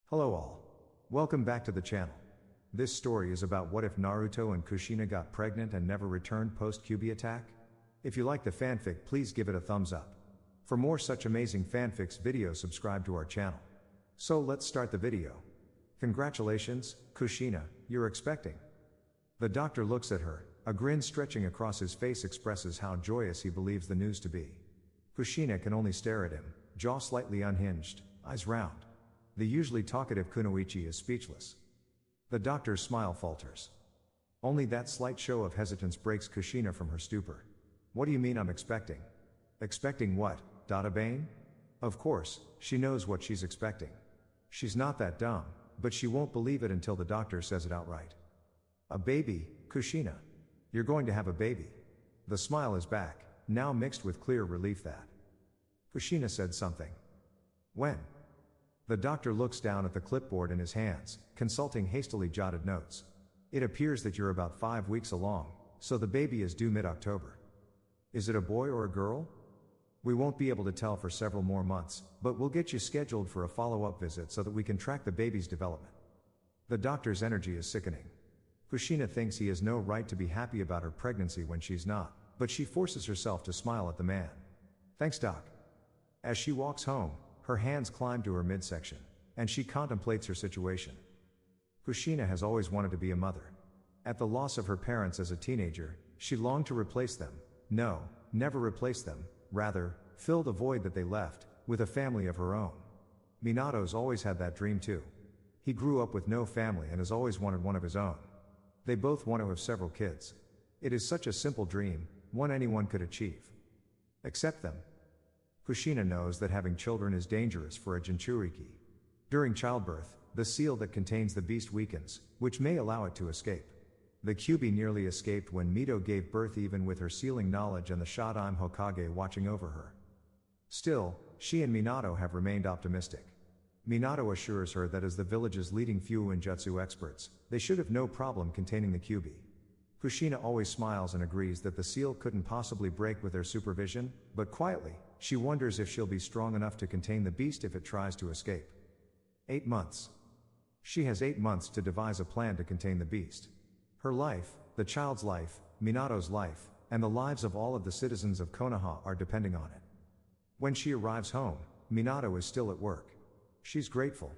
Hello all. Welcome back to the channel. This story is about what if Naruto and Kushina got pregnant and never returned post-Kyubi attack? If you like the fanfic, please give it a thumbs up. For more such amazing fanfics videos, subscribe to our channel. So let's start the video. Congratulations, Kushina, you're expecting. The doctor looks at her, a grin stretching across his face expresses how joyous he believes the news to be. Kushina can only stare at him, jaw slightly unhinged, eyes round. The usually talkative Kunoichi is speechless. The doctor's smile falters. Only that slight show of hesitance breaks Kushina from her stupor. What do you mean I'm expecting? Expecting what, Databane? Of course, she knows what she's expecting. She's not that dumb, but she won't believe it until the doctor says it outright. A baby, Kushina. You're going to have a baby. The smile is back, now mixed with clear relief that Kushina said something. When? The doctor looks down at the clipboard in his hands, consulting hastily jotted notes. It appears that you're about 5 weeks along, so the baby is due mid-October. Is it a boy or a girl? We won't be able to tell for several more months, but we'll get you scheduled for a follow-up visit so that we can track the baby's development. The doctor's energy is sickening. Kushina thinks he has no right to be happy about her pregnancy when she's not, but she forces herself to smile at the man. Thanks, Doc. As she walks home, her hands climb to her midsection, and she contemplates her situation. Kushina has always wanted to be a mother. At the loss of her parents as a teenager, she longed to replace them. No, never replace them, rather, fill the void that they left, with a family of her own. Minato's always had that dream too. He grew up with no family and has always wanted one of his own. They both want to have several kids. It is such a simple dream, one anyone could achieve. Except them. Kushina knows that having children is dangerous for a Jinchuriki. During childbirth, the seal that contains the beast weakens, which may allow it to escape. The Kyubi nearly escaped when Mito gave birth even with her sealing knowledge and the Shodaime Hokage watching over her. Still, she and Minato have remained optimistic. Minato assures her that as the village's leading Fuinjutsu experts, they should have no problem containing the Kyubi. Kushina always smiles and agrees that the seal couldn't possibly break with their supervision, but quietly, she wonders if she'll be strong enough to contain the beast if it tries to escape. 8 months. She has 8 months to devise a plan to contain the beast. Her life, the child's life, Minato's life, and the lives of all of the citizens of Konoha are depending on it. When she arrives home, Minato is still at work. She's grateful.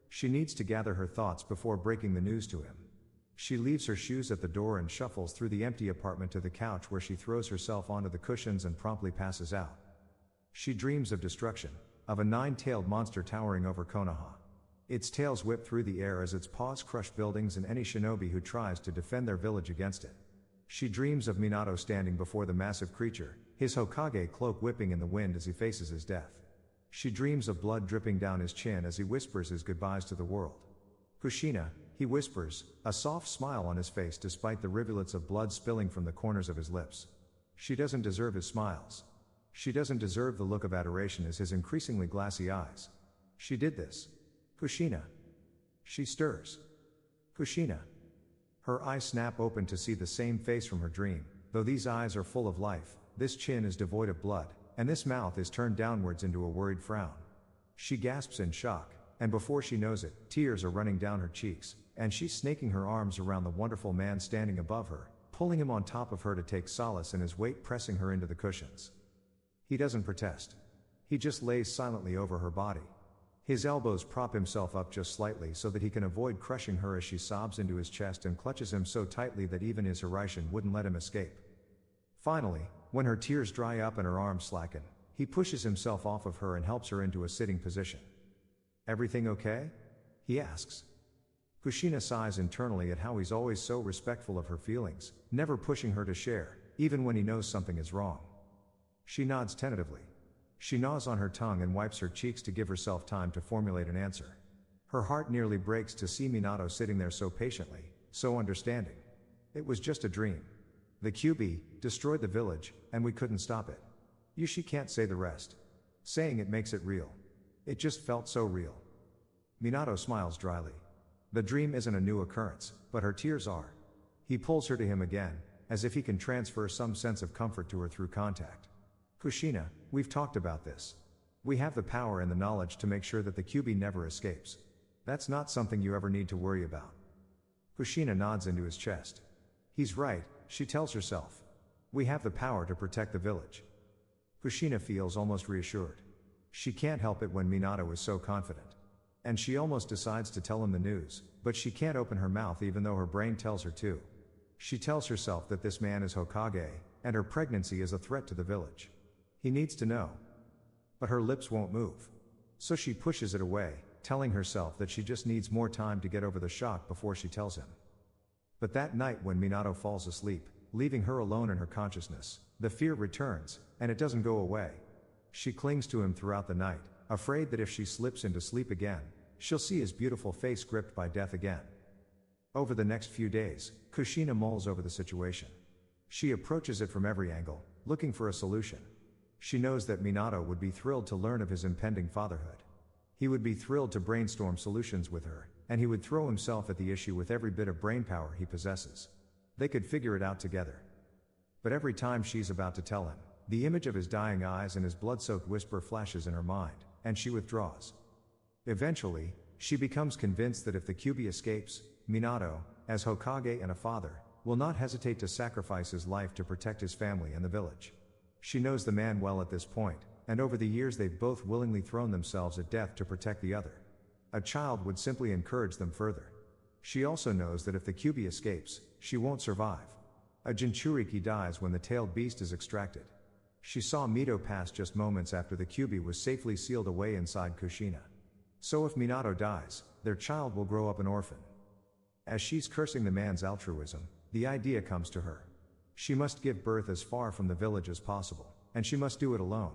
She needs to gather her thoughts before breaking the news to him. She leaves her shoes at the door and shuffles through the empty apartment to the couch where she throws herself onto the cushions and promptly passes out. She dreams of destruction, of a 9-tailed monster towering over Konoha. Its tails whip through the air as its paws crush buildings and any shinobi who tries to defend their village against it. She dreams of Minato standing before the massive creature, his Hokage cloak whipping in the wind as he faces his death. She dreams of blood dripping down his chin as he whispers his goodbyes to the world. Kushina, he whispers, a soft smile on his face despite the rivulets of blood spilling from the corners of his lips. She doesn't deserve his smiles. She doesn't deserve the look of adoration as his increasingly glassy eyes. She did this. Kushina. She stirs. Kushina. Her eyes snap open to see the same face from her dream, though these eyes are full of life, this chin is devoid of blood, and this mouth is turned downwards into a worried frown. She gasps in shock. And before she knows it, tears are running down her cheeks, and she's snaking her arms around the wonderful man standing above her, pulling him on top of her to take solace in his weight, pressing her into the cushions. He doesn't protest. He just lays silently over her body. His elbows prop himself up just slightly so that he can avoid crushing her as she sobs into his chest and clutches him so tightly that even his Hiraishin wouldn't let him escape. Finally, when her tears dry up and her arms slacken, he pushes himself off of her and helps her into a sitting position. Everything okay? He asks. Kushina sighs internally at how he's always so respectful of her feelings, never pushing her to share, even when he knows something is wrong. She nods tentatively. She gnaws on her tongue and wipes her cheeks to give herself time to formulate an answer. Her heart nearly breaks to see Minato sitting there so patiently, so understanding. It was just a dream. The Kyubi destroyed the village, and we couldn't stop it. She can't say the rest. Saying it makes it real. It just felt so real. Minato smiles dryly. The dream isn't a new occurrence, but her tears are. He pulls her to him again, as if he can transfer some sense of comfort to her through contact. Kushina, we've talked about this. We have the power and the knowledge to make sure that the Kyubi never escapes. That's not something you ever need to worry about. Kushina nods into his chest. He's right, she tells herself. We have the power to protect the village. Kushina feels almost reassured. She can't help it when Minato is so confident. And she almost decides to tell him the news, but she can't open her mouth even though her brain tells her to. She tells herself that this man is Hokage, and her pregnancy is a threat to the village. He needs to know. But her lips won't move. So she pushes it away, telling herself that she just needs more time to get over the shock before she tells him. But that night when Minato falls asleep, leaving her alone in her consciousness, the fear returns, and it doesn't go away. She clings to him throughout the night, afraid that if she slips into sleep again, she'll see his beautiful face gripped by death again. Over the next few days, Kushina mulls over the situation. She approaches it from every angle, looking for a solution. She knows that Minato would be thrilled to learn of his impending fatherhood. He would be thrilled to brainstorm solutions with her, and he would throw himself at the issue with every bit of brainpower he possesses. They could figure it out together. But every time she's about to tell him, the image of his dying eyes and his blood-soaked whisper flashes in her mind, and she withdraws. Eventually, she becomes convinced that if the Kyubi escapes, Minato, as Hokage and a father, will not hesitate to sacrifice his life to protect his family and the village. She knows the man well at this point, and over the years they've both willingly thrown themselves at death to protect the other. A child would simply encourage them further. She also knows that if the Kyubi escapes, she won't survive. A Jinchuriki dies when the tailed beast is extracted. She saw Mito pass just moments after the Kyubi was safely sealed away inside Kushina. So if Minato dies, their child will grow up an orphan. As she's cursing the man's altruism, the idea comes to her. She must give birth as far from the village as possible, and she must do it alone.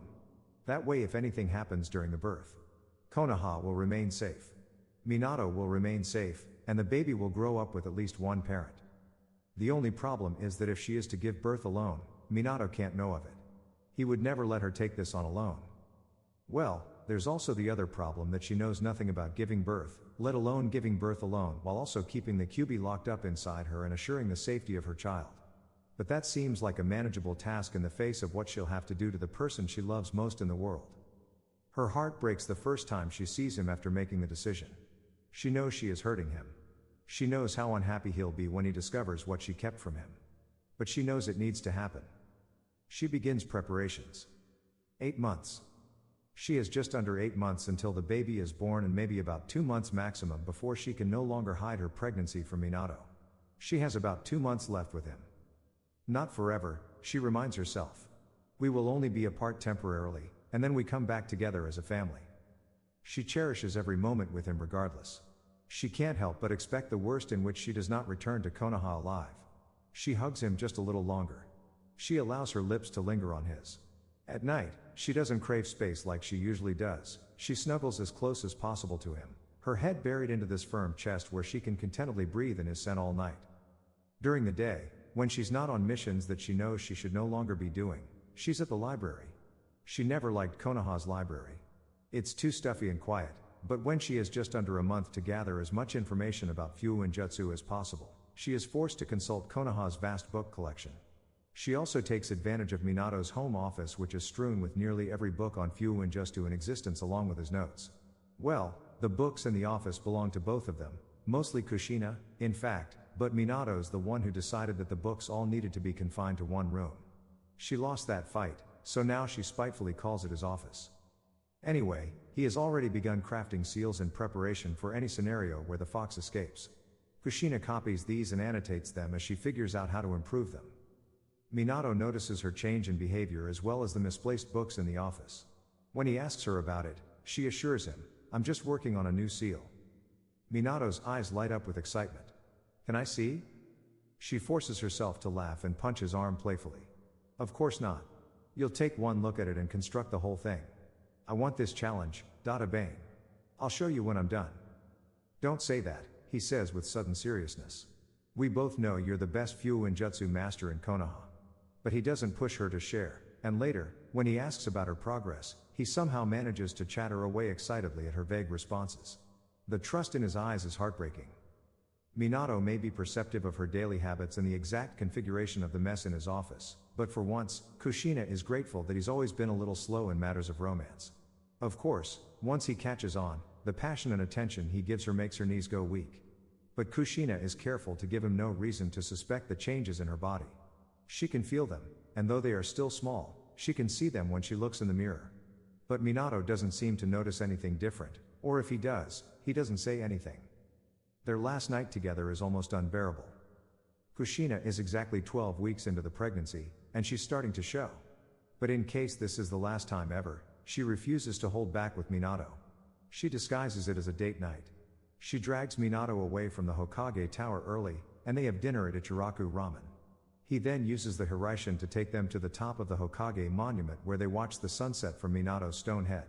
That way if anything happens during the birth, Konoha will remain safe. Minato will remain safe, and the baby will grow up with at least one parent. The only problem is that if she is to give birth alone, Minato can't know of it. He would never let her take this on alone. Well, there's also the other problem that she knows nothing about giving birth, let alone giving birth alone while also keeping the Kyubi locked up inside her and assuring the safety of her child. But that seems like a manageable task in the face of what she'll have to do to the person she loves most in the world. Her heart breaks the first time she sees him after making the decision. She knows she is hurting him. She knows how unhappy he'll be when he discovers what she kept from him. But she knows it needs to happen. She begins preparations. 8 months. She has just under 8 months until the baby is born and maybe about 2 months maximum before she can no longer hide her pregnancy from Minato. She has about 2 months left with him. Not forever, she reminds herself. We will only be apart temporarily, and then we come back together as a family. She cherishes every moment with him regardless. She can't help but expect the worst in which she does not return to Konoha alive. She hugs him just a little longer. She allows her lips to linger on his. At night, she doesn't crave space like she usually does. She snuggles as close as possible to him, her head buried into this firm chest where she can contentedly breathe in his scent all night. During the day, when she's not on missions that she knows she should no longer be doing, she's at the library. She never liked Konoha's library. It's too stuffy and quiet, but when she has just under a month to gather as much information about Fuuinjutsu as possible, she is forced to consult Konoha's vast book collection. She also takes advantage of Minato's home office, which is strewn with nearly every book on Fuuinjutsu in existence along with his notes. Well, the books in the office belong to both of them, mostly Kushina, in fact, but Minato's the one who decided that the books all needed to be confined to one room. She lost that fight, so now she spitefully calls it his office. Anyway, he has already begun crafting seals in preparation for any scenario where the fox escapes. Kushina copies these and annotates them as she figures out how to improve them. Minato notices her change in behavior as well as the misplaced books in the office. When he asks her about it, she assures him, "I'm just working on a new seal." Minato's eyes light up with excitement. "Can I see?" She forces herself to laugh and punch his arm playfully. "Of course not. You'll take one look at it and construct the whole thing. I want this challenge, Dada Bane. I'll show you when I'm done." "Don't say that," he says with sudden seriousness. "We both know you're the best Fuuinjutsu master in Konoha." But he doesn't push her to share, and later, when he asks about her progress, he somehow manages to chatter away excitedly at her vague responses. The trust in his eyes is heartbreaking. Minato may be perceptive of her daily habits and the exact configuration of the mess in his office, but for once, Kushina is grateful that he's always been a little slow in matters of romance. Of course, once he catches on, The passion and attention he gives her makes her knees go weak. But Kushina is careful to give him no reason to suspect the changes in her body. She can feel them, and though they are still small, she can see them when she looks in the mirror. But Minato doesn't seem to notice anything different, or if he does, he doesn't say anything. Their last night together is almost unbearable. Kushina is exactly 12 weeks into the pregnancy, and she's starting to show. But in case this is the last time ever, she refuses to hold back with Minato. She disguises it as a date night. She drags Minato away from the Hokage Tower early, and they have dinner at Ichiraku Ramen. He then uses the Hiraishin to take them to the top of the Hokage monument where they watch the sunset from Minato's stone head.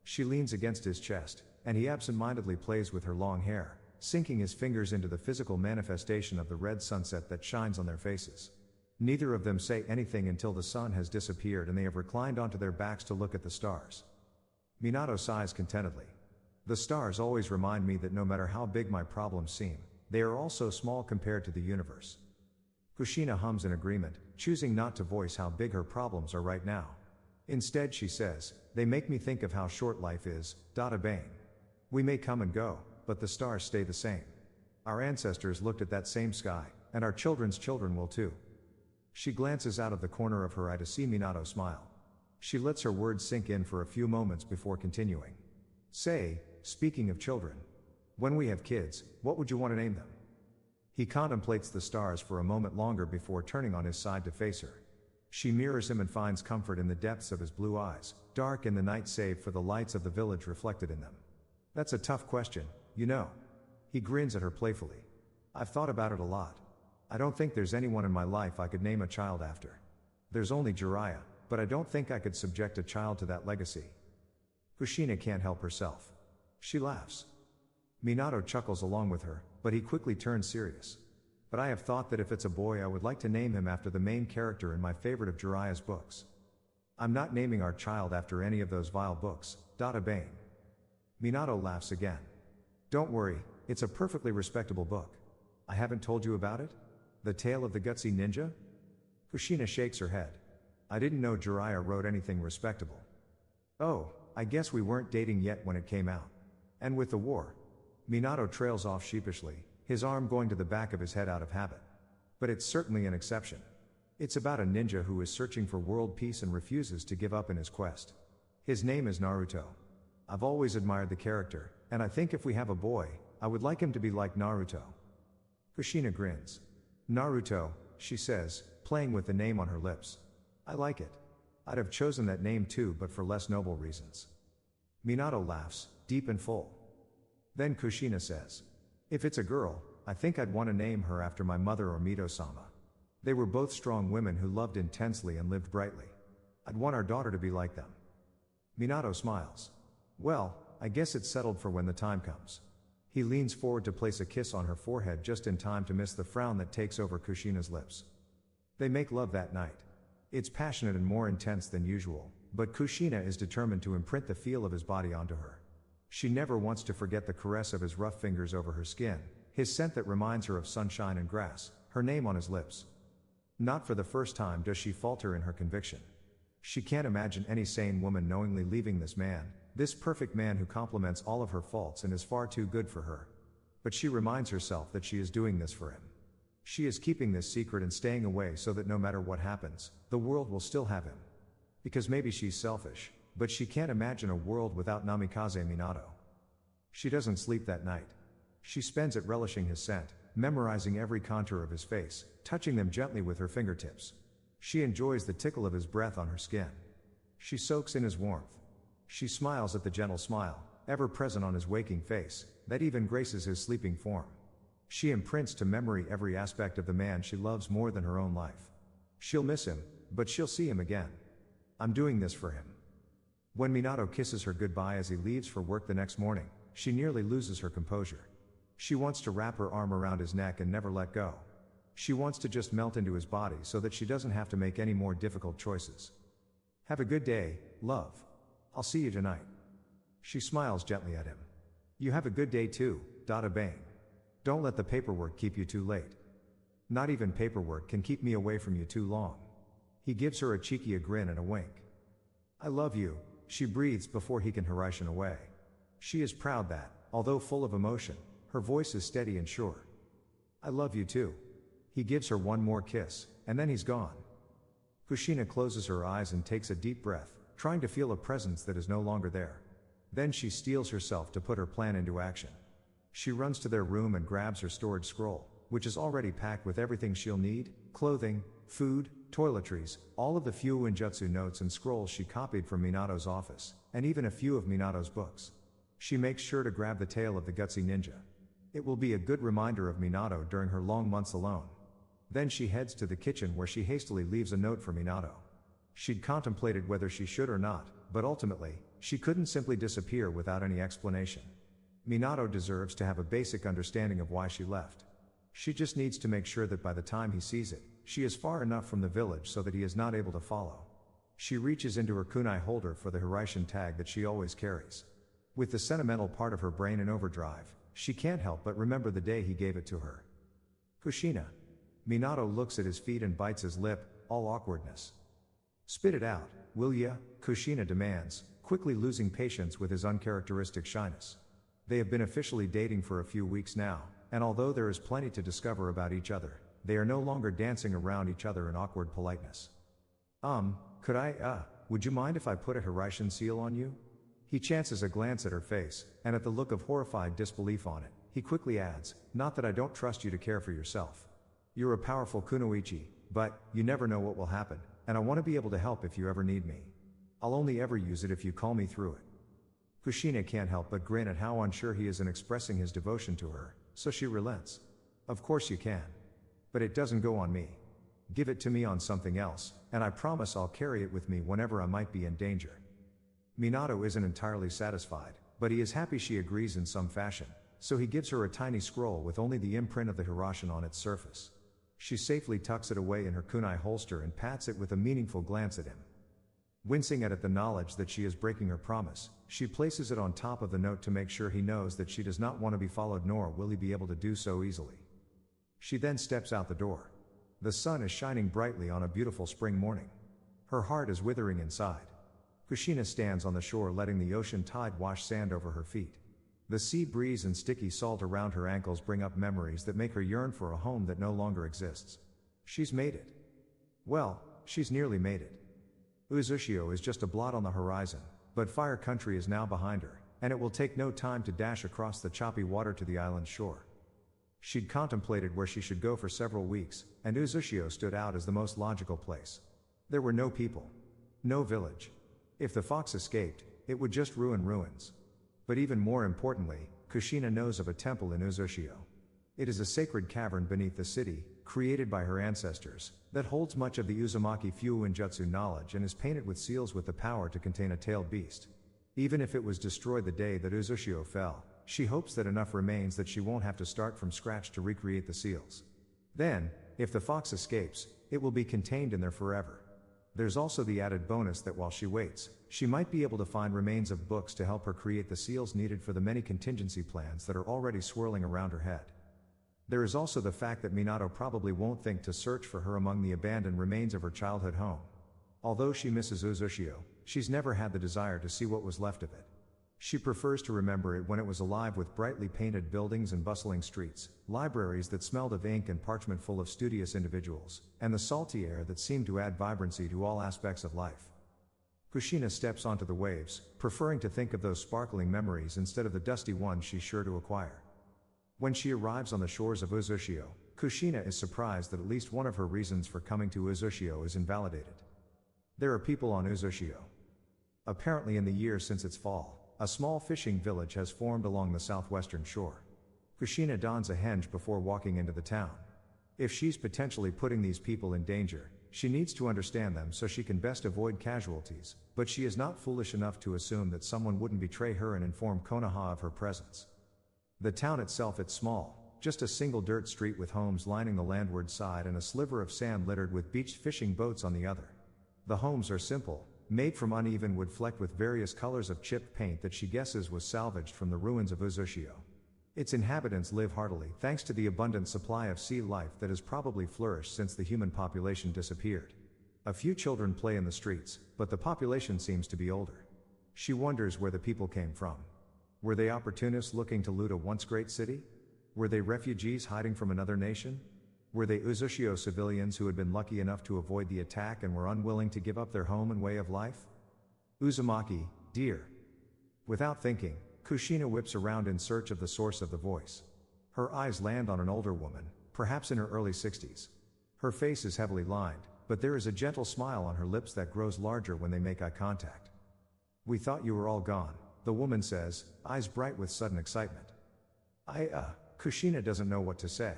She leans against his chest, and he absent-mindedly plays with her long hair, sinking his fingers into the physical manifestation of the red sunset that shines on their faces. Neither of them say anything until the sun has disappeared and they have reclined onto their backs to look at the stars. Minato sighs contentedly. The stars always remind me that no matter how big my problems seem, they are all so small compared to the universe. Kushina hums in agreement, choosing not to voice how big her problems are right now. Instead she says, "They make me think of how short life is, Dada Bane. We may come and go, but the stars stay the same. Our ancestors looked at that same sky, and our children's children will too." She glances out of the corner of her eye to see Minato smile. She lets her words sink in for a few moments before continuing. "Say, speaking of children, when we have kids, what would you want to name them?" He contemplates the stars for a moment longer before turning on his side to face her. She mirrors him and finds comfort in the depths of his blue eyes, dark in the night save for the lights of the village reflected in them. "That's a tough question, you know." He grins at her playfully. "I've thought about it a lot. I don't think there's anyone in my life I could name a child after. There's only Jiraiya, but I don't think I could subject a child to that legacy." Kushina can't help herself. She laughs. Minato chuckles along with her, but he quickly turns serious. "But I have thought that if it's a boy I would like to name him after the main character in my favorite of Jiraiya's books. I'm not naming our child after any of those vile books, Dada Bane." Minato laughs again. "Don't worry, it's a perfectly respectable book. I haven't told you about it? The Tale of the Gutsy Ninja?" Kushina shakes her head. "I didn't know Jiraiya wrote anything respectable." "Oh, I guess we weren't dating yet when it came out. And with the war." Minato trails off sheepishly, his arm going to the back of his head out of habit. "But it's certainly an exception. It's about a ninja who is searching for world peace and refuses to give up in his quest. His name is Naruto. I've always admired the character, and I think if we have a boy, I would like him to be like Naruto." Kushina grins. "Naruto," she says, playing with the name on her lips. "I like it. I'd have chosen that name too, but for less noble reasons." Minato laughs, deep and full. Then Kushina says, "If it's a girl, I think I'd want to name her after my mother or Mito-sama. They were both strong women who loved intensely and lived brightly. I'd want our daughter to be like them." Minato smiles. "Well, I guess it's settled for when the time comes." He leans forward to place a kiss on her forehead just in time to miss the frown that takes over Kushina's lips. They make love that night. It's passionate and more intense than usual, but Kushina is determined to imprint the feel of his body onto her. She never wants to forget the caress of his rough fingers over her skin, his scent that reminds her of sunshine and grass, her name on his lips. Not for the first time does she falter in her conviction. She can't imagine any sane woman knowingly leaving this man, this perfect man who complements all of her faults and is far too good for her. But she reminds herself that she is doing this for him. She is keeping this secret and staying away so that no matter what happens, the world will still have him. Because maybe she's selfish, but she can't imagine a world without Namikaze Minato. She doesn't sleep that night. She spends it relishing his scent, memorizing every contour of his face, touching them gently with her fingertips. She enjoys the tickle of his breath on her skin. She soaks in his warmth. She smiles at the gentle smile, ever present on his waking face, that even graces his sleeping form. She imprints to memory every aspect of the man she loves more than her own life. She'll miss him, but she'll see him again. I'm doing this for him. When Minato kisses her goodbye as he leaves for work the next morning, she nearly loses her composure. She wants to wrap her arm around his neck and never let go. She wants to just melt into his body so that she doesn't have to make any more difficult choices. "Have a good day, love. I'll see you tonight." She smiles gently at him. "You have a good day too, Dada Bane. Don't let the paperwork keep you too late." "Not even paperwork can keep me away from you too long." He gives her a cheeky grin and a wink. "I love you," she breathes before he can Hiraishin away. She is proud that, although full of emotion, her voice is steady and sure. I love you too. He gives her one more kiss, and then he's gone. Kushina closes her eyes and takes a deep breath, trying to feel a presence that is no longer there. Then she steels herself to put her plan into action. She runs to their room and grabs her storage scroll, which is already packed with everything she'll need: clothing, food, toiletries, all of the few Injutsu notes and scrolls she copied from Minato's office, and even a few of Minato's books. She makes sure to grab the tale of the gutsy ninja. It will be a good reminder of Minato during her long months alone. Then she heads to the kitchen where she hastily leaves a note for Minato. She'd contemplated whether she should or not, but ultimately, she couldn't simply disappear without any explanation. Minato deserves to have a basic understanding of why she left. She just needs to make sure that by the time he sees it, she is far enough from the village so that he is not able to follow. She reaches into her kunai holder for the Hiraishin tag that she always carries. With the sentimental part of her brain in overdrive, she can't help but remember the day he gave it to her. Kushina. Minato looks at his feet and bites his lip, all awkwardness. Spit it out, will ya? Kushina demands, quickly losing patience with his uncharacteristic shyness. They have been officially dating for a few weeks now, and although there is plenty to discover about each other, they are no longer dancing around each other in awkward politeness. Would you mind if I put a Hiraishin seal on you? He chances a glance at her face, and at the look of horrified disbelief on it, he quickly adds, not that I don't trust you to care for yourself. You're a powerful kunoichi, but, you never know what will happen, and I want to be able to help if you ever need me. I'll only ever use it if you call me through it. Kushina can't help but grin at how unsure he is in expressing his devotion to her, so she relents. Of course you can. But it doesn't go on me. Give it to me on something else, and I promise I'll carry it with me whenever I might be in danger. Minato isn't entirely satisfied, but he is happy she agrees in some fashion, so he gives her a tiny scroll with only the imprint of the Hiraishin on its surface. She safely tucks it away in her kunai holster and pats it with a meaningful glance at him. Wincing at the knowledge that she is breaking her promise, she places it on top of the note to make sure he knows that she does not want to be followed, nor will he be able to do so easily. She then steps out the door. The sun is shining brightly on a beautiful spring morning. Her heart is withering inside. Kushina stands on the shore letting the ocean tide wash sand over her feet. The sea breeze and sticky salt around her ankles bring up memories that make her yearn for a home that no longer exists. She's made it. Well, she's nearly made it. Uzushio is just a blot on the horizon, but Fire Country is now behind her, and it will take no time to dash across the choppy water to the island's shore. She'd contemplated where she should go for several weeks, and Uzushio stood out as the most logical place. There were no people. No village. If the fox escaped, it would just ruin ruins. But even more importantly, Kushina knows of a temple in Uzushio. It is a sacred cavern beneath the city, created by her ancestors, that holds much of the Uzumaki Fuinjutsu knowledge and is painted with seals with the power to contain a tailed beast. Even if it was destroyed the day that Uzushio fell, she hopes that enough remains that she won't have to start from scratch to recreate the seals. Then, if the fox escapes, it will be contained in there forever. There's also the added bonus that while she waits, she might be able to find remains of books to help her create the seals needed for the many contingency plans that are already swirling around her head. There is also the fact that Minato probably won't think to search for her among the abandoned remains of her childhood home. Although she misses Uzushio, she's never had the desire to see what was left of it. She prefers to remember it when it was alive with brightly painted buildings and bustling streets, libraries that smelled of ink and parchment full of studious individuals, and the salty air that seemed to add vibrancy to all aspects of life. Kushina steps onto the waves, preferring to think of those sparkling memories instead of the dusty ones she's sure to acquire. When she arrives on the shores of Uzushio, Kushina is surprised that at least one of her reasons for coming to Uzushio is invalidated. There are people on Uzushio. Apparently in the years since its fall, a small fishing village has formed along the southwestern shore. Kushina dons a henge before walking into the town. If she's potentially putting these people in danger, she needs to understand them so she can best avoid casualties, but she is not foolish enough to assume that someone wouldn't betray her and inform Konoha of her presence. The town itself is small, just a single dirt street with homes lining the landward side and a sliver of sand littered with beached fishing boats on the other. The homes are simple, made from uneven wood flecked with various colors of chipped paint that she guesses was salvaged from the ruins of Uzushio. Its inhabitants live heartily thanks to the abundant supply of sea life that has probably flourished since the human population disappeared. A few children play in the streets, but the population seems to be older. She wonders where the people came from. Were they opportunists looking to loot a once great city? Were they refugees hiding from another nation? Were they Uzushio civilians who had been lucky enough to avoid the attack and were unwilling to give up their home and way of life? Uzumaki, dear. Without thinking, Kushina whips around in search of the source of the voice. Her eyes land on an older woman, perhaps in her early 60s. Her face is heavily lined, but there is a gentle smile on her lips that grows larger when they make eye contact. We thought you were all gone, the woman says, eyes bright with sudden excitement. Kushina doesn't know what to say.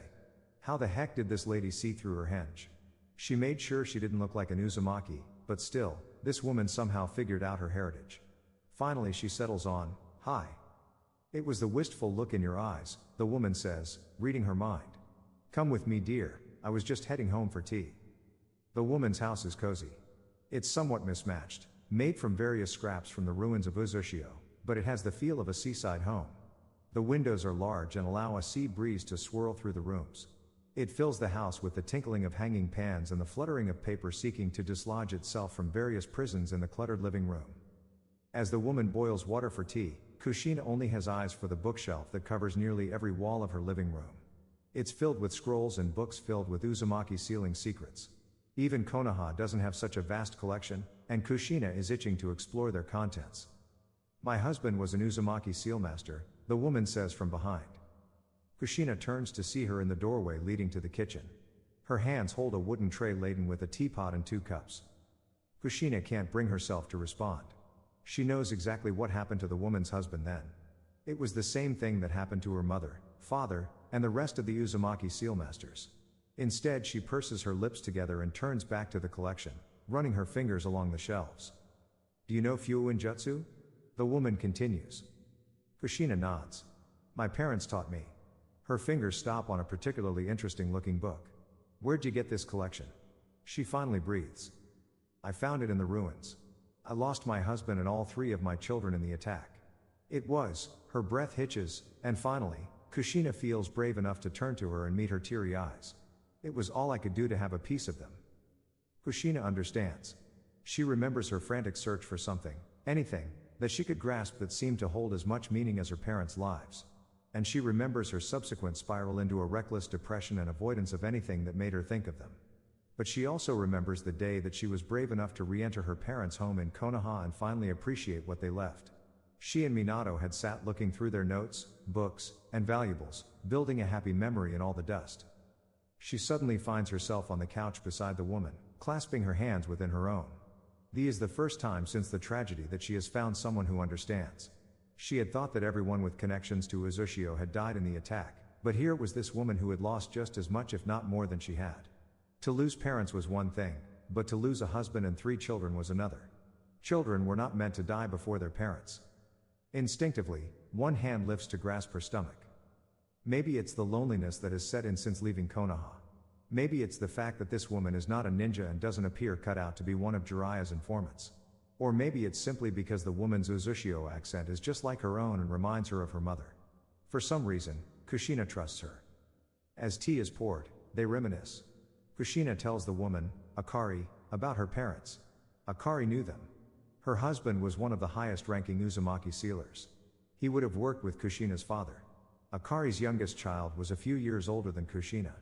How the heck did this lady see through her henge? She made sure she didn't look like an Uzumaki, but still, this woman somehow figured out her heritage. Finally she settles on, hi. It was the wistful look in your eyes, the woman says, reading her mind. Come with me, dear, I was just heading home for tea. The woman's house is cozy. It's somewhat mismatched, made from various scraps from the ruins of Uzushio, but it has the feel of a seaside home. The windows are large and allow a sea breeze to swirl through the rooms. It fills the house with the tinkling of hanging pans and the fluttering of paper seeking to dislodge itself from various prisons in the cluttered living room. As the woman boils water for tea, Kushina only has eyes for the bookshelf that covers nearly every wall of her living room. It's filled with scrolls and books filled with Uzumaki sealing secrets. Even Konoha doesn't have such a vast collection, and Kushina is itching to explore their contents. My husband was an Uzumaki sealmaster, the woman says from behind. Kushina turns to see her in the doorway leading to the kitchen. Her hands hold a wooden tray laden with a teapot and 2 cups. Kushina can't bring herself to respond. She knows exactly what happened to the woman's husband then. It was the same thing that happened to her mother, father, and the rest of the Uzumaki sealmasters. Instead she purses her lips together and turns back to the collection, running her fingers along the shelves. Do you know Fuuin Jutsu? The woman continues. Kushina nods. My parents taught me. Her fingers stop on a particularly interesting looking book. Where'd you get this collection? She finally breathes. I found it in the ruins. I lost my husband and all 3 of my children in the attack. It was, her breath hitches, and finally, Kushina feels brave enough to turn to her and meet her teary eyes. It was all I could do to have a piece of them. Kushina understands. She remembers her frantic search for something, anything, that she could grasp that seemed to hold as much meaning as her parents' lives. And she remembers her subsequent spiral into a reckless depression and avoidance of anything that made her think of them. But she also remembers the day that she was brave enough to re-enter her parents' home in Konoha and finally appreciate what they left. She and Minato had sat looking through their notes, books, and valuables, building a happy memory in all the dust. She suddenly finds herself on the couch beside the woman, clasping her hands within her own. This is the first time since the tragedy that she has found someone who understands. She had thought that everyone with connections to Uzushio had died in the attack, but here was this woman who had lost just as much if not more than she had. To lose parents was one thing, but to lose a husband and 3 children was another. Children were not meant to die before their parents. Instinctively, one hand lifts to grasp her stomach. Maybe it's the loneliness that has set in since leaving Konoha. Maybe it's the fact that this woman is not a ninja and doesn't appear cut out to be one of Jiraiya's informants. Or maybe it's simply because the woman's Uzushio accent is just like her own and reminds her of her mother. For some reason, Kushina trusts her. As tea is poured, they reminisce. Kushina tells the woman, Akari, about her parents. Akari knew them. Her husband was one of the highest-ranking Uzumaki sealers. He would have worked with Kushina's father. Akari's youngest child was a few years older than Kushina.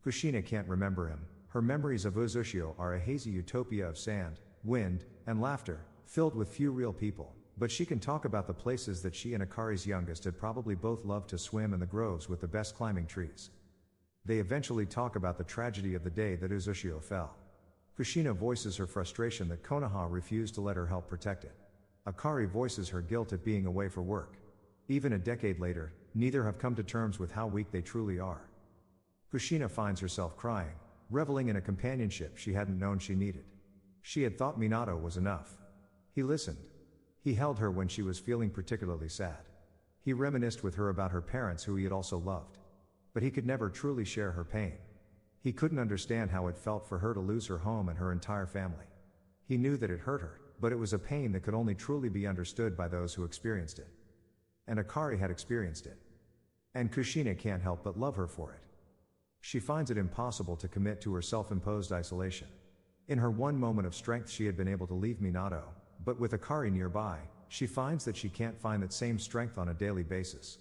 Kushina can't remember him. Her memories of Uzushio are a hazy utopia of sand, wind, and laughter, filled with few real people, but she can talk about the places that she and Akari's youngest had probably both loved to swim and the groves with the best climbing trees. They eventually talk about the tragedy of the day that Uzushio fell. Kushina voices her frustration that Konoha refused to let her help protect it. Akari voices her guilt at being away for work. Even a decade later, neither have come to terms with how weak they truly are. Kushina finds herself crying, reveling in a companionship she hadn't known she needed. She had thought Minato was enough. He listened. He held her when she was feeling particularly sad. He reminisced with her about her parents who he had also loved. But he could never truly share her pain. He couldn't understand how it felt for her to lose her home and her entire family. He knew that it hurt her, but it was a pain that could only truly be understood by those who experienced it. And Akari had experienced it. And Kushina can't help but love her for it. She finds it impossible to commit to her self-imposed isolation. In her one moment of strength she had been able to leave Minato, but with Akari nearby, she finds that she can't find that same strength on a daily basis.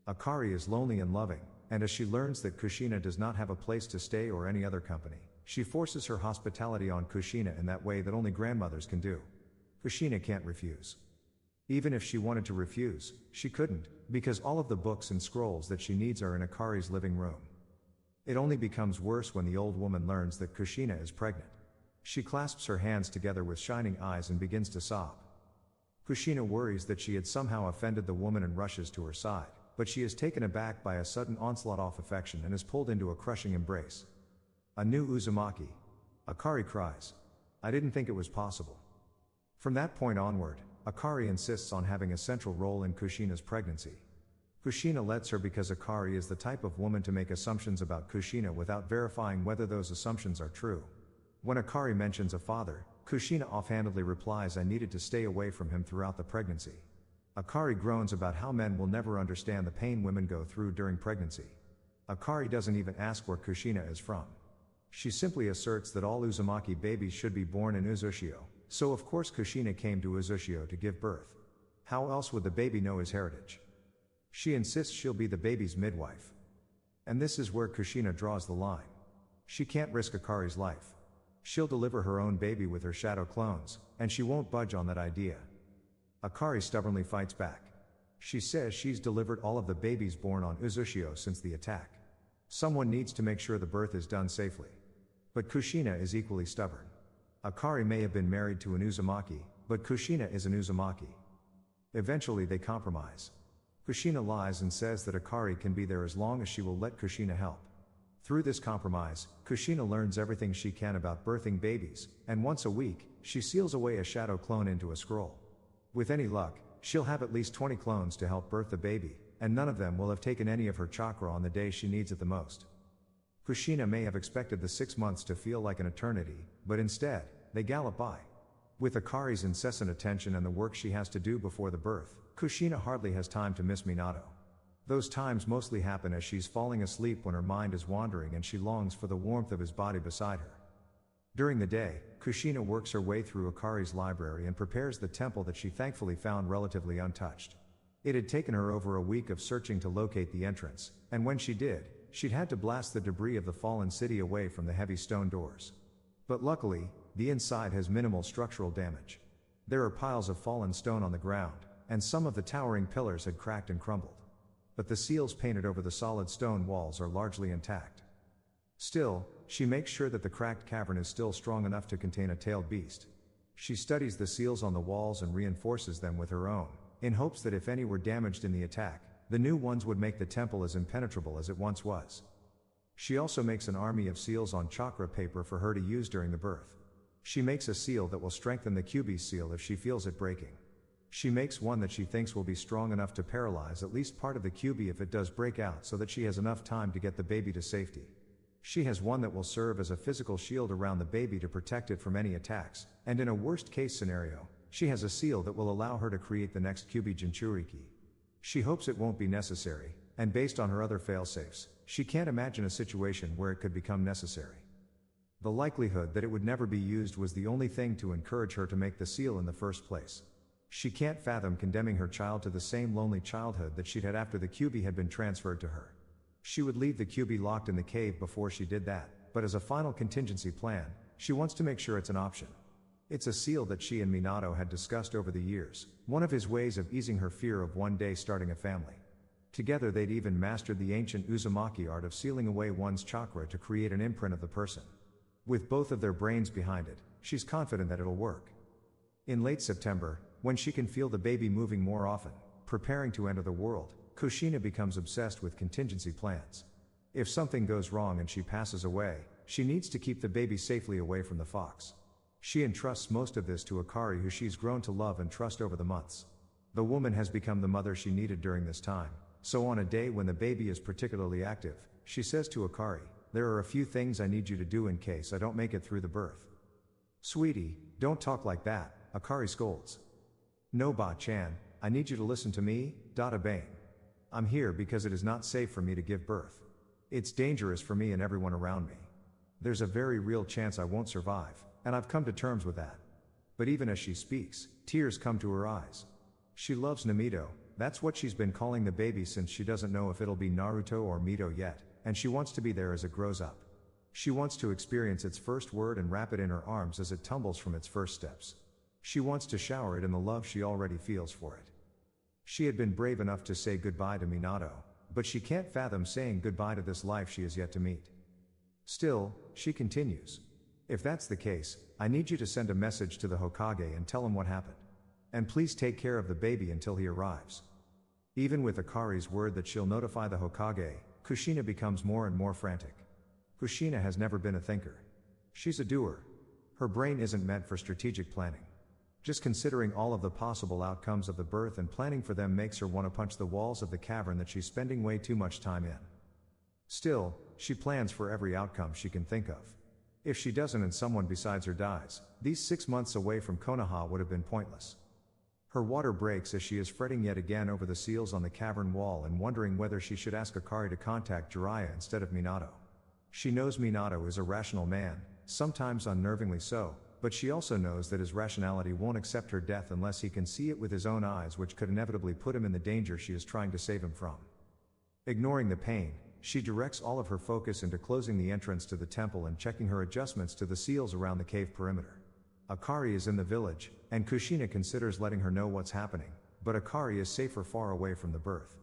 Akari is lonely and loving, and as she learns that Kushina does not have a place to stay or any other company, she forces her hospitality on Kushina in that way that only grandmothers can do. Kushina can't refuse. Even if she wanted to refuse, she couldn't, because all of the books and scrolls that she needs are in Akari's living room. It only becomes worse when the old woman learns that Kushina is pregnant. She clasps her hands together with shining eyes and begins to sob. Kushina worries that she had somehow offended the woman and rushes to her side, but she is taken aback by a sudden onslaught of affection and is pulled into a crushing embrace. A new Uzumaki. Akari cries. I didn't think it was possible. From that point onward, Akari insists on having a central role in Kushina's pregnancy. Kushina lets her because Akari is the type of woman to make assumptions about Kushina without verifying whether those assumptions are true. When Akari mentions a father, Kushina offhandedly replies, I needed to stay away from him throughout the pregnancy. Akari groans about how men will never understand the pain women go through during pregnancy. Akari doesn't even ask where Kushina is from. She simply asserts that all Uzumaki babies should be born in Uzushio, so of course Kushina came to Uzushio to give birth. How else would the baby know his heritage? She insists she'll be the baby's midwife. And this is where Kushina draws the line. She can't risk Akari's life. She'll deliver her own baby with her shadow clones, and she won't budge on that idea. Akari stubbornly fights back. She says she's delivered all of the babies born on Uzushio since the attack. Someone needs to make sure the birth is done safely. But Kushina is equally stubborn. Akari may have been married to an Uzumaki, but Kushina is an Uzumaki. Eventually they compromise. Kushina lies and says that Akari can be there as long as she will let Kushina help. Through this compromise, Kushina learns everything she can about birthing babies, and once a week, she seals away a shadow clone into a scroll. With any luck, she'll have at least 20 clones to help birth the baby, and none of them will have taken any of her chakra on the day she needs it the most. Kushina may have expected the 6 months to feel like an eternity, but instead, they gallop by. With Akari's incessant attention and the work she has to do before the birth, Kushina hardly has time to miss Minato. Those times mostly happen as she's falling asleep when her mind is wandering and she longs for the warmth of his body beside her. During the day, Kushina works her way through Akari's library and prepares the temple that she thankfully found relatively untouched. It had taken her over a week of searching to locate the entrance, and when she did, she'd had to blast the debris of the fallen city away from the heavy stone doors. But luckily, the inside has minimal structural damage. There are piles of fallen stone on the ground, and some of the towering pillars had cracked and crumbled. But the seals painted over the solid stone walls are largely intact. Still, she makes sure that the cracked cavern is still strong enough to contain a tailed beast. She studies the seals on the walls and reinforces them with her own, in hopes that if any were damaged in the attack, the new ones would make the temple as impenetrable as it once was. She also makes an army of seals on chakra paper for her to use during the birth. She makes a seal that will strengthen the Kyubi seal if she feels it breaking. She makes one that she thinks will be strong enough to paralyze at least part of the Kyubi if it does break out so that she has enough time to get the baby to safety. She has one that will serve as a physical shield around the baby to protect it from any attacks, and in a worst-case scenario, she has a seal that will allow her to create the next Kyubi Jinchuriki. She hopes it won't be necessary, and based on her other failsafes, she can't imagine a situation where it could become necessary. The likelihood that it would never be used was the only thing to encourage her to make the seal in the first place. She can't fathom condemning her child to the same lonely childhood that she'd had after the Kyubi had been transferred to her. She would leave the Kyubi locked in the cave before she did that, but as a final contingency plan, she wants to make sure it's an option. It's a seal that she and Minato had discussed over the years, one of his ways of easing her fear of one day starting a family. Together they'd even mastered the ancient Uzumaki art of sealing away one's chakra to create an imprint of the person. With both of their brains behind it, she's confident that it'll work. In late September, when she can feel the baby moving more often, preparing to enter the world, Kushina becomes obsessed with contingency plans. If something goes wrong and she passes away, she needs to keep the baby safely away from the fox. She entrusts most of this to Akari, who she's grown to love and trust over the months. The woman has become the mother she needed during this time, so on a day when the baby is particularly active, she says to Akari, "There are a few things I need you to do in case I don't make it through the birth." "Sweetie, don't talk like that," Akari scolds. "No, Ba-chan, I need you to listen to me, Dada Bane. I'm here because it is not safe for me to give birth. It's dangerous for me and everyone around me. There's a very real chance I won't survive, and I've come to terms with that." But even as she speaks, tears come to her eyes. She loves Namito, that's what she's been calling the baby since she doesn't know if it'll be Naruto or Mito yet, and she wants to be there as it grows up. She wants to experience its first word and wrap it in her arms as it tumbles from its first steps. She wants to shower it in the love she already feels for it. She had been brave enough to say goodbye to Minato, but she can't fathom saying goodbye to this life she has yet to meet. Still, she continues. If that's the case, I need you to send a message to the Hokage and tell him what happened. And please take care of the baby until he arrives. Even with Akari's word that she'll notify the Hokage, Kushina becomes more and more frantic. Kushina has never been a thinker. She's a doer. Her brain isn't meant for strategic planning. Just considering all of the possible outcomes of the birth and planning for them makes her want to punch the walls of the cavern that she's spending way too much time in. Still, she plans for every outcome she can think of. If she doesn't and someone besides her dies, these 6 months away from Konoha would have been pointless. Her water breaks as she is fretting yet again over the seals on the cavern wall and wondering whether she should ask Akari to contact Jiraiya instead of Minato. She knows Minato is a rational man, sometimes unnervingly so, but she also knows that his rationality won't accept her death unless he can see it with his own eyes, which could inevitably put him in the danger she is trying to save him from. Ignoring the pain, she directs all of her focus into closing the entrance to the temple and checking her adjustments to the seals around the cave perimeter. Akari is in the village, and Kushina considers letting her know what's happening, but Akari is safer far away from the birth.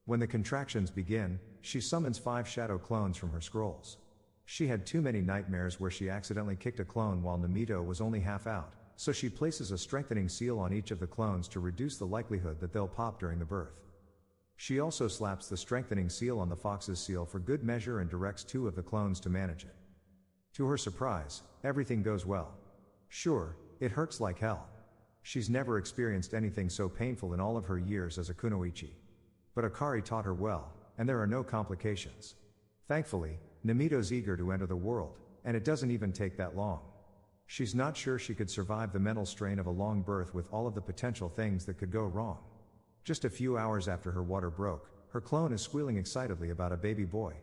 When the contractions begin, she summons 5 shadow clones from her scrolls. She had too many nightmares where she accidentally kicked a clone while Namito was only half out, so she places a strengthening seal on each of the clones to reduce the likelihood that they'll pop during the birth. She also slaps the strengthening seal on the fox's seal for good measure and directs 2 of the clones to manage it. To her surprise, everything goes well. Sure, it hurts like hell. She's never experienced anything so painful in all of her years as a kunoichi. But Akari taught her well, and there are no complications. Thankfully, Namito's eager to enter the world, and it doesn't even take that long. She's not sure she could survive the mental strain of a long birth with all of the potential things that could go wrong. Just a few hours after her water broke, her clone is squealing excitedly about a baby boy.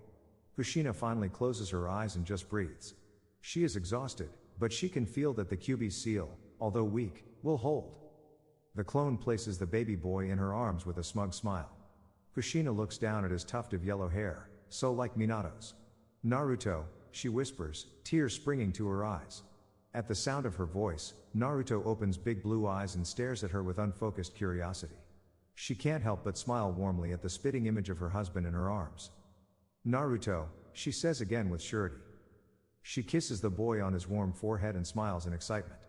Kushina finally closes her eyes and just breathes. She is exhausted, but she can feel that the Kyubi seal, although weak, will hold. The clone places the baby boy in her arms with a smug smile. Kushina looks down at his tuft of yellow hair, so like Minato's. Naruto, she whispers, tears springing to her eyes. At the sound of her voice, Naruto opens big blue eyes and stares at her with unfocused curiosity. She can't help but smile warmly at the spitting image of her husband in her arms. Naruto, she says again with surety. She kisses the boy on his warm forehead and smiles in excitement.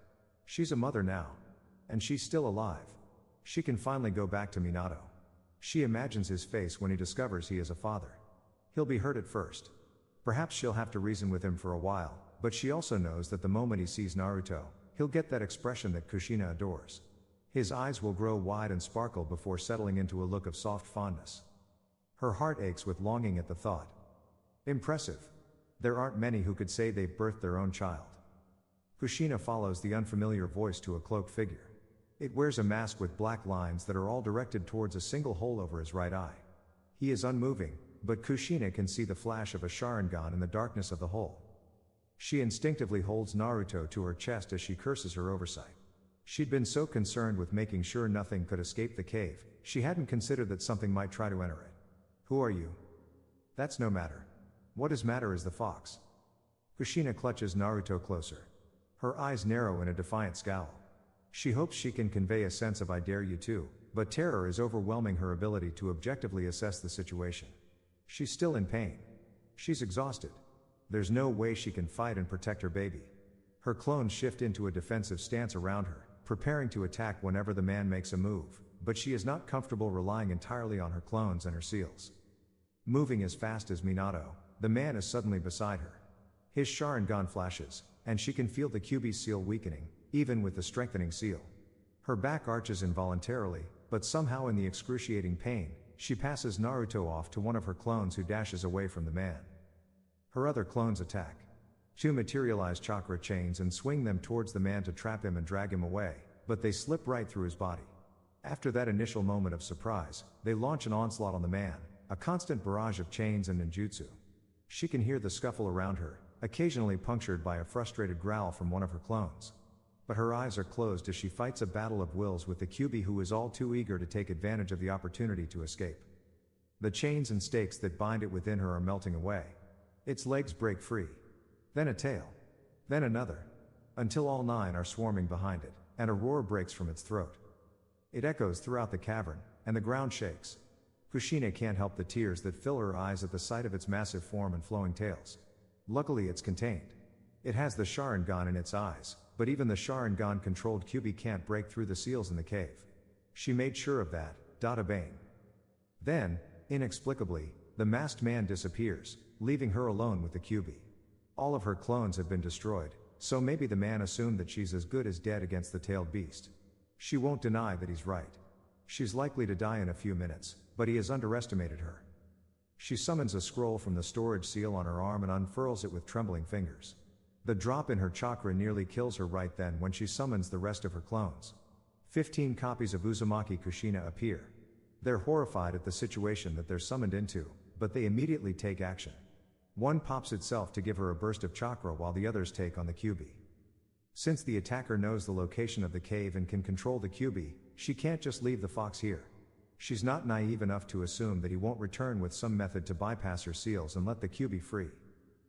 She's a mother now. And she's still alive. She can finally go back to Minato. She imagines his face when he discovers he is a father. He'll be hurt at first. Perhaps she'll have to reason with him for a while, but she also knows that the moment he sees Naruto, he'll get that expression that Kushina adores. His eyes will grow wide and sparkle before settling into a look of soft fondness. Her heart aches with longing at the thought. Impressive. There aren't many who could say they've birthed their own child. Kushina follows the unfamiliar voice to a cloaked figure. It wears a mask with black lines that are all directed towards a single hole over his right eye. He is unmoving, but Kushina can see the flash of a Sharingan in the darkness of the hole. She instinctively holds Naruto to her chest as she curses her oversight. She'd been so concerned with making sure nothing could escape the cave, she hadn't considered that something might try to enter it. Who are you? That's no matter. What does matter is the fox. Kushina clutches Naruto closer. Her eyes narrow in a defiant scowl. She hopes she can convey a sense of I dare you too, but terror is overwhelming her ability to objectively assess the situation. She's still in pain. She's exhausted. There's no way she can fight and protect her baby. Her clones shift into a defensive stance around her, preparing to attack whenever the man makes a move, but she is not comfortable relying entirely on her clones and her seals. Moving as fast as Minato, the man is suddenly beside her. His Sharingan flashes, and she can feel the Kyubi seal weakening, even with the strengthening seal. Her back arches involuntarily, but somehow in the excruciating pain, she passes Naruto off to one of her clones who dashes away from the man. Her other clones attack. 2 materialize chakra chains and swing them towards the man to trap him and drag him away, but they slip right through his body. After that initial moment of surprise, they launch an onslaught on the man, a constant barrage of chains and ninjutsu. She can hear the scuffle around her, occasionally punctured by a frustrated growl from one of her clones. But her eyes are closed as she fights a battle of wills with the Kyubi, who is all too eager to take advantage of the opportunity to escape. The chains and stakes that bind it within her are melting away. Its legs break free. Then a tail. Then another. Until all 9 are swarming behind it, and a roar breaks from its throat. It echoes throughout the cavern, and the ground shakes. Kushina can't help the tears that fill her eyes at the sight of its massive form and flowing tails. Luckily it's contained. It has the Sharingan in its eyes, but even the Sharingan-controlled Kyubi can't break through the seals in the cave. She made sure of that, Bane. Then, inexplicably, the masked man disappears, leaving her alone with the Kyubi. All of her clones have been destroyed, so maybe the man assumed that she's as good as dead against the tailed beast. She won't deny that he's right. She's likely to die in a few minutes, but he has underestimated her. She summons a scroll from the storage seal on her arm and unfurls it with trembling fingers. The drop in her chakra nearly kills her right then when she summons the rest of her clones. 15 copies of Uzumaki Kushina appear. They're horrified at the situation that they're summoned into, but they immediately take action. One pops itself to give her a burst of chakra while the others take on the Kyubi. Since the attacker knows the location of the cave and can control the Kyubi, she can't just leave the fox here. She's not naive enough to assume that he won't return with some method to bypass her seals and let the Kyubi free.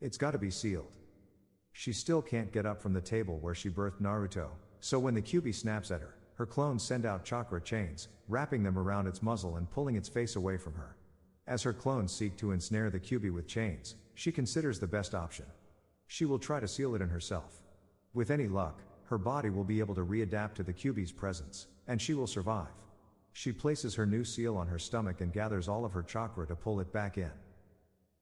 It's gotta be sealed. She still can't get up from the table where she birthed Naruto, so when the Kyubi snaps at her, her clones send out chakra chains, wrapping them around its muzzle and pulling its face away from her. As her clones seek to ensnare the Kyubi with chains, she considers the best option. She will try to seal it in herself. With any luck, her body will be able to readapt to the Kyubi's presence, and she will survive. She places her new seal on her stomach and gathers all of her chakra to pull it back in.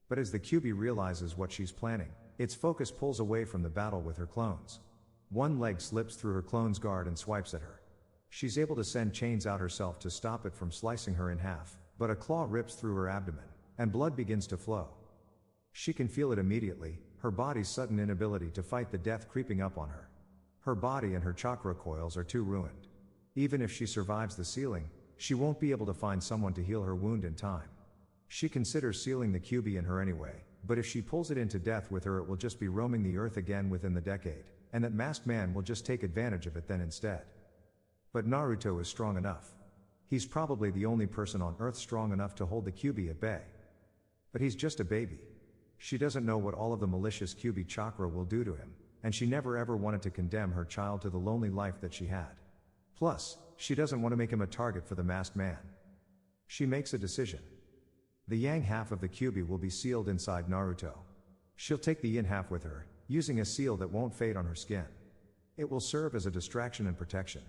But as the Kyubi realizes what she's planning, its focus pulls away from the battle with her clones. One leg slips through her clone's guard and swipes at her. She's able to send chains out herself to stop it from slicing her in half, but a claw rips through her abdomen, and blood begins to flow. She can feel it immediately, her body's sudden inability to fight the death creeping up on her. Her body and her chakra coils are too ruined. Even if she survives the sealing, she won't be able to find someone to heal her wound in time. She considers sealing the Kyubi in her anyway, but if she pulls it into death with her, it will just be roaming the earth again within the decade, and that masked man will just take advantage of it then instead. But Naruto is strong enough. He's probably the only person on earth strong enough to hold the Kyubi at bay. But he's just a baby. She doesn't know what all of the malicious Kyubi chakra will do to him, and she never ever wanted to condemn her child to the lonely life that she had. Plus, she doesn't want to make him a target for the masked man. She makes a decision. The yang half of the Kyubi will be sealed inside Naruto. She'll take the yin half with her, using a seal that won't fade on her skin. It will serve as a distraction and protection.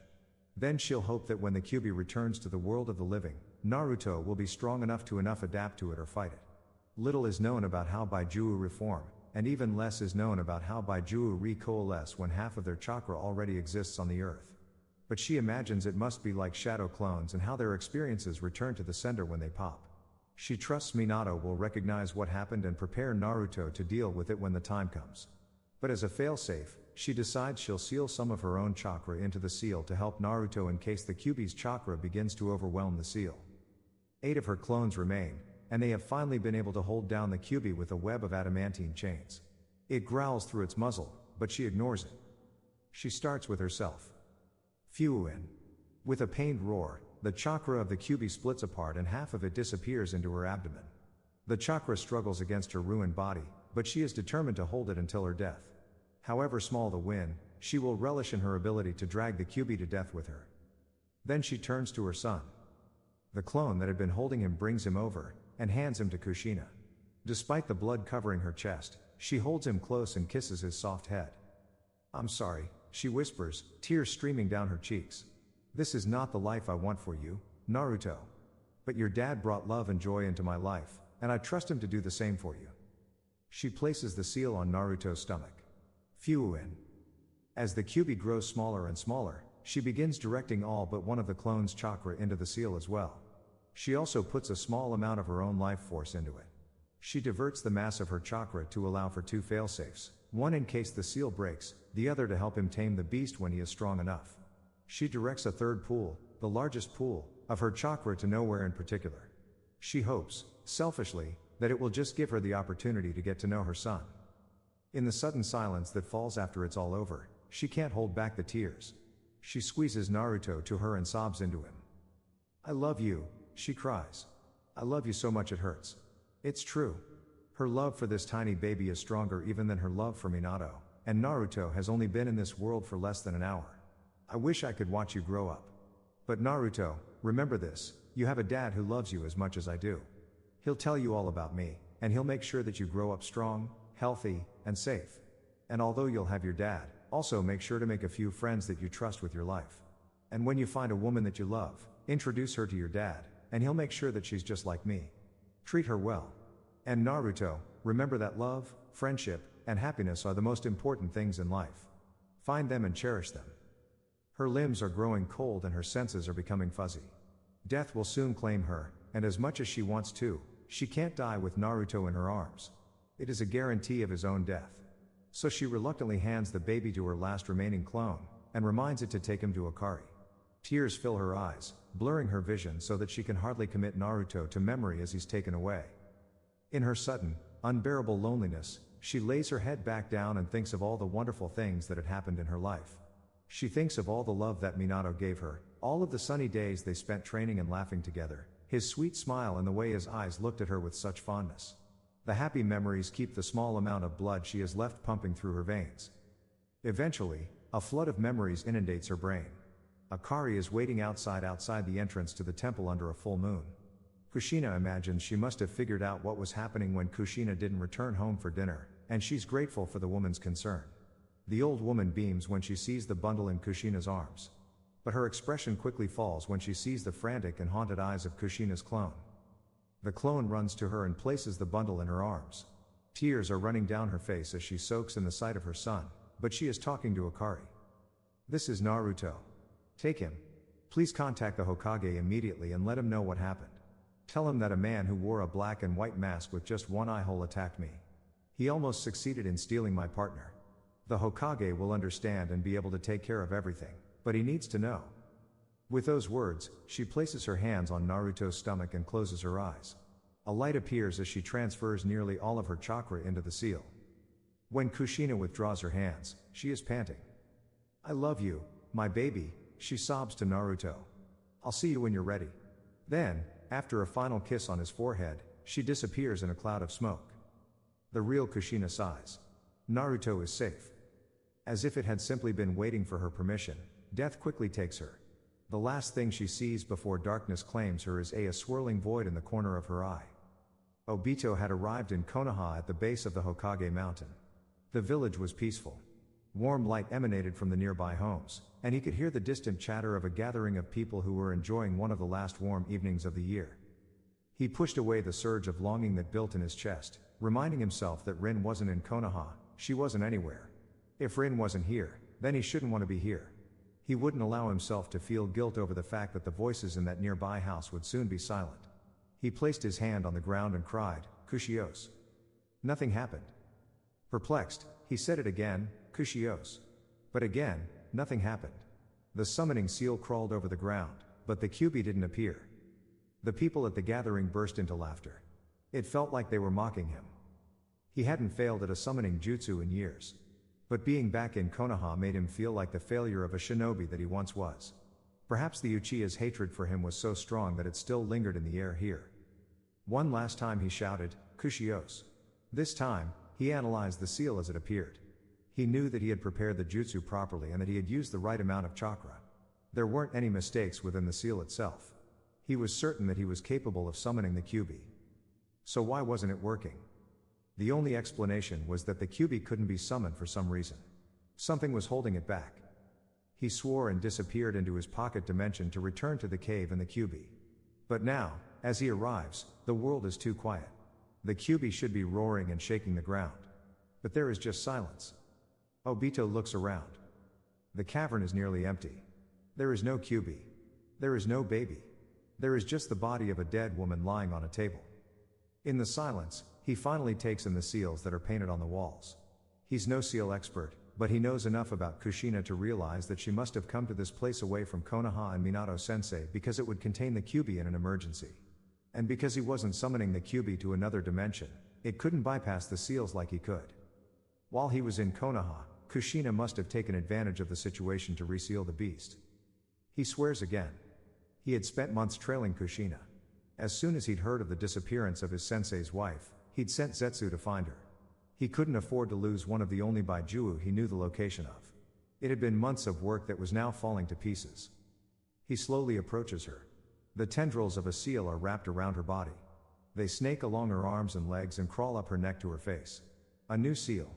Then she'll hope that when the Kyubi returns to the world of the living, Naruto will be strong enough to adapt to it or fight it. Little is known about how Baijuwu reform, and even less is known about how Baijuwu recoalesce when half of their chakra already exists on the earth. But she imagines it must be like shadow clones and how their experiences return to the sender when they pop. She trusts Minato will recognize what happened and prepare Naruto to deal with it when the time comes. But as a failsafe, she decides she'll seal some of her own chakra into the seal to help Naruto in case the Kyubi's chakra begins to overwhelm the seal. 8 of her clones remain, and they have finally been able to hold down the Kyubi with a web of adamantine chains. It growls through its muzzle, but she ignores it. She starts with herself. Fuin. With a pained roar, the chakra of the Kyubi splits apart and half of it disappears into her abdomen. The chakra struggles against her ruined body, but she is determined to hold it until her death. However small the win, she will relish in her ability to drag the Kyubi to death with her. Then she turns to her son. The clone that had been holding him brings him over, and hands him to Kushina. Despite the blood covering her chest, she holds him close and kisses his soft head. "I'm sorry," she whispers, tears streaming down her cheeks. "This is not the life I want for you, Naruto. But your dad brought love and joy into my life, and I trust him to do the same for you." She places the seal on Naruto's stomach. Fuin. As the Kyubi grows smaller and smaller, she begins directing all but one of the clone's chakra into the seal as well. She also puts a small amount of her own life force into it. She diverts the mass of her chakra to allow for 2 failsafes, one in case the seal breaks, the other to help him tame the beast when he is strong enough. She directs a third pool, the largest pool, of her chakra to nowhere in particular. She hopes, selfishly, that it will just give her the opportunity to get to know her son. In the sudden silence that falls after it's all over, she can't hold back the tears. She squeezes Naruto to her and sobs into him. "I love you," she cries. "I love you so much it hurts." It's true. Her love for this tiny baby is stronger even than her love for Minato, and Naruto has only been in this world for less than an hour. "I wish I could watch you grow up. But Naruto, remember this, you have a dad who loves you as much as I do. He'll tell you all about me, and he'll make sure that you grow up strong, healthy, and safe. And although you'll have your dad, also make sure to make a few friends that you trust with your life. And when you find a woman that you love, introduce her to your dad, and he'll make sure that she's just like me. Treat her well. And Naruto, remember that love, friendship, and happiness are the most important things in life. Find them and cherish them." Her limbs are growing cold and her senses are becoming fuzzy. Death will soon claim her, and as much as she wants to, she can't die with Naruto in her arms. It is a guarantee of his own death. So she reluctantly hands the baby to her last remaining clone, and reminds it to take him to Akari. Tears fill her eyes, blurring her vision so that she can hardly commit Naruto to memory as he's taken away. In her sudden, unbearable loneliness, she lays her head back down and thinks of all the wonderful things that had happened in her life. She thinks of all the love that Minato gave her, all of the sunny days they spent training and laughing together, his sweet smile and the way his eyes looked at her with such fondness. The happy memories keep the small amount of blood she has left pumping through her veins. Eventually, a flood of memories inundates her brain. Akari is waiting outside the entrance to the temple under a full moon. Kushina imagines she must have figured out what was happening when Kushina didn't return home for dinner, and she's grateful for the woman's concern. The old woman beams when she sees the bundle in Kushina's arms. But her expression quickly falls when she sees the frantic and haunted eyes of Kushina's clone. The clone runs to her and places the bundle in her arms. Tears are running down her face as she soaks in the sight of her son, but she is talking to Akari. "This is Naruto. Take him. Please contact the Hokage immediately and let him know what happened. Tell him that a man who wore a black and white mask with just one eye hole attacked me. He almost succeeded in stealing my partner. The Hokage will understand and be able to take care of everything, but he needs to know." With those words, she places her hands on Naruto's stomach and closes her eyes. A light appears as she transfers nearly all of her chakra into the seal. When Kushina withdraws her hands, she is panting. "I love you, my baby," she sobs to Naruto. "I'll see you when you're ready." Then, after a final kiss on his forehead, she disappears in a cloud of smoke. The real Kushina sighs. Naruto is safe. As if it had simply been waiting for her permission, death quickly takes her. The last thing she sees before darkness claims her is a swirling void in the corner of her eye. Obito had arrived in Konoha at the base of the Hokage mountain. The village was peaceful. Warm light emanated from the nearby homes, and he could hear the distant chatter of a gathering of people who were enjoying one of the last warm evenings of the year. He pushed away the surge of longing that built in his chest, reminding himself that Rin wasn't in Konoha, she wasn't anywhere. If Rin wasn't here, then he shouldn't want to be here. He wouldn't allow himself to feel guilt over the fact that the voices in that nearby house would soon be silent. He placed his hand on the ground and cried, "Kushios." Nothing happened. Perplexed, he said it again, "Kushios." But again, nothing happened. The summoning seal crawled over the ground, but the Kyubi didn't appear. The people at the gathering burst into laughter. It felt like they were mocking him. He hadn't failed at a summoning jutsu in years. But being back in Konoha made him feel like the failure of a shinobi that he once was. Perhaps the Uchiha's hatred for him was so strong that it still lingered in the air here. One last time he shouted, "Kushios." This time, he analyzed the seal as it appeared. He knew that he had prepared the jutsu properly and that he had used the right amount of chakra. There weren't any mistakes within the seal itself. He was certain that he was capable of summoning the Kyubi. So why wasn't it working? The only explanation was that the Kyubi couldn't be summoned for some reason. Something was holding it back. He swore and disappeared into his pocket dimension to return to the cave and the Kyubi. But now, as he arrives, the world is too quiet. The Kyubi should be roaring and shaking the ground. But there is just silence. Obito looks around. The cavern is nearly empty. There is no Kyubi. There is no baby. There is just the body of a dead woman lying on a table. In the silence, he finally takes in the seals that are painted on the walls. He's no seal expert, but he knows enough about Kushina to realize that she must have come to this place away from Konoha and Minato-sensei because it would contain the Kyubi in an emergency. And because he wasn't summoning the Kyubi to another dimension, it couldn't bypass the seals like he could. While he was in Konoha, Kushina must have taken advantage of the situation to reseal the beast. He swears again. He had spent months trailing Kushina. As soon as he'd heard of the disappearance of his sensei's wife, he'd sent Zetsu to find her. He couldn't afford to lose one of the only Baijiu he knew the location of. It had been months of work that was now falling to pieces. He slowly approaches her. The tendrils of a seal are wrapped around her body. They snake along her arms and legs and crawl up her neck to her face. A new seal.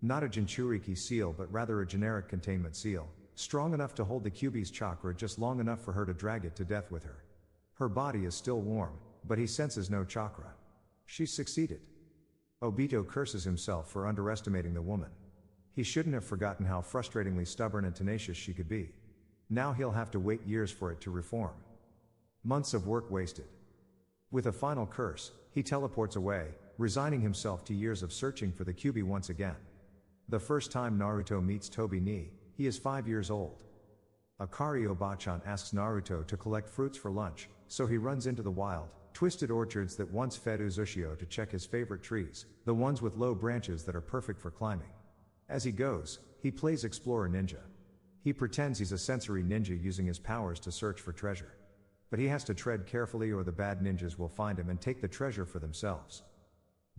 Not a Jinchuriki seal but rather a generic containment seal, strong enough to hold the Kyubi's chakra just long enough for her to drag it to death with her. Her body is still warm, but he senses no chakra. She's succeeded. Obito curses himself for underestimating the woman. He shouldn't have forgotten how frustratingly stubborn and tenacious she could be. Now he'll have to wait years for it to reform. Months of work wasted. With a final curse, he teleports away, resigning himself to years of searching for the Kyubi once again. The first time Naruto meets Tobi ni, he is 5 years old. Akari Obachan asks Naruto to collect fruits for lunch, so he runs into the wild, twisted orchards that once fed Uzushio to check his favorite trees, the ones with low branches that are perfect for climbing. As he goes, he plays Explorer Ninja. He pretends he's a sensory ninja using his powers to search for treasure. But he has to tread carefully or the bad ninjas will find him and take the treasure for themselves.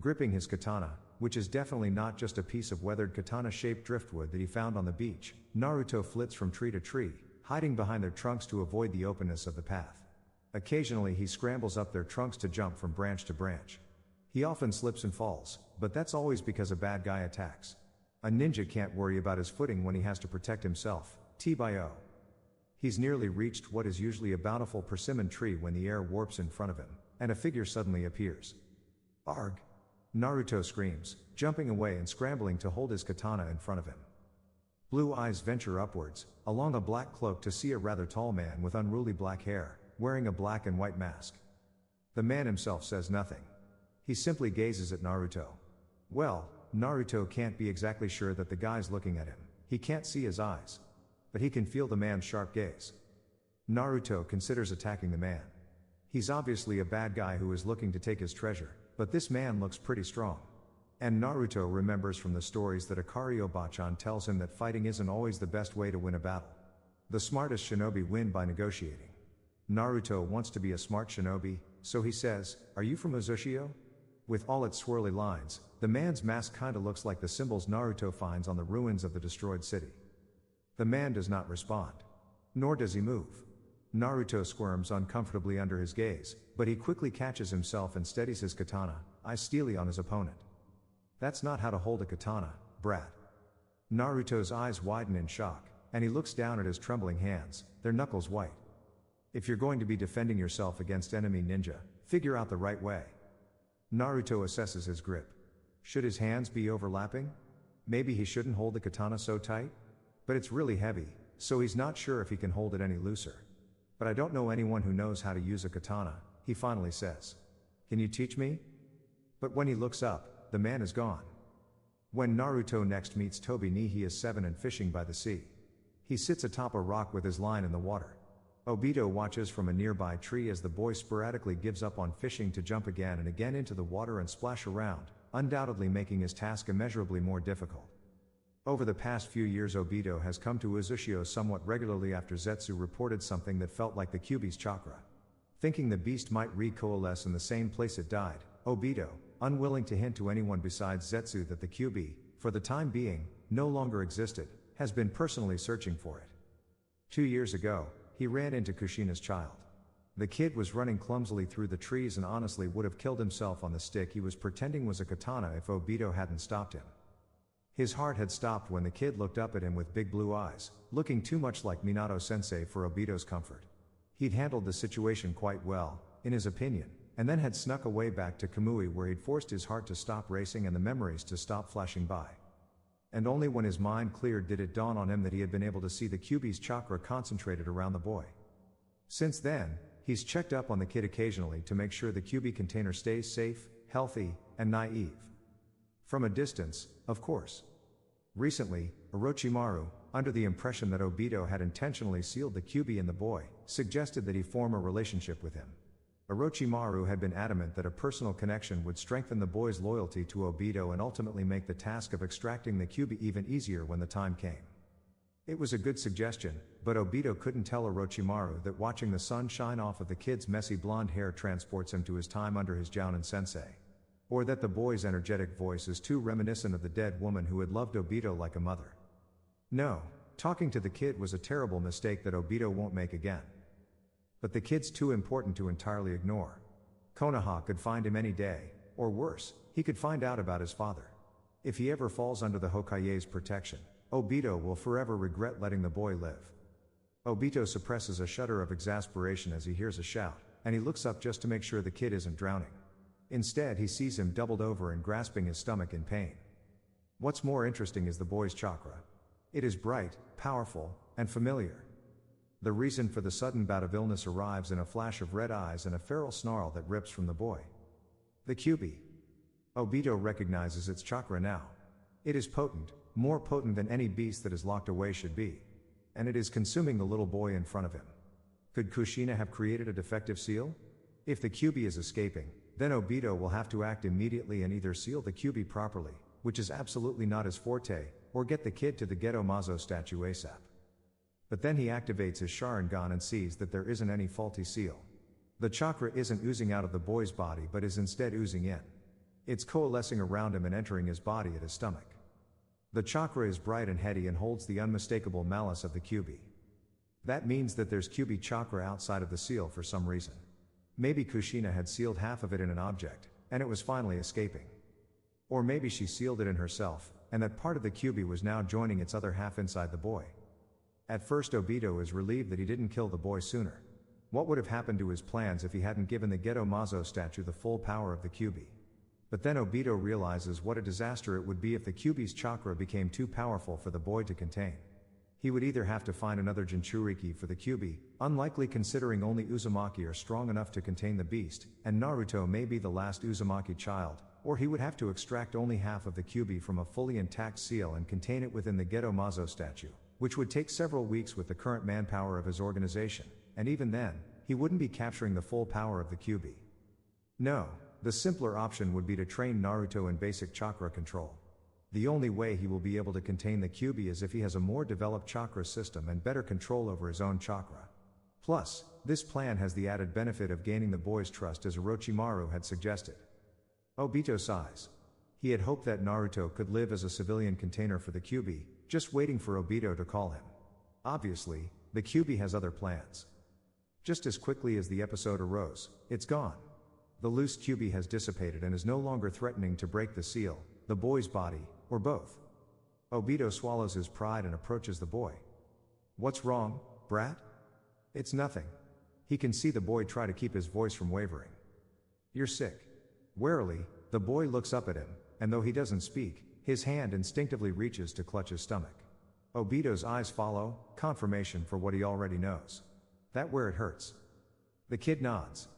Gripping his katana, which is definitely not just a piece of weathered katana-shaped driftwood that he found on the beach, Naruto flits from tree to tree, hiding behind their trunks to avoid the openness of the path. Occasionally he scrambles up their trunks to jump from branch to branch. He often slips and falls, but that's always because a bad guy attacks. A ninja can't worry about his footing when he has to protect himself, T-by-O. He's nearly reached what is usually a bountiful persimmon tree when the air warps in front of him, and a figure suddenly appears. Arg! Naruto screams, jumping away and scrambling to hold his katana in front of him. Blue eyes venture upwards, along a black cloak to see a rather tall man with unruly black hair, wearing a black and white mask. The man himself says nothing. He simply gazes at Naruto. Well, Naruto can't be exactly sure that the guy's looking at him. He can't see his eyes. But he can feel the man's sharp gaze. Naruto considers attacking the man. He's obviously a bad guy who is looking to take his treasure, but this man looks pretty strong. And Naruto remembers from the stories that Akari Obachan tells him that fighting isn't always the best way to win a battle. The smartest shinobi win by negotiating. Naruto wants to be a smart shinobi, so he says, "Are you from Uzushio?" With all its swirly lines, the man's mask kinda looks like the symbols Naruto finds on the ruins of the destroyed city. The man does not respond. Nor does he move. Naruto squirms uncomfortably under his gaze, but he quickly catches himself and steadies his katana, eyes steely on his opponent. That's not how to hold a katana, brat. Naruto's eyes widen in shock, and he looks down at his trembling hands, their knuckles white. If you're going to be defending yourself against enemy ninja, figure out the right way. Naruto assesses his grip. Should his hands be overlapping? Maybe he shouldn't hold the katana so tight? But it's really heavy, so he's not sure if he can hold it any looser. But I don't know anyone who knows how to use a katana, he finally says. Can you teach me? But when he looks up, the man is gone. When Naruto next meets Tobi ni, he is 7 and fishing by the sea. He sits atop a rock with his line in the water. Obito watches from a nearby tree as the boy sporadically gives up on fishing to jump again and again into the water and splash around, undoubtedly making his task immeasurably more difficult. Over the past few years, Obito has come to Uzushio somewhat regularly after Zetsu reported something that felt like the Kyubi's chakra. Thinking the beast might recoalesce in the same place it died, Obito, unwilling to hint to anyone besides Zetsu that the Kyubi, for the time being, no longer existed, has been personally searching for it. 2 years ago, he ran into Kushina's child. The kid was running clumsily through the trees and honestly would have killed himself on the stick he was pretending was a katana if Obito hadn't stopped him. His heart had stopped when the kid looked up at him with big blue eyes, looking too much like Minato-sensei for Obito's comfort. He'd handled the situation quite well, in his opinion, and then had snuck away back to Kamui where he'd forced his heart to stop racing and the memories to stop flashing by. And only when his mind cleared did it dawn on him that he had been able to see the Kyubi's chakra concentrated around the boy. Since then, he's checked up on the kid occasionally to make sure the Kyubi container stays safe, healthy, and naive. From a distance, of course. Recently, Orochimaru, under the impression that Obito had intentionally sealed the Kyubi in the boy, suggested that he form a relationship with him. Orochimaru had been adamant that a personal connection would strengthen the boy's loyalty to Obito and ultimately make the task of extracting the Kyubi even easier when the time came. It was a good suggestion, but Obito couldn't tell Orochimaru that watching the sun shine off of the kid's messy blonde hair transports him to his time under his Jounin sensei. Or that the boy's energetic voice is too reminiscent of the dead woman who had loved Obito like a mother. No, talking to the kid was a terrible mistake that Obito won't make again. But the kid's too important to entirely ignore. Konoha could find him any day, or worse, he could find out about his father. If he ever falls under the Hokage's protection, Obito will forever regret letting the boy live. Obito suppresses a shudder of exasperation as he hears a shout, and he looks up just to make sure the kid isn't drowning. Instead, he sees him doubled over and grasping his stomach in pain. What's more interesting is the boy's chakra. It is bright, powerful, and familiar. The reason for the sudden bout of illness arrives in a flash of red eyes and a feral snarl that rips from the boy. The Kyubi. Obito recognizes its chakra now. It is potent, more potent than any beast that is locked away should be. And it is consuming the little boy in front of him. Could Kushina have created a defective seal? If the Kyubi is escaping, then Obito will have to act immediately and either seal the Kyubi properly, which is absolutely not his forte, or get the kid to the Geto Mazo statue ASAP. But then he activates his Sharingan and sees that there isn't any faulty seal. The chakra isn't oozing out of the boy's body but is instead oozing in. It's coalescing around him and entering his body at his stomach. The chakra is bright and heady and holds the unmistakable malice of the Kyubi. That means that there's Kyubi chakra outside of the seal for some reason. Maybe Kushina had sealed half of it in an object, and it was finally escaping. Or maybe she sealed it in herself, and that part of the Kyubi was now joining its other half inside the boy. At first Obito is relieved that he didn't kill the boy sooner. What would have happened to his plans if he hadn't given the Geto Mazo statue the full power of the Kyubi? But then Obito realizes what a disaster it would be if the Kyubi's chakra became too powerful for the boy to contain. He would either have to find another Jinchuriki for the Kyubi, unlikely considering only Uzumaki are strong enough to contain the beast, and Naruto may be the last Uzumaki child, or he would have to extract only half of the Kyubi from a fully intact seal and contain it within the Geto Mazo statue, which would take several weeks with the current manpower of his organization, and even then, he wouldn't be capturing the full power of the Kyubi. No, the simpler option would be to train Naruto in basic chakra control. The only way he will be able to contain the Kyubi is if he has a more developed chakra system and better control over his own chakra. Plus, this plan has the added benefit of gaining the boy's trust as Orochimaru had suggested. Obito sighs. He had hoped that Naruto could live as a civilian container for the Kyubi, just waiting for Obito to call him. Obviously, the Kyubi has other plans. Just as quickly as the episode arose, it's gone. The loose Kyubi has dissipated and is no longer threatening to break the seal, the boy's body, or both. Obito swallows his pride and approaches the boy. What's wrong, brat? It's nothing. He can see the boy try to keep his voice from wavering. You're sick. Warily, the boy looks up at him, and though he doesn't speak, his hand instinctively reaches to clutch his stomach. Obito's eyes follow, confirmation for what he already knows. That where it hurts. The kid nods.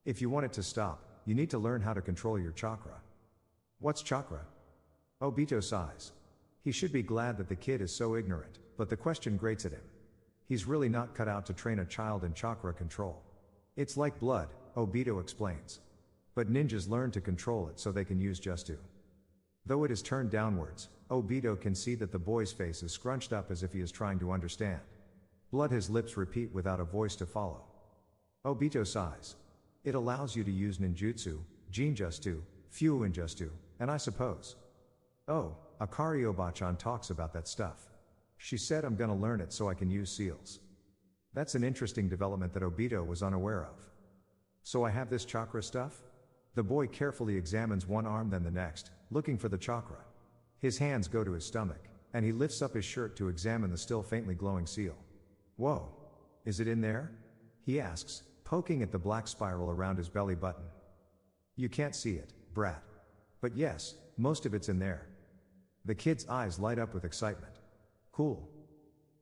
If you want it to stop, you need to learn how to control your chakra. What's chakra? Obito sighs. He should be glad that the kid is so ignorant, but the question grates at him. He's really not cut out to train a child in chakra control. It's like blood, Obito explains. But ninjas learn to control it so they can use Justu. Though it is turned downwards, Obito can see that the boy's face is scrunched up as if he is trying to understand. Blood his lips repeat without a voice to follow. Obito sighs. It allows you to use ninjutsu, Jinjustu, Fuinjustu, and I suppose. Oh, Akari Obachan talks about that stuff. She said I'm gonna learn it so I can use seals. That's an interesting development that Obito was unaware of. So I have this chakra stuff? The boy carefully examines one arm then the next, looking for the chakra. His hands go to his stomach, and he lifts up his shirt to examine the still faintly glowing seal. Whoa! Is it in there? He asks, poking at the black spiral around his belly button. You can't see it, brat. But yes, most of it's in there. The kid's eyes light up with excitement. Cool.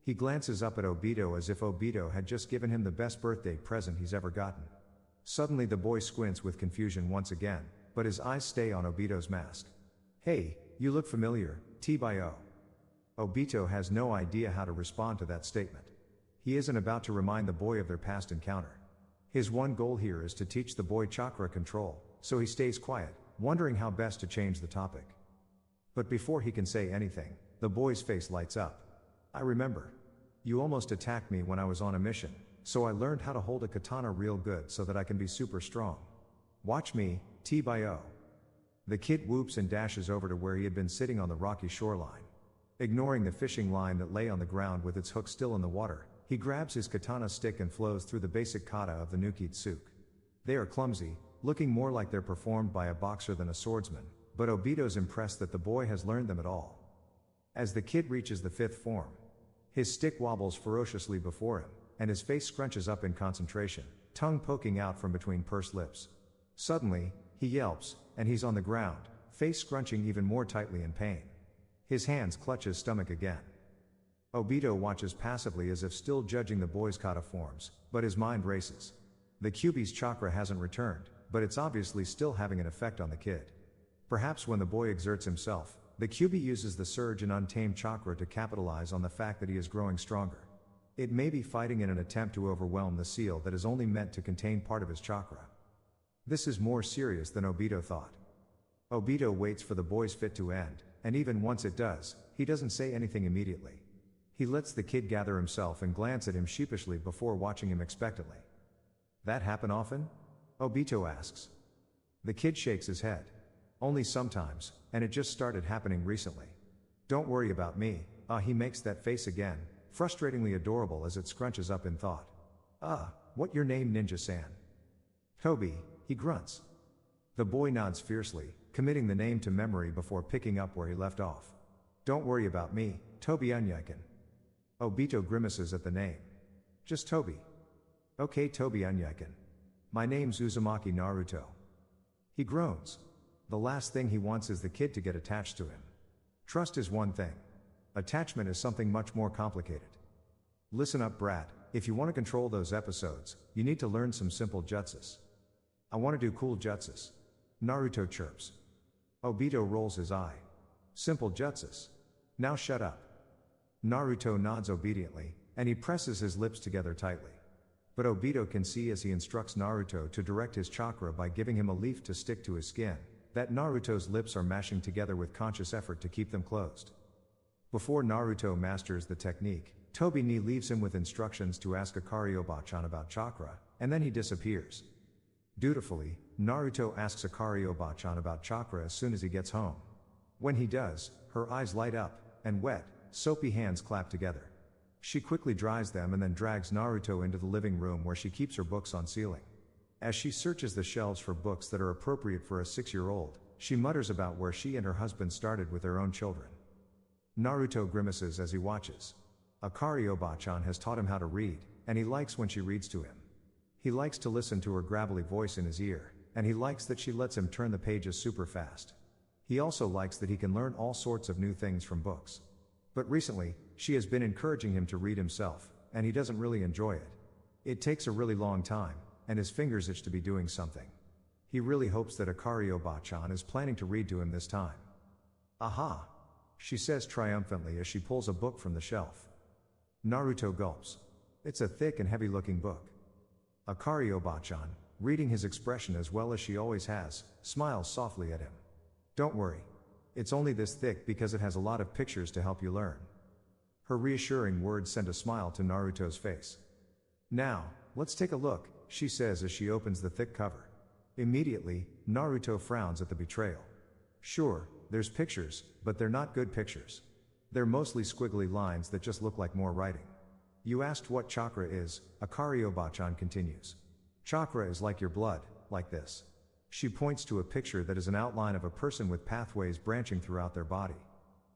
He glances up at Obito as if Obito had just given him the best birthday present he's ever gotten. Suddenly the boy squints with confusion once again, but his eyes stay on Obito's mask. Hey, you look familiar, T-by-O. Obito has no idea how to respond to that statement. He isn't about to remind the boy of their past encounter. His one goal here is to teach the boy chakra control, so he stays quiet, wondering how best to change the topic. But before he can say anything, the boy's face lights up. I remember. You almost attacked me when I was on a mission, so I learned how to hold a katana real good so that I can be super strong. Watch me, T-by-O. The kid whoops and dashes over to where he had been sitting on the rocky shoreline. Ignoring the fishing line that lay on the ground with its hook still in the water, he grabs his katana stick and flows through the basic kata of the Nukitsuke. They are clumsy, looking more like they're performed by a boxer than a swordsman, but Obito's impressed that the boy has learned them at all. As the kid reaches the 5th form, his stick wobbles ferociously before him, and his face scrunches up in concentration, tongue poking out from between pursed lips. Suddenly, he yelps, and he's on the ground, face scrunching even more tightly in pain. His hands clutch his stomach again. Obito watches passively as if still judging the boy's kata forms, but his mind races. The Kyubi's chakra hasn't returned, but it's obviously still having an effect on the kid. Perhaps when the boy exerts himself, the Kyubi uses the surge in untamed chakra to capitalize on the fact that he is growing stronger. It may be fighting in an attempt to overwhelm the seal that is only meant to contain part of his chakra. This is more serious than Obito thought. Obito waits for the boy's fit to end, and even once it does, he doesn't say anything immediately. He lets the kid gather himself and glance at him sheepishly before watching him expectantly. That happen often? Obito asks. The kid shakes his head. Only sometimes, and it just started happening recently. Don't worry about me. He makes that face again, frustratingly adorable as it scrunches up in thought. What your name, Ninja-san? Toby, he grunts. The boy nods fiercely, committing the name to memory before picking up where he left off. Don't worry about me, Toby Unyaiken. Obito grimaces at the name. Just Toby. Okay, Toby Unyaiken. My name's Uzumaki Naruto. He groans. The last thing he wants is the kid to get attached to him. Trust is one thing. Attachment is something much more complicated. Listen up, brat, if you want to control those episodes, you need to learn some simple jutsus. I want to do cool jutsus. Naruto chirps. Obito rolls his eye. Simple jutsus. Now shut up. Naruto nods obediently, and he presses his lips together tightly. But Obito can see as he instructs Naruto to direct his chakra by giving him a leaf to stick to his skin, that Naruto's lips are mashing together with conscious effort to keep them closed. Before Naruto masters the technique, Tobi leaves him with instructions to ask Akari Oba-chan about chakra, and then he disappears. Dutifully, Naruto asks Akari Oba-chan about chakra as soon as he gets home. When he does, her eyes light up, and wet, soapy hands clap together. She quickly dries them and then drags Naruto into the living room where she keeps her books on ceiling. As she searches the shelves for books that are appropriate for a 6-year-old, she mutters about where she and her husband started with their own children. Naruto grimaces as he watches. Akari Oba-chan has taught him how to read, and he likes when she reads to him. He likes to listen to her gravelly voice in his ear, and he likes that she lets him turn the pages super fast. He also likes that he can learn all sorts of new things from books. But recently, she has been encouraging him to read himself, and he doesn't really enjoy it. It takes a really long time, and his fingers itch to be doing something. He really hopes that Akari Oba-chan is planning to read to him this time. Aha! She says triumphantly as she pulls a book from the shelf. Naruto gulps. It's a thick and heavy-looking book. Akari Oba-chan, reading his expression as well as she always has, smiles softly at him. Don't worry. It's only this thick because it has a lot of pictures to help you learn. Her reassuring words send a smile to Naruto's face. Now, let's take a look, she says as she opens the thick cover. Immediately, Naruto frowns at the betrayal. Sure, there's pictures, but they're not good pictures. They're mostly squiggly lines that just look like more writing. You asked what chakra is, Akari Oba-chan continues. Chakra is like your blood, like this. She points to a picture that is an outline of a person with pathways branching throughout their body.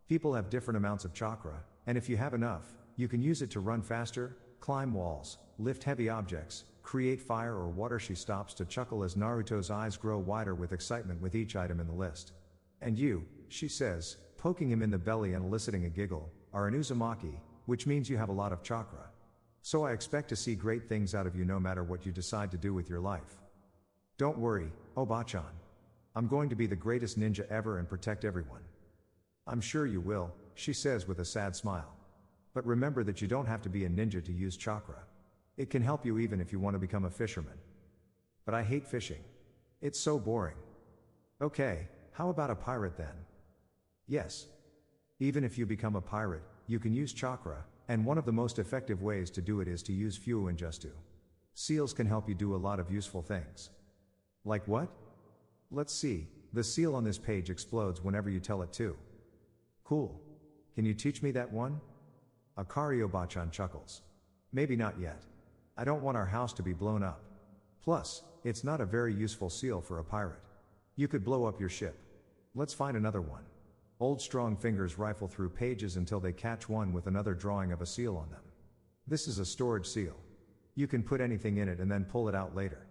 People have different amounts of chakra, and if you have enough, you can use it to run faster, climb walls, lift heavy objects, create fire or water. She stops to chuckle as Naruto's eyes grow wider with excitement with each item in the list. And you, she says, poking him in the belly and eliciting a giggle, are an Uzumaki, which means you have a lot of chakra. So I expect to see great things out of you no matter what you decide to do with your life. Don't worry, Oba-chan. I'm going to be the greatest ninja ever and protect everyone. I'm sure you will, she says with a sad smile. But remember that you don't have to be a ninja to use chakra. It can help you even if you want to become a fisherman. But I hate fishing. It's so boring. Okay, how about a pirate then? Yes. Even if you become a pirate, you can use chakra, and one of the most effective ways to do it is to use Fu and Justu. Seals can help you do a lot of useful things. Like what? Let's see, the seal on this page explodes whenever you tell it to. Cool. Can you teach me that one? Akario-bachan chuckles. Maybe not yet. I don't want our house to be blown up. Plus, it's not a very useful seal for a pirate. You could blow up your ship. Let's find another one. Old strong fingers rifle through pages until they catch one with another drawing of a seal on them. This is a storage seal. You can put anything in it and then pull it out later.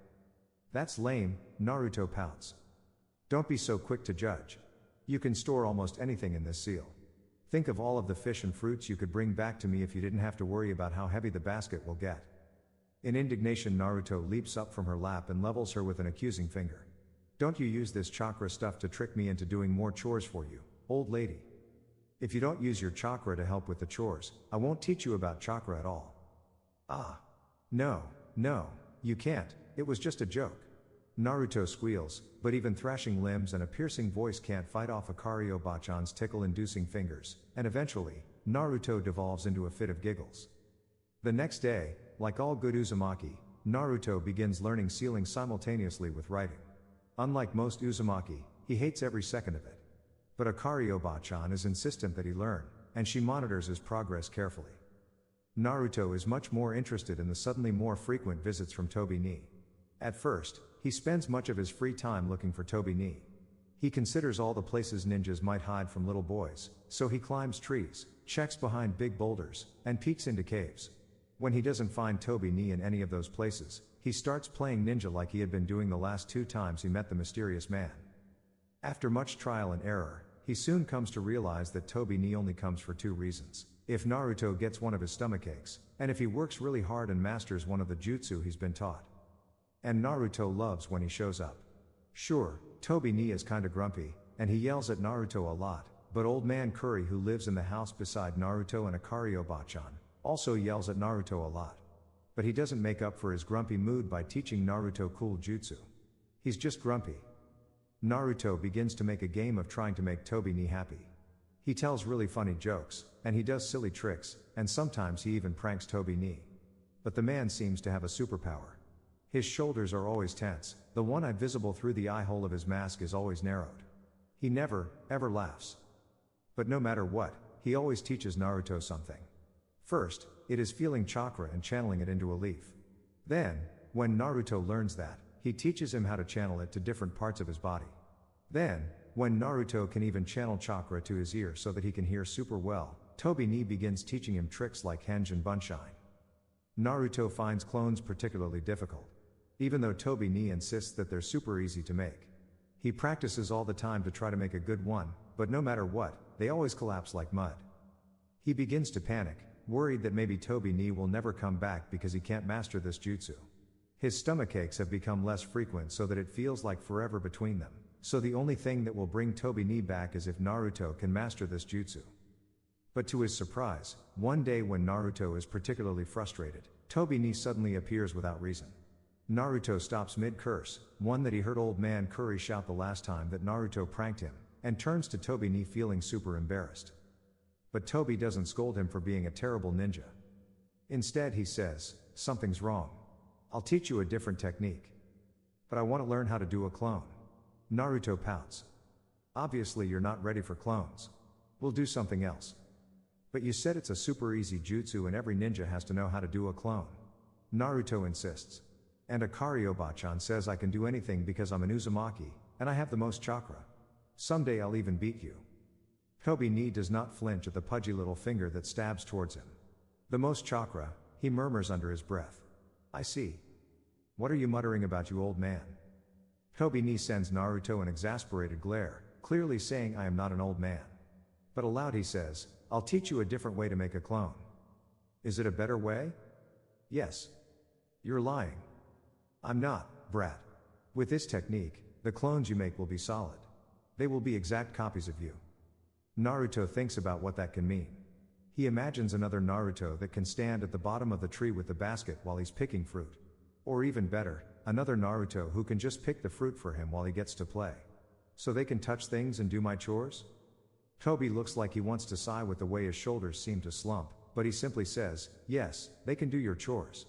That's lame, Naruto pouts. Don't be so quick to judge. You can store almost anything in this seal. Think of all of the fish and fruits you could bring back to me if you didn't have to worry about how heavy the basket will get. In indignation, Naruto leaps up from her lap and levels her with an accusing finger. Don't you use this chakra stuff to trick me into doing more chores for you, old lady. If you don't use your chakra to help with the chores, I won't teach you about chakra at all. Ah. No, you can't, it was just a joke. Naruto squeals, but even thrashing limbs and a piercing voice can't fight off Akario-bachan's tickle-inducing fingers, and eventually, Naruto devolves into a fit of giggles. The next day, like all good Uzumaki, Naruto begins learning sealing simultaneously with writing. Unlike most Uzumaki, he hates every second of it. But Akario-bachan is insistent that he learn, and she monitors his progress carefully. Naruto is much more interested in the suddenly more frequent visits from Tobi ni. At first, he spends much of his free time looking for Tobi ni. He considers all the places ninjas might hide from little boys, so he climbs trees, checks behind big boulders, and peeks into caves. When he doesn't find Tobi ni in any of those places, he starts playing ninja like he had been doing the last 2 times he met the mysterious man. After much trial and error, he soon comes to realize that Tobi ni only comes for 2 reasons. If Naruto gets one of his stomachaches, and if he works really hard and masters one of the jutsu he's been taught. And Naruto loves when he shows up. Sure, Tobi ni is kinda grumpy, and he yells at Naruto a lot, but old man Kuri, who lives in the house beside Naruto and Akario-bachan, also yells at Naruto a lot. But he doesn't make up for his grumpy mood by teaching Naruto cool jutsu. He's just grumpy. Naruto begins to make a game of trying to make Tobi ni happy. He tells really funny jokes, and he does silly tricks, and sometimes he even pranks Tobi ni. But the man seems to have a superpower. His shoulders are always tense, the one eye visible through the eye hole of his mask is always narrowed. He never, ever laughs. But no matter what, he always teaches Naruto something. First, it is feeling chakra and channeling it into a leaf. Then, when Naruto learns that, he teaches him how to channel it to different parts of his body. Then, when Naruto can even channel chakra to his ear so that he can hear super well, Tobi ni begins teaching him tricks like henge and bunshine. Naruto finds clones particularly difficult. Even though Tobi ni insists that they're super easy to make. He practices all the time to try to make a good one, but no matter what, they always collapse like mud. He begins to panic, worried that maybe Tobi ni will never come back because he can't master this jutsu. His stomachaches have become less frequent so that it feels like forever between them. So the only thing that will bring Tobi ni back is if Naruto can master this jutsu. But to his surprise, one day when Naruto is particularly frustrated, Tobi ni suddenly appears without reason. Naruto stops mid-curse, one that he heard old man Kuri shout the last time that Naruto pranked him, and turns to Tobi ni feeling super embarrassed. But Tobi doesn't scold him for being a terrible ninja. Instead he says, "Something's wrong. I'll teach you a different technique. But I want to learn how to do a clone." Naruto pouts. "Obviously you're not ready for clones. We'll do something else." "But you said it's a super easy jutsu and every ninja has to know how to do a clone." Naruto insists. "And Akario-bachan says I can do anything because I'm an Uzumaki, and I have the most chakra. Someday I'll even beat you." Tobi ni does not flinch at the pudgy little finger that stabs towards him. "The most chakra," he murmurs under his breath. "I see. What are you muttering about, you old man?" Tobi ni sends Naruto an exasperated glare, clearly saying I am not an old man. But aloud he says, "I'll teach you a different way to make a clone." "Is it a better way?" "Yes." "You're lying." "I'm not, brat. With this technique, the clones you make will be solid. They will be exact copies of you." Naruto thinks about what that can mean. He imagines another Naruto that can stand at the bottom of the tree with the basket while he's picking fruit. Or even better, another Naruto who can just pick the fruit for him while he gets to play. So they can touch things and do my chores? Toby looks like he wants to sigh with the way his shoulders seem to slump, but he simply says, yes, they can do your chores.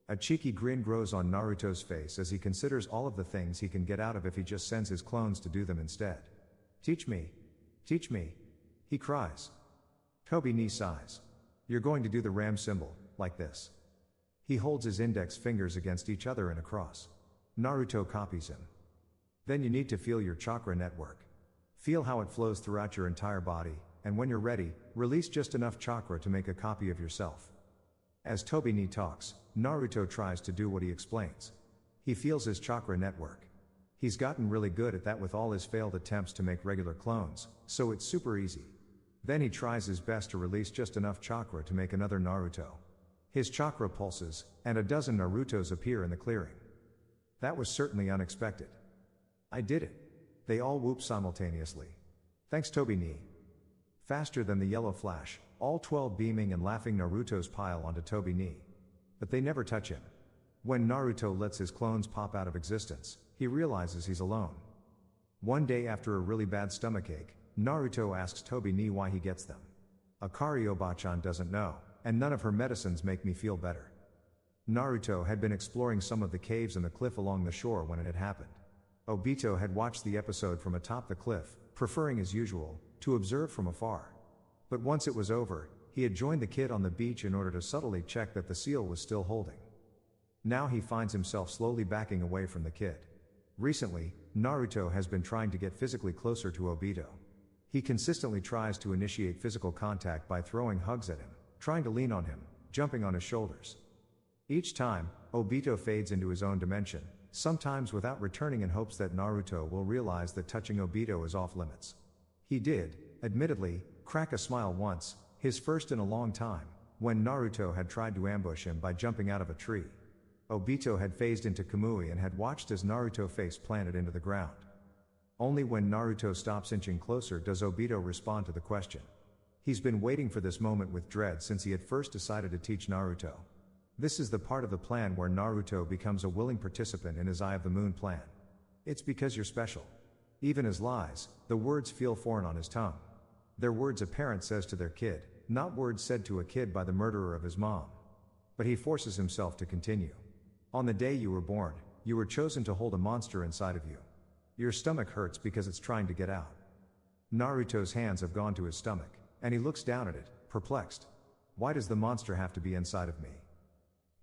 A cheeky grin grows on Naruto's face as he considers all of the things he can get out of if he just sends his clones to do them instead. Teach me. Teach me. He cries. Toby knee sighs. You're going to do the ram symbol, like this. He holds his index fingers against each other in a cross. Naruto copies him. Then you need to feel your chakra network. Feel how it flows throughout your entire body, and when you're ready, release just enough chakra to make a copy of yourself. As Toby talks, Naruto tries to do what he explains. He feels his chakra network. He's gotten really good at that with all his failed attempts to make regular clones, so it's super easy. Then he tries his best to release just enough chakra to make another Naruto. His chakra pulses, and a dozen Narutos appear in the clearing. That was certainly unexpected. I did it. They all whoop simultaneously. Thanks Toby. Faster than the yellow flash, all 12 beaming and laughing Narutos pile onto Toby. But they never touch him. When Naruto lets his clones pop out of existence, he realizes he's alone. One day after a really bad stomachache, Naruto asks Toby why he gets them. Akari Obachan doesn't know, and none of her medicines make me feel better. Naruto had been exploring some of the caves and the cliff along the shore when it had happened. Obito had watched the episode from atop the cliff, preferring as usual, to observe from afar. But once it was over, he had joined the kid on the beach in order to subtly check that the seal was still holding. Now he finds himself slowly backing away from the kid. Recently, Naruto has been trying to get physically closer to Obito. He consistently tries to initiate physical contact by throwing hugs at him, trying to lean on him, jumping on his shoulders. Each time, Obito fades into his own dimension, sometimes without returning in hopes that Naruto will realize that touching Obito is off limits. He did, admittedly, crack a smile once, his first in a long time, when Naruto had tried to ambush him by jumping out of a tree. Obito had phased into Kamui and had watched as Naruto face planted into the ground. Only when Naruto stops inching closer does Obito respond to the question. He's been waiting for this moment with dread since he had first decided to teach Naruto. This is the part of the plan where Naruto becomes a willing participant in his Eye of the Moon plan. It's because you're special. Even as lies, the words feel foreign on his tongue. They're words a parent says to their kid, not words said to a kid by the murderer of his mom. But he forces himself to continue. On the day you were born, you were chosen to hold a monster inside of you. Your stomach hurts because it's trying to get out. Naruto's hands have gone to his stomach, and he looks down at it, perplexed. Why does the monster have to be inside of me?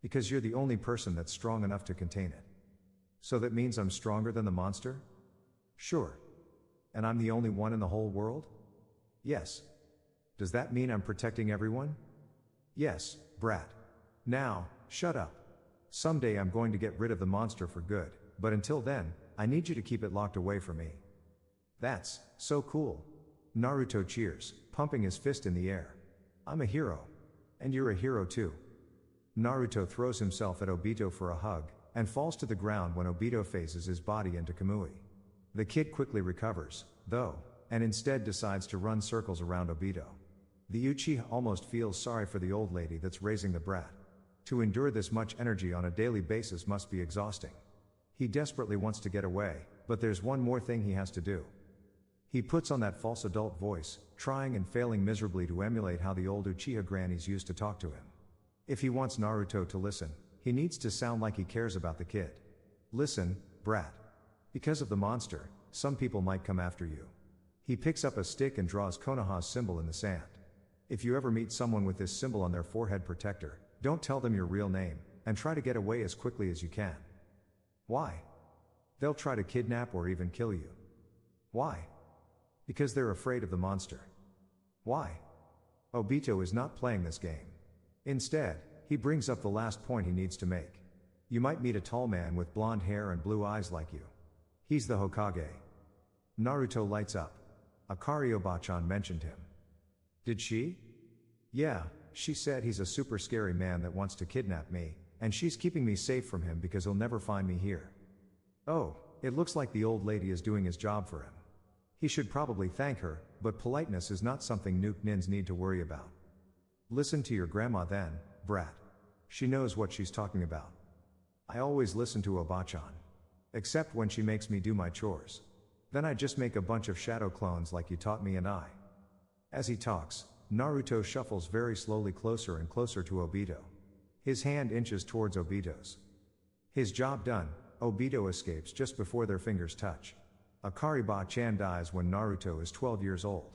Because you're the only person that's strong enough to contain it. So that means I'm stronger than the monster? Sure. And I'm the only one in the whole world? Yes. Does that mean I'm protecting everyone? Yes, brat. Now, shut up. Someday I'm going to get rid of the monster for good, but until then, I need you to keep it locked away from me. That's so cool. Naruto cheers, pumping his fist in the air. I'm a hero. And you're a hero too. Naruto throws himself at Obito for a hug, and falls to the ground when Obito phases his body into Kamui. The kid quickly recovers, though, and instead decides to run circles around Obito. The Uchiha almost feels sorry for the old lady that's raising the brat. To endure this much energy on a daily basis must be exhausting. He desperately wants to get away, but there's one more thing he has to do. He puts on that false adult voice, trying and failing miserably to emulate how the old Uchiha grannies used to talk to him. If he wants Naruto to listen, he needs to sound like he cares about the kid. Listen, brat. Because of the monster, some people might come after you. He picks up a stick and draws Konoha's symbol in the sand. If you ever meet someone with this symbol on their forehead protector, don't tell them your real name, and try to get away as quickly as you can. Why? They'll try to kidnap or even kill you. Why? Because they're afraid of the monster. Why? Obito is not playing this game. Instead, he brings up the last point he needs to make. You might meet a tall man with blonde hair and blue eyes like you. He's the Hokage. Naruto lights up. Akari Obachan mentioned him. Did she? Yeah, she said he's a super scary man that wants to kidnap me, and she's keeping me safe from him because he'll never find me here. Oh, it looks like the old lady is doing his job for him. He should probably thank her, but politeness is not something Nuke Nins need to worry about. Listen to your grandma then, brat. She knows what she's talking about. I always listen to Oba-chan. Except when she makes me do my chores. Then I just make a bunch of shadow clones like you taught me and I. As he talks, Naruto shuffles very slowly closer and closer to Obito. His hand inches towards Obito's. His job done, Obito escapes just before their fingers touch. Akariba-chan dies when Naruto is 12 years old.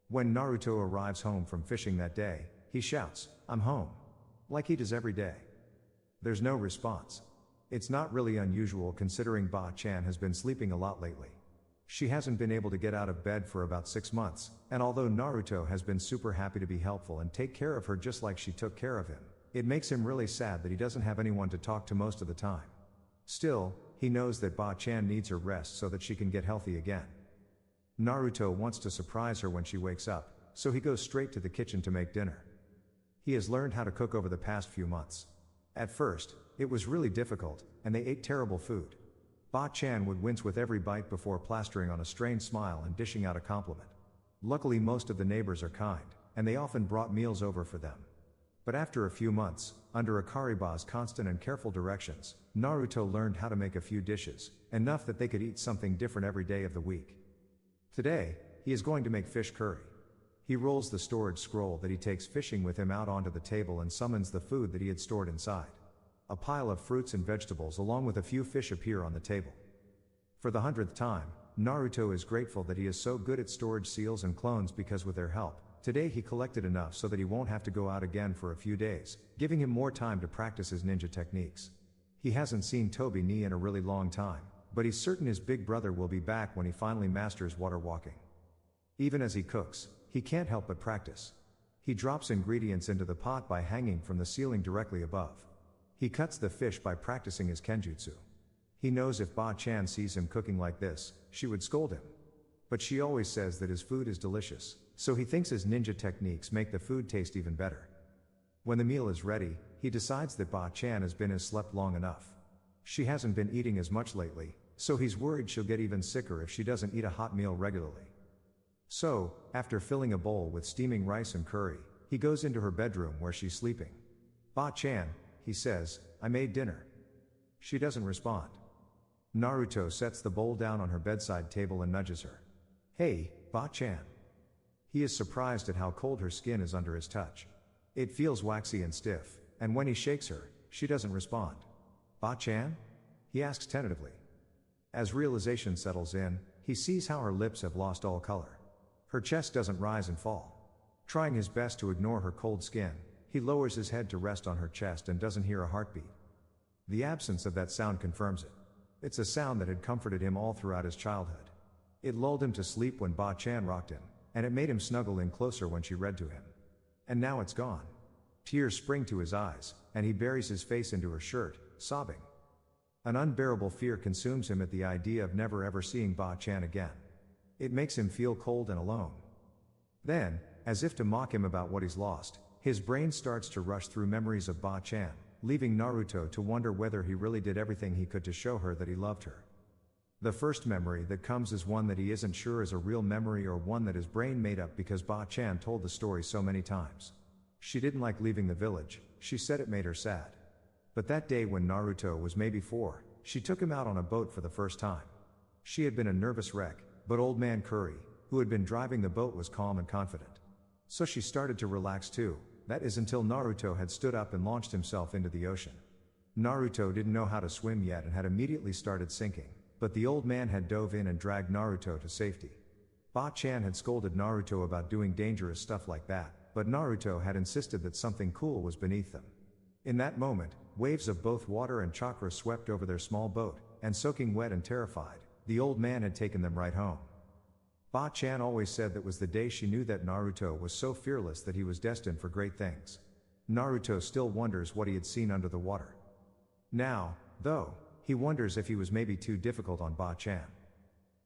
When Naruto arrives home from fishing that day, he shouts, "I'm home." Like he does every day. There's no response. It's not really unusual considering Ba-chan has been sleeping a lot lately. She hasn't been able to get out of bed for about 6 months, and although Naruto has been super happy to be helpful and take care of her just like she took care of him, it makes him really sad that he doesn't have anyone to talk to most of the time. Still, he knows that Ba-chan needs her rest so that she can get healthy again. Naruto wants to surprise her when she wakes up, so he goes straight to the kitchen to make dinner. He has learned how to cook over the past few months. At first, it was really difficult, and they ate terrible food. Ba-chan would wince with every bite before plastering on a strained smile and dishing out a compliment. Luckily most of the neighbors are kind, and they often brought meals over for them. But after a few months, under Akariba's constant and careful directions, Naruto learned how to make a few dishes, enough that they could eat something different every day of the week. Today, he is going to make fish curry. He rolls the storage scroll that he takes fishing with him out onto the table and summons the food that he had stored inside. A pile of fruits and vegetables along with a few fish appear on the table. For the 100th time, Naruto is grateful that he is so good at storage seals and clones because with their help, today he collected enough so that he won't have to go out again for a few days, giving him more time to practice his ninja techniques. He hasn't seen Toby Ni in a really long time, but he's certain his big brother will be back when he finally masters water walking. Even as he cooks, he can't help but practice. He drops ingredients into the pot by hanging from the ceiling directly above. He cuts the fish by practicing his kenjutsu. He knows if Ba-chan sees him cooking like this, she would scold him. But she always says that his food is delicious, so he thinks his ninja techniques make the food taste even better. When the meal is ready, he decides that Ba-chan has slept long enough. She hasn't been eating as much lately, so he's worried she'll get even sicker if she doesn't eat a hot meal regularly. So, after filling a bowl with steaming rice and curry, he goes into her bedroom where she's sleeping. "Ba-chan," he says, "I made dinner." She doesn't respond. Naruto sets the bowl down on her bedside table and nudges her. "Hey, Ba-chan." He is surprised at how cold her skin is under his touch. It feels waxy and stiff, and when he shakes her, she doesn't respond. "Ba-chan?" he asks tentatively. As realization settles in, he sees how her lips have lost all color. Her chest doesn't rise and fall. Trying his best to ignore her cold skin, he lowers his head to rest on her chest and doesn't hear a heartbeat. The absence of that sound confirms it. It's a sound that had comforted him all throughout his childhood. It lulled him to sleep when Ba-chan rocked him, and it made him snuggle in closer when she read to him. And now it's gone. Tears spring to his eyes, and he buries his face into her shirt, sobbing. An unbearable fear consumes him at the idea of never ever seeing Ba-chan again. It makes him feel cold and alone. Then, as if to mock him about what he's lost, his brain starts to rush through memories of Ba-chan, leaving Naruto to wonder whether he really did everything he could to show her that he loved her. The first memory that comes is one that he isn't sure is a real memory or one that his brain made up because Ba-chan told the story so many times. She didn't like leaving the village, she said it made her sad. But that day when Naruto was maybe 4, she took him out on a boat for the first time. She had been a nervous wreck, but old man Curry, who had been driving the boat, was calm and confident. So she started to relax too, that is until Naruto had stood up and launched himself into the ocean. Naruto didn't know how to swim yet and had immediately started sinking, but the old man had dove in and dragged Naruto to safety. Ba-chan had scolded Naruto about doing dangerous stuff like that, but Naruto had insisted that something cool was beneath them. In that moment, waves of both water and chakra swept over their small boat, and soaking wet and terrified, the old man had taken them right home. Ba-chan always said that was the day she knew that Naruto was so fearless that he was destined for great things. Naruto still wonders what he had seen under the water. Now, though, he wonders if he was maybe too difficult on Ba-chan.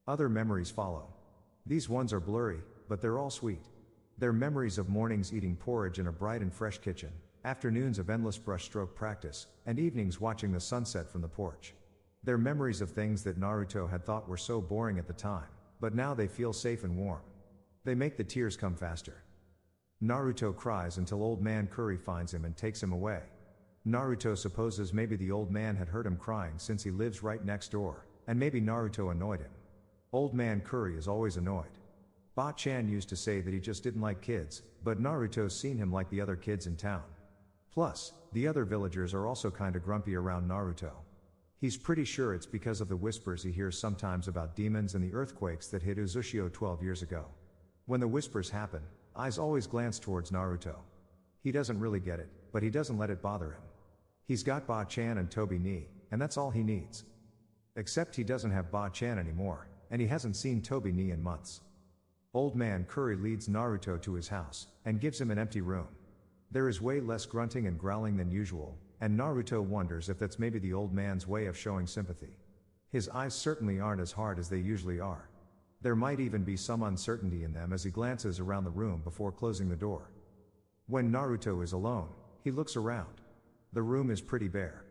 Other memories follow. These ones are blurry, but they're all sweet. They're memories of mornings eating porridge in a bright and fresh kitchen, afternoons of endless brushstroke practice, and evenings watching the sunset from the porch. They're memories of things that Naruto had thought were so boring at the time, but now they feel safe and warm. They make the tears come faster. Naruto cries until old man Kuri finds him and takes him away. Naruto supposes maybe the old man had heard him crying since he lives right next door, and maybe Naruto annoyed him. Old man Kuri is always annoyed. Ba-chan used to say that he just didn't like kids, but Naruto's seen him like the other kids in town. Plus, the other villagers are also kinda grumpy around Naruto. He's pretty sure it's because of the whispers he hears sometimes about demons and the earthquakes that hit Uzushio 12 years ago. When the whispers happen, eyes always glance towards Naruto. He doesn't really get it, but he doesn't let it bother him. He's got Ba-chan and Toby Ni, and that's all he needs. Except he doesn't have Ba-chan anymore, and he hasn't seen Toby Ni in months. Old man Kuri leads Naruto to his house, and gives him an empty room. There is way less grunting and growling than usual, and Naruto wonders if that's maybe the old man's way of showing sympathy. His eyes certainly aren't as hard as they usually are. There might even be some uncertainty in them as he glances around the room before closing the door. When Naruto is alone, he looks around. The room is pretty bare.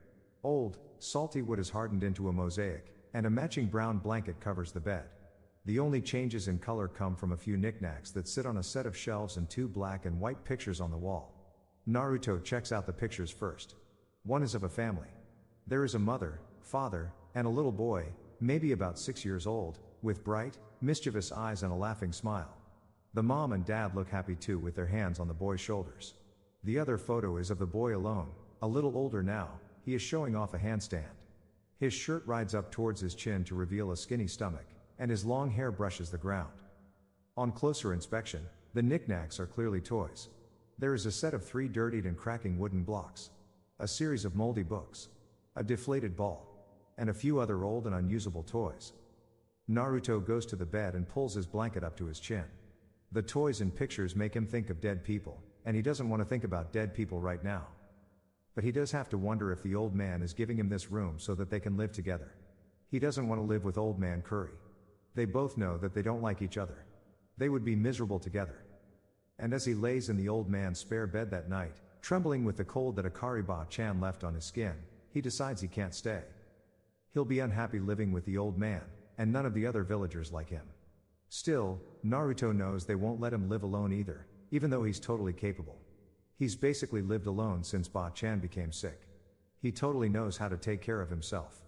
Old, salty wood is hardened into a mosaic, and a matching brown blanket covers the bed. The only changes in color come from a few knickknacks that sit on a set of shelves and two black and white pictures on the wall. Naruto checks out the pictures first. One is of a family. There is a mother, father, and a little boy, maybe about 6 years old, with bright, mischievous eyes and a laughing smile. The mom and dad look happy too with their hands on the boy's shoulders. The other photo is of the boy alone, a little older now. He is showing off a handstand. His shirt rides up towards his chin to reveal a skinny stomach, and his long hair brushes the ground. On closer inspection, the knickknacks are clearly toys. There is a set of 3 dirtied and cracking wooden blocks, a series of moldy books, a deflated ball, and a few other old and unusable toys. Naruto goes to the bed and pulls his blanket up to his chin. The toys and pictures make him think of dead people, and he doesn't want to think about dead people right now. But he does have to wonder if the old man is giving him this room so that they can live together. He doesn't want to live with old man Kuri. They both know that they don't like each other. They would be miserable together. And as he lays in the old man's spare bed that night, trembling with the cold that Akari Ba-chan left on his skin, he decides he can't stay. He'll be unhappy living with the old man, and none of the other villagers like him. Still, Naruto knows they won't let him live alone either, even though he's totally capable. He's basically lived alone since Ba-chan became sick. He totally knows how to take care of himself.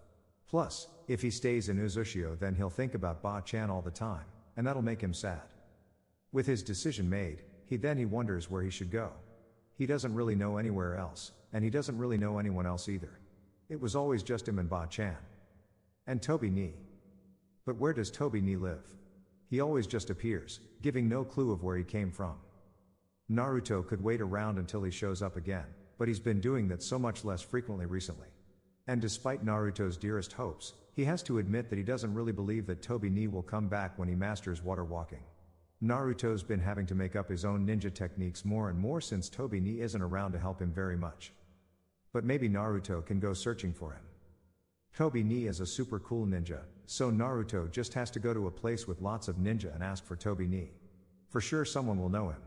Plus, if he stays in Uzushio then he'll think about Ba-chan all the time, and that'll make him sad. With his decision made, he wonders where he should go. He doesn't really know anywhere else, and he doesn't really know anyone else either. It was always just him and Ba-chan. And Toby Ni. But where does Toby Ni live? He always just appears, giving no clue of where he came from. Naruto could wait around until he shows up again, but he's been doing that so much less frequently recently. And despite Naruto's dearest hopes, he has to admit that he doesn't really believe that Toby Ni will come back when he masters water walking. Naruto's been having to make up his own ninja techniques more and more since Toby Ni isn't around to help him very much. But maybe Naruto can go searching for him. Toby Ni is a super cool ninja, so Naruto just has to go to a place with lots of ninja and ask for Toby Ni. For sure someone will know him.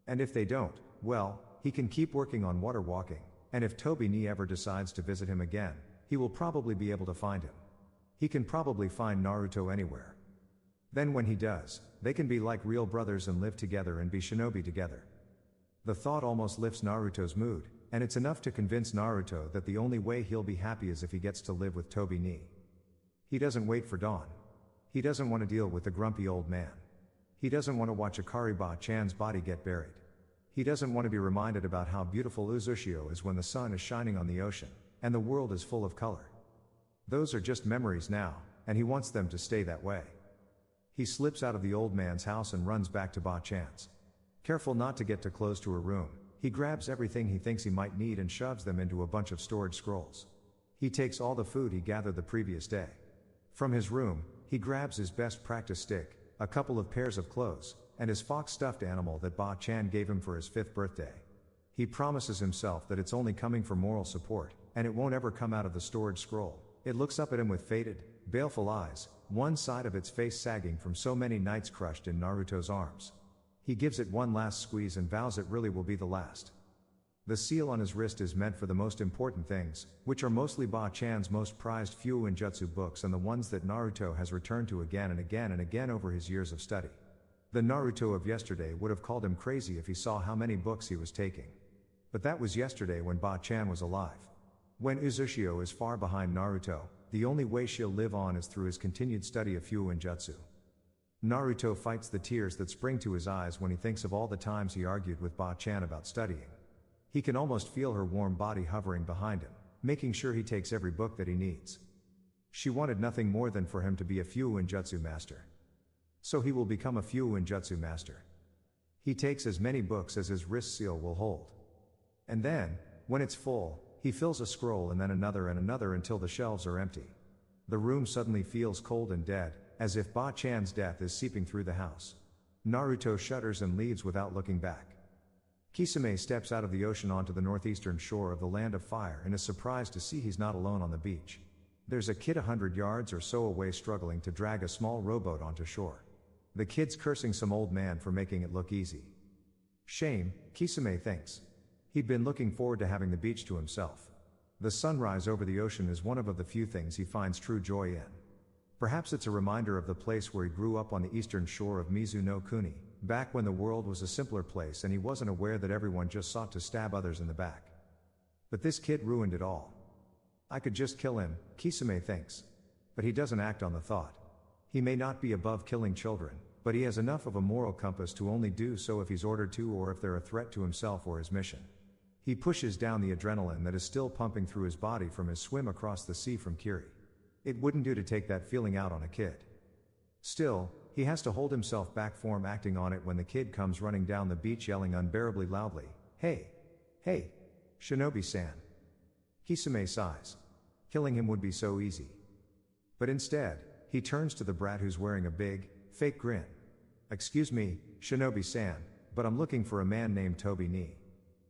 And if they don't, well, he can keep working on water walking, and if Toby Ni ever decides to visit him again, he will probably be able to find him. He can probably find Naruto anywhere. Then when he does, they can be like real brothers and live together and be shinobi together. The thought almost lifts Naruto's mood, and it's enough to convince Naruto that the only way he'll be happy is if he gets to live with Toby Ni. He doesn't wait for dawn. He doesn't want to deal with the grumpy old man. He doesn't want to watch Akari Ba-chan's body get buried. He doesn't want to be reminded about how beautiful Uzushio is when the sun is shining on the ocean, and the world is full of color. Those are just memories now, and he wants them to stay that way. He slips out of the old man's house and runs back to Ba-chan's. Careful not to get too close to her room, he grabs everything he thinks he might need and shoves them into a bunch of storage scrolls. He takes all the food he gathered the previous day. From his room, he grabs his best practice stick, a couple of pairs of clothes, and his fox stuffed animal that Ba-chan gave him for his 5th birthday. He promises himself that it's only coming for moral support, and it won't ever come out of the storage scroll. It looks up at him with faded, baleful eyes, one side of its face sagging from so many nights crushed in Naruto's arms. He gives it one last squeeze and vows it really will be the last. The seal on his wrist is meant for the most important things, which are mostly Ba-chan's most prized Fuuinjutsu books and the ones that Naruto has returned to again and again and again over his years of study. The Naruto of yesterday would have called him crazy if he saw how many books he was taking. But that was yesterday when Ba-chan was alive. When Uzushio is far behind Naruto, the only way she'll live on is through his continued study of Fuinjutsu. Naruto fights the tears that spring to his eyes when he thinks of all the times he argued with Ba-chan about studying. He can almost feel her warm body hovering behind him, making sure he takes every book that he needs. She wanted nothing more than for him to be a Fuinjutsu master. So he will become a Fuinjutsu master. He takes as many books as his wrist seal will hold. And then, when it's full, he fills a scroll and then another until the shelves are empty. The room suddenly feels cold and dead, as if Ba-chan's death is seeping through the house. Naruto shudders and leaves without looking back. Kisame steps out of the ocean onto the northeastern shore of the Land of Fire and is surprised to see he's not alone on the beach. There's a kid 100 yards or so away struggling to drag a small rowboat onto shore. The kid's cursing some old man for making it look easy. Shame, Kisame thinks. He'd been looking forward to having the beach to himself. The sunrise over the ocean is one of the few things he finds true joy in. Perhaps it's a reminder of the place where he grew up on the eastern shore of Mizu-no-Kuni, back when the world was a simpler place and he wasn't aware that everyone just sought to stab others in the back. But this kid ruined it all. I could just kill him, Kisame thinks. But he doesn't act on the thought. He may not be above killing children, but he has enough of a moral compass to only do so if he's ordered to or if they're a threat to himself or his mission. He pushes down the adrenaline that is still pumping through his body from his swim across the sea from Kyubi. It wouldn't do to take that feeling out on a kid. Still, he has to hold himself back from acting on it when the kid comes running down the beach yelling unbearably loudly, "Hey! Hey! Shinobi-san!" Kisame sighs. Killing him would be so easy. But instead, he turns to the brat who's wearing a big, fake grin. "Excuse me, Shinobi-san, but I'm looking for a man named Toby Ni."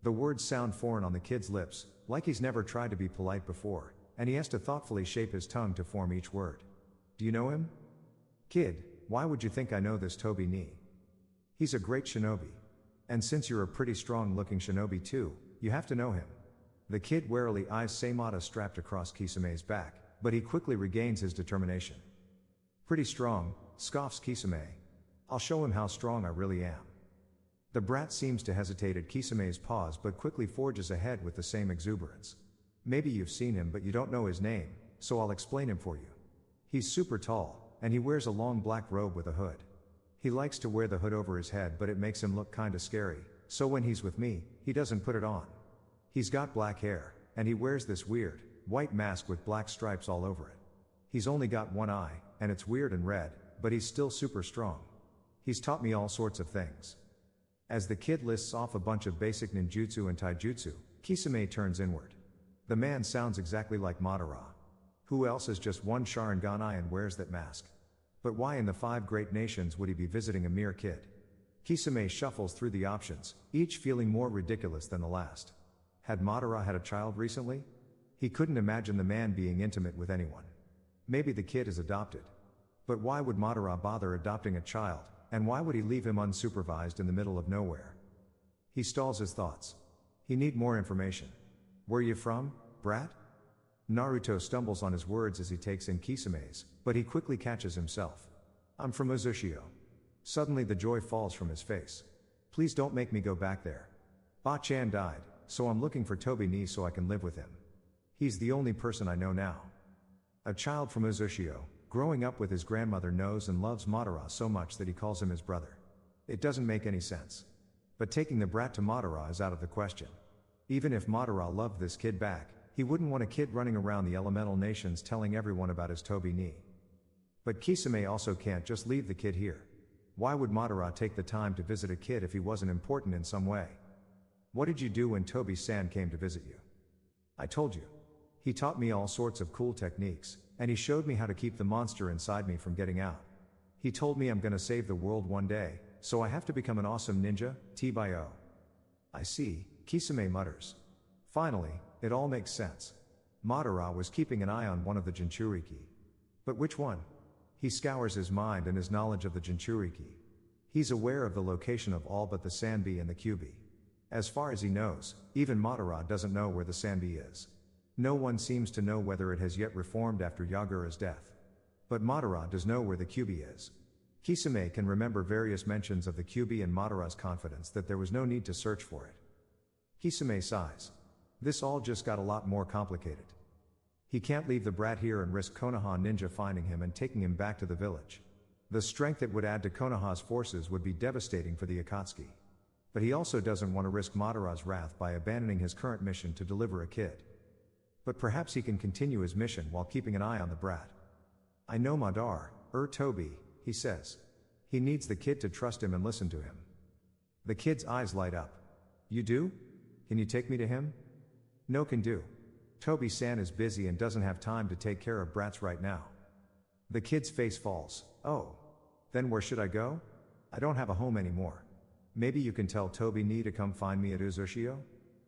The words sound foreign on the kid's lips, like he's never tried to be polite before, and he has to thoughtfully shape his tongue to form each word. "Do you know him?" "Kid, why would you think I know this Toby Ni? He's a great shinobi. And since you're a pretty strong-looking shinobi too, you have to know him." The kid warily eyes Seimata strapped across Kisame's back, but he quickly regains his determination. "Pretty strong," scoffs Kisame. "I'll show him how strong I really am." The brat seems to hesitate at Kisame's pause but quickly forges ahead with the same exuberance. "Maybe you've seen him but you don't know his name, so I'll explain him for you. He's super tall, and he wears a long black robe with a hood. He likes to wear the hood over his head but it makes him look kinda scary, so when he's with me, he doesn't put it on. He's got black hair, and he wears this weird, white mask with black stripes all over it. He's only got one eye, and it's weird and red, but he's still super strong. He's taught me all sorts of things." As the kid lists off a bunch of basic ninjutsu and taijutsu, Kisame turns inward. The man sounds exactly like Madara. Who else has just one Sharingan eye and wears that mask? But why in the 5 great nations would he be visiting a mere kid? Kisame shuffles through the options, each feeling more ridiculous than the last. Had Madara had a child recently? He couldn't imagine the man being intimate with anyone. Maybe the kid is adopted. But why would Madara bother adopting a child, and why would he leave him unsupervised in the middle of nowhere? He stalls his thoughts. He need more information. "Where you from, brat?" Naruto stumbles on his words as he takes in Kisame's, but he quickly catches himself. "I'm from Uzushio." Suddenly the joy falls from his face. "Please don't make me go back there. Ba-chan died, so I'm looking for Toby Ni so I can live with him. He's the only person I know now." A child from Uzushio, growing up with his grandmother, knows and loves Madara so much that he calls him his brother. It doesn't make any sense. But taking the brat to Madara is out of the question. Even if Madara loved this kid back, he wouldn't want a kid running around the elemental nations telling everyone about his Toby Ni. But Kisame also can't just leave the kid here. Why would Madara take the time to visit a kid if he wasn't important in some way? "What did you do when Toby-san came to visit you?" "I told you. He taught me all sorts of cool techniques, and he showed me how to keep the monster inside me from getting out. He told me I'm gonna save the world one day, so I have to become an awesome ninja, T-by-O." "I see," Kisame mutters. Finally, it all makes sense. Madara was keeping an eye on one of the Jinchuriki. But which one? He scours his mind and his knowledge of the Jinchuriki. He's aware of the location of all but the Sanbi and the Kyubi. As far as he knows, even Madara doesn't know where the Sanbi is. No one seems to know whether it has yet reformed after Yagura's death. But Madara does know where the Kyubi is. Kisame can remember various mentions of the Kyubi and Madara's confidence that there was no need to search for it. Kisame sighs. This all just got a lot more complicated. He can't leave the brat here and risk Konoha ninja finding him and taking him back to the village. The strength it would add to Konoha's forces would be devastating for the Akatsuki. But he also doesn't want to risk Madara's wrath by abandoning his current mission to deliver a kid. But perhaps he can continue his mission while keeping an eye on the brat. I know Madara, Toby, he says. He needs the kid to trust him and listen to him. The kid's eyes light up. You do? Can you take me to him? No can do. Toby-san is busy and doesn't have time to take care of brats right now. The kid's face falls. Oh. Then where should I go? I don't have a home anymore. Maybe you can tell Toby-ni to come find me at Uzushio?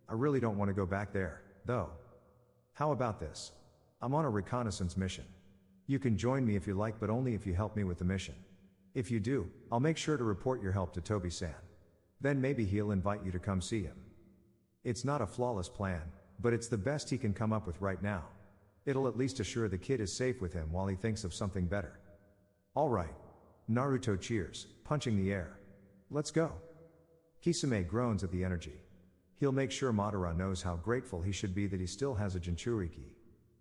I really don't want to go back there, though. How about this? I'm on a reconnaissance mission. You can join me if you like, but only if you help me with the mission. If you do, I'll make sure to report your help to Toby-san. Then maybe he'll invite you to come see him. It's not a flawless plan, but it's the best he can come up with right now. It'll at least assure the kid is safe with him while he thinks of something better. All right. Naruto cheers, punching the air. Let's go. Kisame groans at the energy. He'll make sure Madara knows how grateful he should be that he still has a Jinchuriki.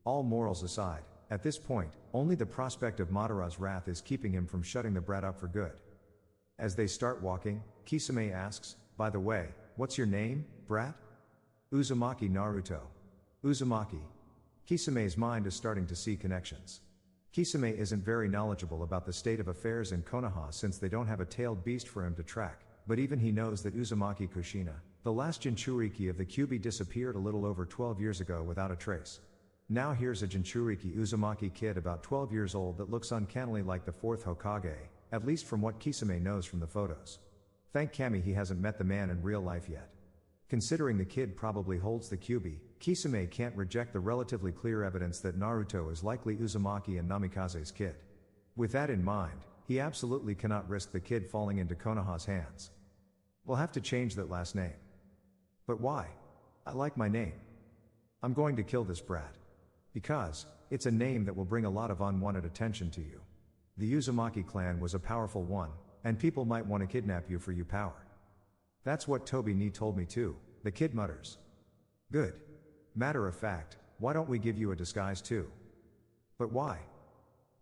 All morals aside, at this point, only the prospect of Madara's wrath is keeping him from shutting the brat up for good. As they start walking, Kisame asks, by the way, what's your name, brat? Uzumaki Naruto. Uzumaki. Kisame's mind is starting to see connections. Kisame isn't very knowledgeable about the state of affairs in Konoha since they don't have a tailed beast for him to track, but even he knows that Uzumaki Kushina, the last Jinchuriki of the Kyubi, disappeared a little over 12 years ago without a trace. Now here's a Jinchuriki Uzumaki kid about 12 years old that looks uncannily like the fourth Hokage, at least from what Kisame knows from the photos. Thank Kami he hasn't met the man in real life yet. Considering the kid probably holds the Kyubi, Kisame can't reject the relatively clear evidence that Naruto is likely Uzumaki and Namikaze's kid. With that in mind, he absolutely cannot risk the kid falling into Konoha's hands. We'll have to change that last name. But why? I like my name. I'm going to kill this brat. Because it's a name that will bring a lot of unwanted attention to you. The Uzumaki clan was a powerful one, and people might want to kidnap you for your power. That's what Toby-ni told me too, the kid mutters. Good. Matter of fact, why don't we give you a disguise too? But why?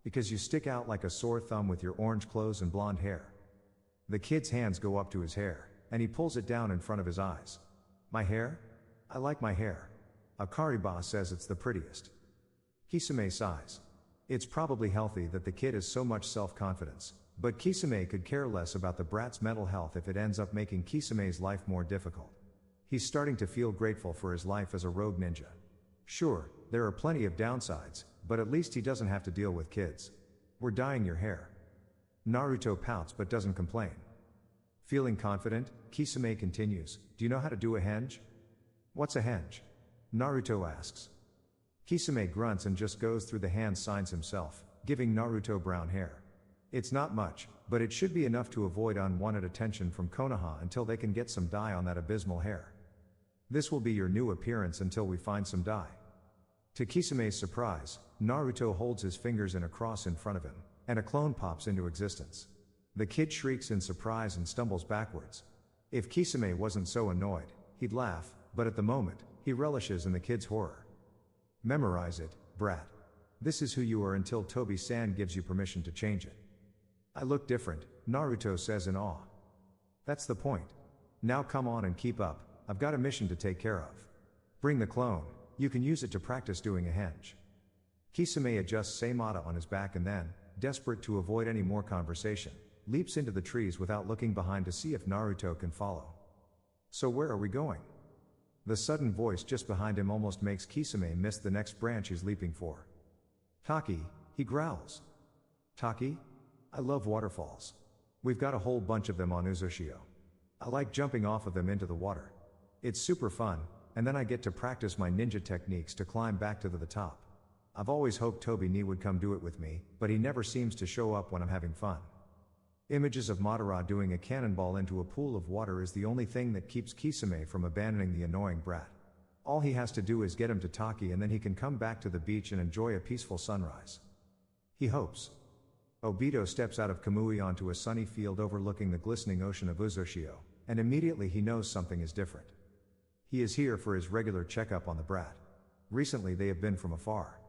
Because you stick out like a sore thumb with your orange clothes and blonde hair. The kid's hands go up to his hair, and he pulls it down in front of his eyes. My hair? I like my hair. Akariba says it's the prettiest. Kisame sighs. It's probably healthy that the kid has so much self-confidence, but Kisame could care less about the brat's mental health if it ends up making Kisame's life more difficult. He's starting to feel grateful for his life as a rogue ninja. Sure, there are plenty of downsides, but at least he doesn't have to deal with kids. We're dyeing your hair. Naruto pouts but doesn't complain. Feeling confident, Kisame continues, do you know how to do a henge? What's a henge? Naruto asks. Kisame grunts and just goes through the hand signs himself, giving Naruto brown hair. It's not much, but it should be enough to avoid unwanted attention from Konoha until they can get some dye on that abysmal hair. This will be your new appearance until we find some dye. To Kisame's surprise, Naruto holds his fingers in a cross in front of him, and a clone pops into existence. The kid shrieks in surprise and stumbles backwards. If Kisame wasn't so annoyed, he'd laugh, but at the moment, he relishes in the kid's horror. Memorize it, brat. This is who you are until Toby-san gives you permission to change it. I look different, Naruto says in awe. That's the point. Now come on and keep up, I've got a mission to take care of. Bring the clone, you can use it to practice doing a henge. Kisame adjusts Seimata on his back and then, desperate to avoid any more conversation, leaps into the trees without looking behind to see if Naruto can follow. So where are we going? The sudden voice just behind him almost makes Kisame miss the next branch he's leaping for. Taki, he growls. Taki? I love waterfalls. We've got a whole bunch of them on Uzushio. I like jumping off of them into the water. It's super fun, and then I get to practice my ninja techniques to climb back to the top. I've always hoped Toby-ni would come do it with me, but he never seems to show up when I'm having fun. Images of Madara doing a cannonball into a pool of water is the only thing that keeps Kisame from abandoning the annoying brat. All he has to do is get him to Taki and then he can come back to the beach and enjoy a peaceful sunrise. He hopes. Obito steps out of Kamui onto a sunny field overlooking the glistening ocean of Uzoshio, and immediately he knows something is different. He is here for his regular checkup on the brat. Recently they have been from afar.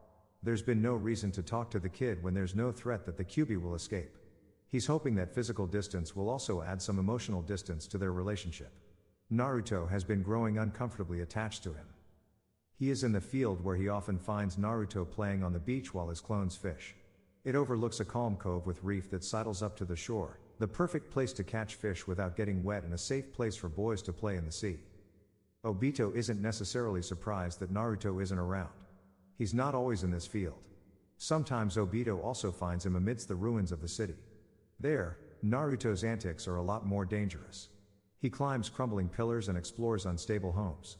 There's been no reason to talk to the kid when there's no threat that the Kyubi will escape. He's hoping that physical distance will also add some emotional distance to their relationship. Naruto has been growing uncomfortably attached to him. He is in the field where he often finds Naruto playing on the beach while his clones fish. It overlooks a calm cove with reef that sidles up to the shore, the perfect place to catch fish without getting wet and a safe place for boys to play in the sea. Obito isn't necessarily surprised that Naruto isn't around. He's not always in this field. Sometimes Obito also finds him amidst the ruins of the city. There, Naruto's antics are a lot more dangerous. He climbs crumbling pillars and explores unstable homes.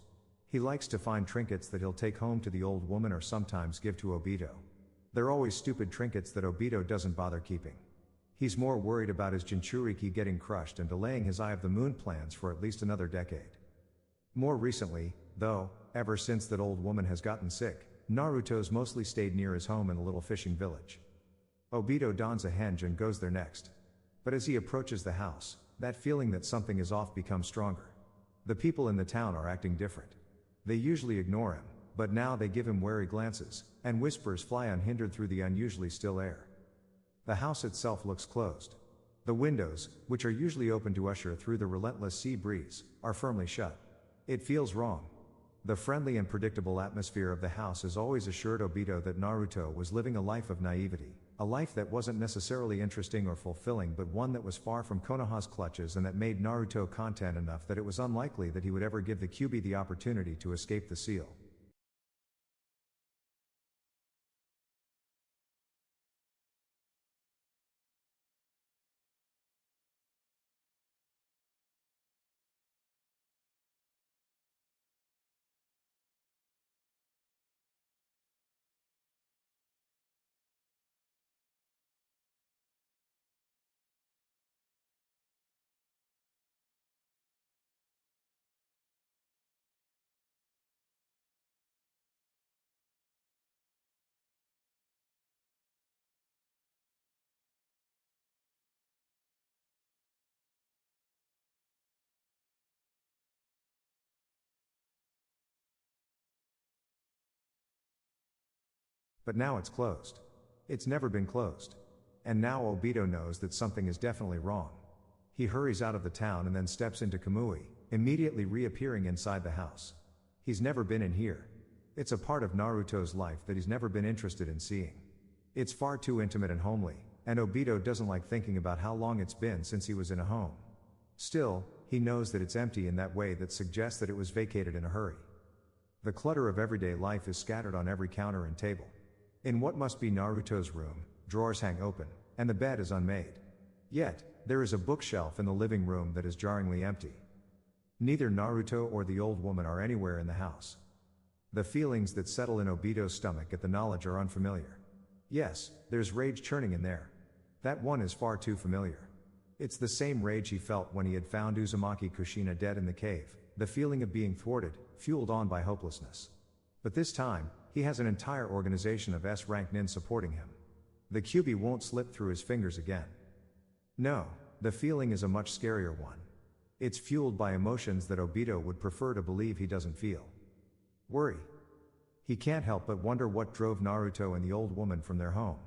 He likes to find trinkets that he'll take home to the old woman or sometimes give to Obito. They're always stupid trinkets that Obito doesn't bother keeping. He's more worried about his Jinchuriki getting crushed and delaying his Eye of the Moon plans for at least another decade. More recently, though, ever since that old woman has gotten sick, Naruto's mostly stayed near his home in a little fishing village. Obito dons a henge and goes there next. But as he approaches the house, that feeling that something is off becomes stronger. The people in the town are acting different. They usually ignore him, but now they give him wary glances, and whispers fly unhindered through the unusually still air. The house itself looks closed. The windows, which are usually open to usher through the relentless sea breeze, are firmly shut. It feels wrong. The friendly and predictable atmosphere of the house has always assured Obito that Naruto was living a life of naivety, a life that wasn't necessarily interesting or fulfilling but one that was far from Konoha's clutches and that made Naruto content enough that it was unlikely that he would ever give the Kyubi the opportunity to escape the seal. But now it's closed. It's never been closed. And now Obito knows that something is definitely wrong. He hurries out of the town and then steps into Kamui, immediately reappearing inside the house. He's never been in here. It's a part of Naruto's life that he's never been interested in seeing. It's far too intimate and homely, and Obito doesn't like thinking about how long it's been since he was in a home. Still, he knows that it's empty in that way that suggests that it was vacated in a hurry. The clutter of everyday life is scattered on every counter and table. In what must be Naruto's room, drawers hang open, and the bed is unmade. Yet, there is a bookshelf in the living room that is jarringly empty. Neither Naruto or the old woman are anywhere in the house. The feelings that settle in Obito's stomach at the knowledge are unfamiliar. Yes, there's rage churning in there. That one is far too familiar. It's the same rage he felt when he had found Uzumaki Kushina dead in the cave, the feeling of being thwarted, fueled on by hopelessness. But this time, he has an entire organization of S-rank nin supporting him. The Kyubi won't slip through his fingers again. No, the feeling is a much scarier one. It's fueled by emotions that Obito would prefer to believe he doesn't feel. Worry. He can't help but wonder what drove Naruto and the old woman from their home.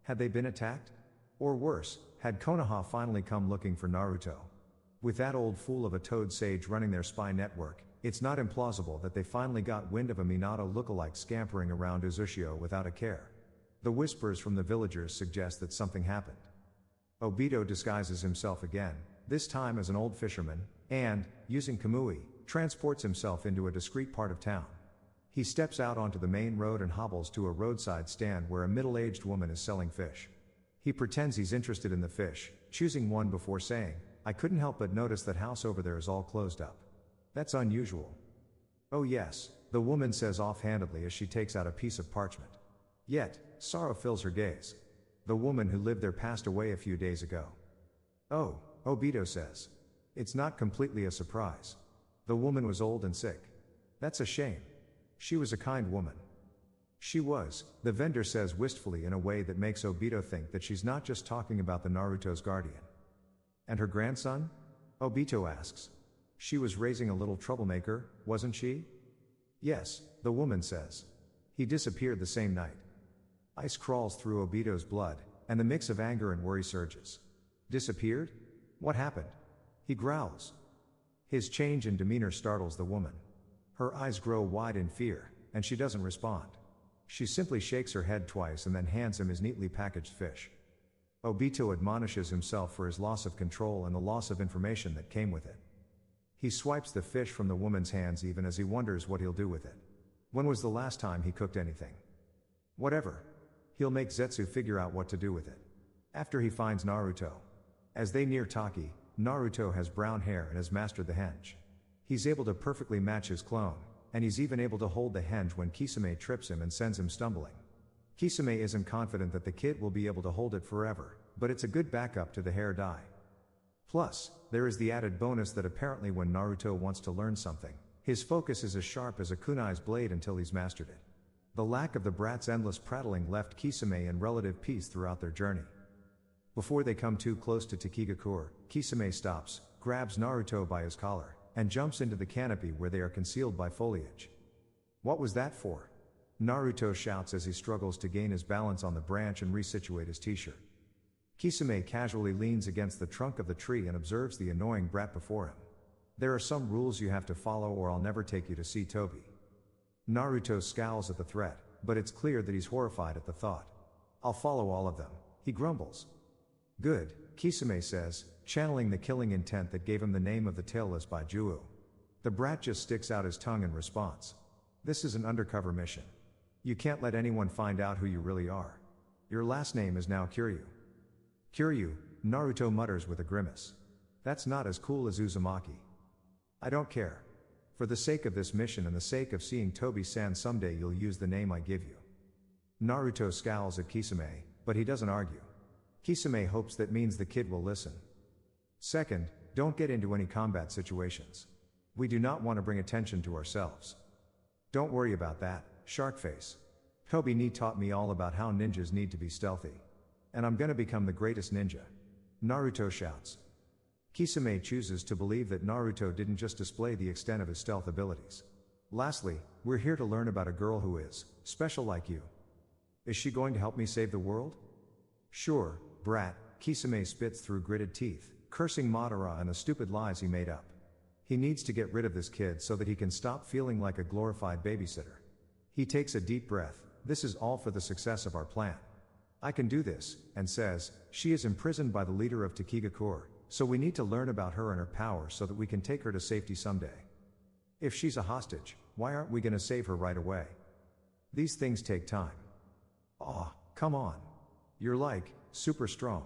Had they been attacked? Or worse, had Konoha finally come looking for Naruto? With that old fool of a Toad Sage running their spy network, it's not implausible that they finally got wind of a Minato lookalike scampering around Uzoshio without a care. The whispers from the villagers suggest that something happened. Obito disguises himself again, this time as an old fisherman, and, using Kamui, transports himself into a discreet part of town. He steps out onto the main road and hobbles to a roadside stand where a middle-aged woman is selling fish. He pretends he's interested in the fish, choosing one before saying, "I couldn't help but notice that house over there is all closed up. That's unusual." "Oh yes," the woman says offhandedly as she takes out a piece of parchment. Yet, sorrow fills her gaze. The woman who lived there passed away a few days ago. "Oh," Obito says. It's not completely a surprise. The woman was old and sick. That's a shame. She was a kind woman. She was, the vendor says wistfully in a way that makes Obito think that she's not just talking about the Naruto's guardian. And her grandson? Obito asks. She was raising a little troublemaker, wasn't she? Yes, the woman says. He disappeared the same night. Ice crawls through Obito's blood, and the mix of anger and worry surges. Disappeared? What happened? He growls. His change in demeanor startles the woman. Her eyes grow wide in fear, and she doesn't respond. She simply shakes her head twice and then hands him his neatly packaged fish. Obito admonishes himself for his loss of control and the loss of information that came with it. He swipes the fish from the woman's hands even as he wonders what he'll do with it. When was the last time he cooked anything? Whatever. He'll make Zetsu figure out what to do with it. After he finds Naruto. As they near Taki, Naruto has brown hair and has mastered the henge. He's able to perfectly match his clone, and he's even able to hold the henge when Kisame trips him and sends him stumbling. Kisame isn't confident that the kid will be able to hold it forever, but it's a good backup to the hair dye. Plus, there is the added bonus that apparently when Naruto wants to learn something, his focus is as sharp as a kunai's blade until he's mastered it. The lack of the brat's endless prattling left Kisame in relative peace throughout their journey. Before they come too close to Takigakure, Kisame stops, grabs Naruto by his collar, and jumps into the canopy where they are concealed by foliage. What was that for? Naruto shouts as he struggles to gain his balance on the branch and resituate his t-shirt. Kisame casually leans against the trunk of the tree and observes the annoying brat before him. There are some rules you have to follow or I'll never take you to see Tobi. Naruto scowls at the threat, but it's clear that he's horrified at the thought. I'll follow all of them, he grumbles. Good, Kisame says, channeling the killing intent that gave him the name of the tailless by Juu. The brat just sticks out his tongue in response. This is an undercover mission. You can't let anyone find out who you really are. Your last name is now Kiryu. Kiryu, Naruto mutters with a grimace. That's not as cool as Uzumaki. I don't care. For the sake of this mission and the sake of seeing Tobi-san someday you'll use the name I give you. Naruto scowls at Kisame, but he doesn't argue. Kisame hopes that means the kid will listen. Second, don't get into any combat situations. We do not want to bring attention to ourselves. Don't worry about that, Sharkface. Tobi taught me all about how ninjas need to be stealthy. And I'm gonna become the greatest ninja. Naruto shouts. Kisame chooses to believe that Naruto didn't just display the extent of his stealth abilities. Lastly, we're here to learn about a girl who is special like you. Is she going to help me save the world? Sure, brat, Kisame spits through gritted teeth, cursing Madara and the stupid lies he made up. He needs to get rid of this kid so that he can stop feeling like a glorified babysitter. He takes a deep breath. This is all for the success of our plan. I can do this, and says, she is imprisoned by the leader of Takigakure, so we need to learn about her and her power so that we can take her to safety someday. If she's a hostage, why aren't we gonna save her right away? These things take time. Aw, come on. You're like, super strong.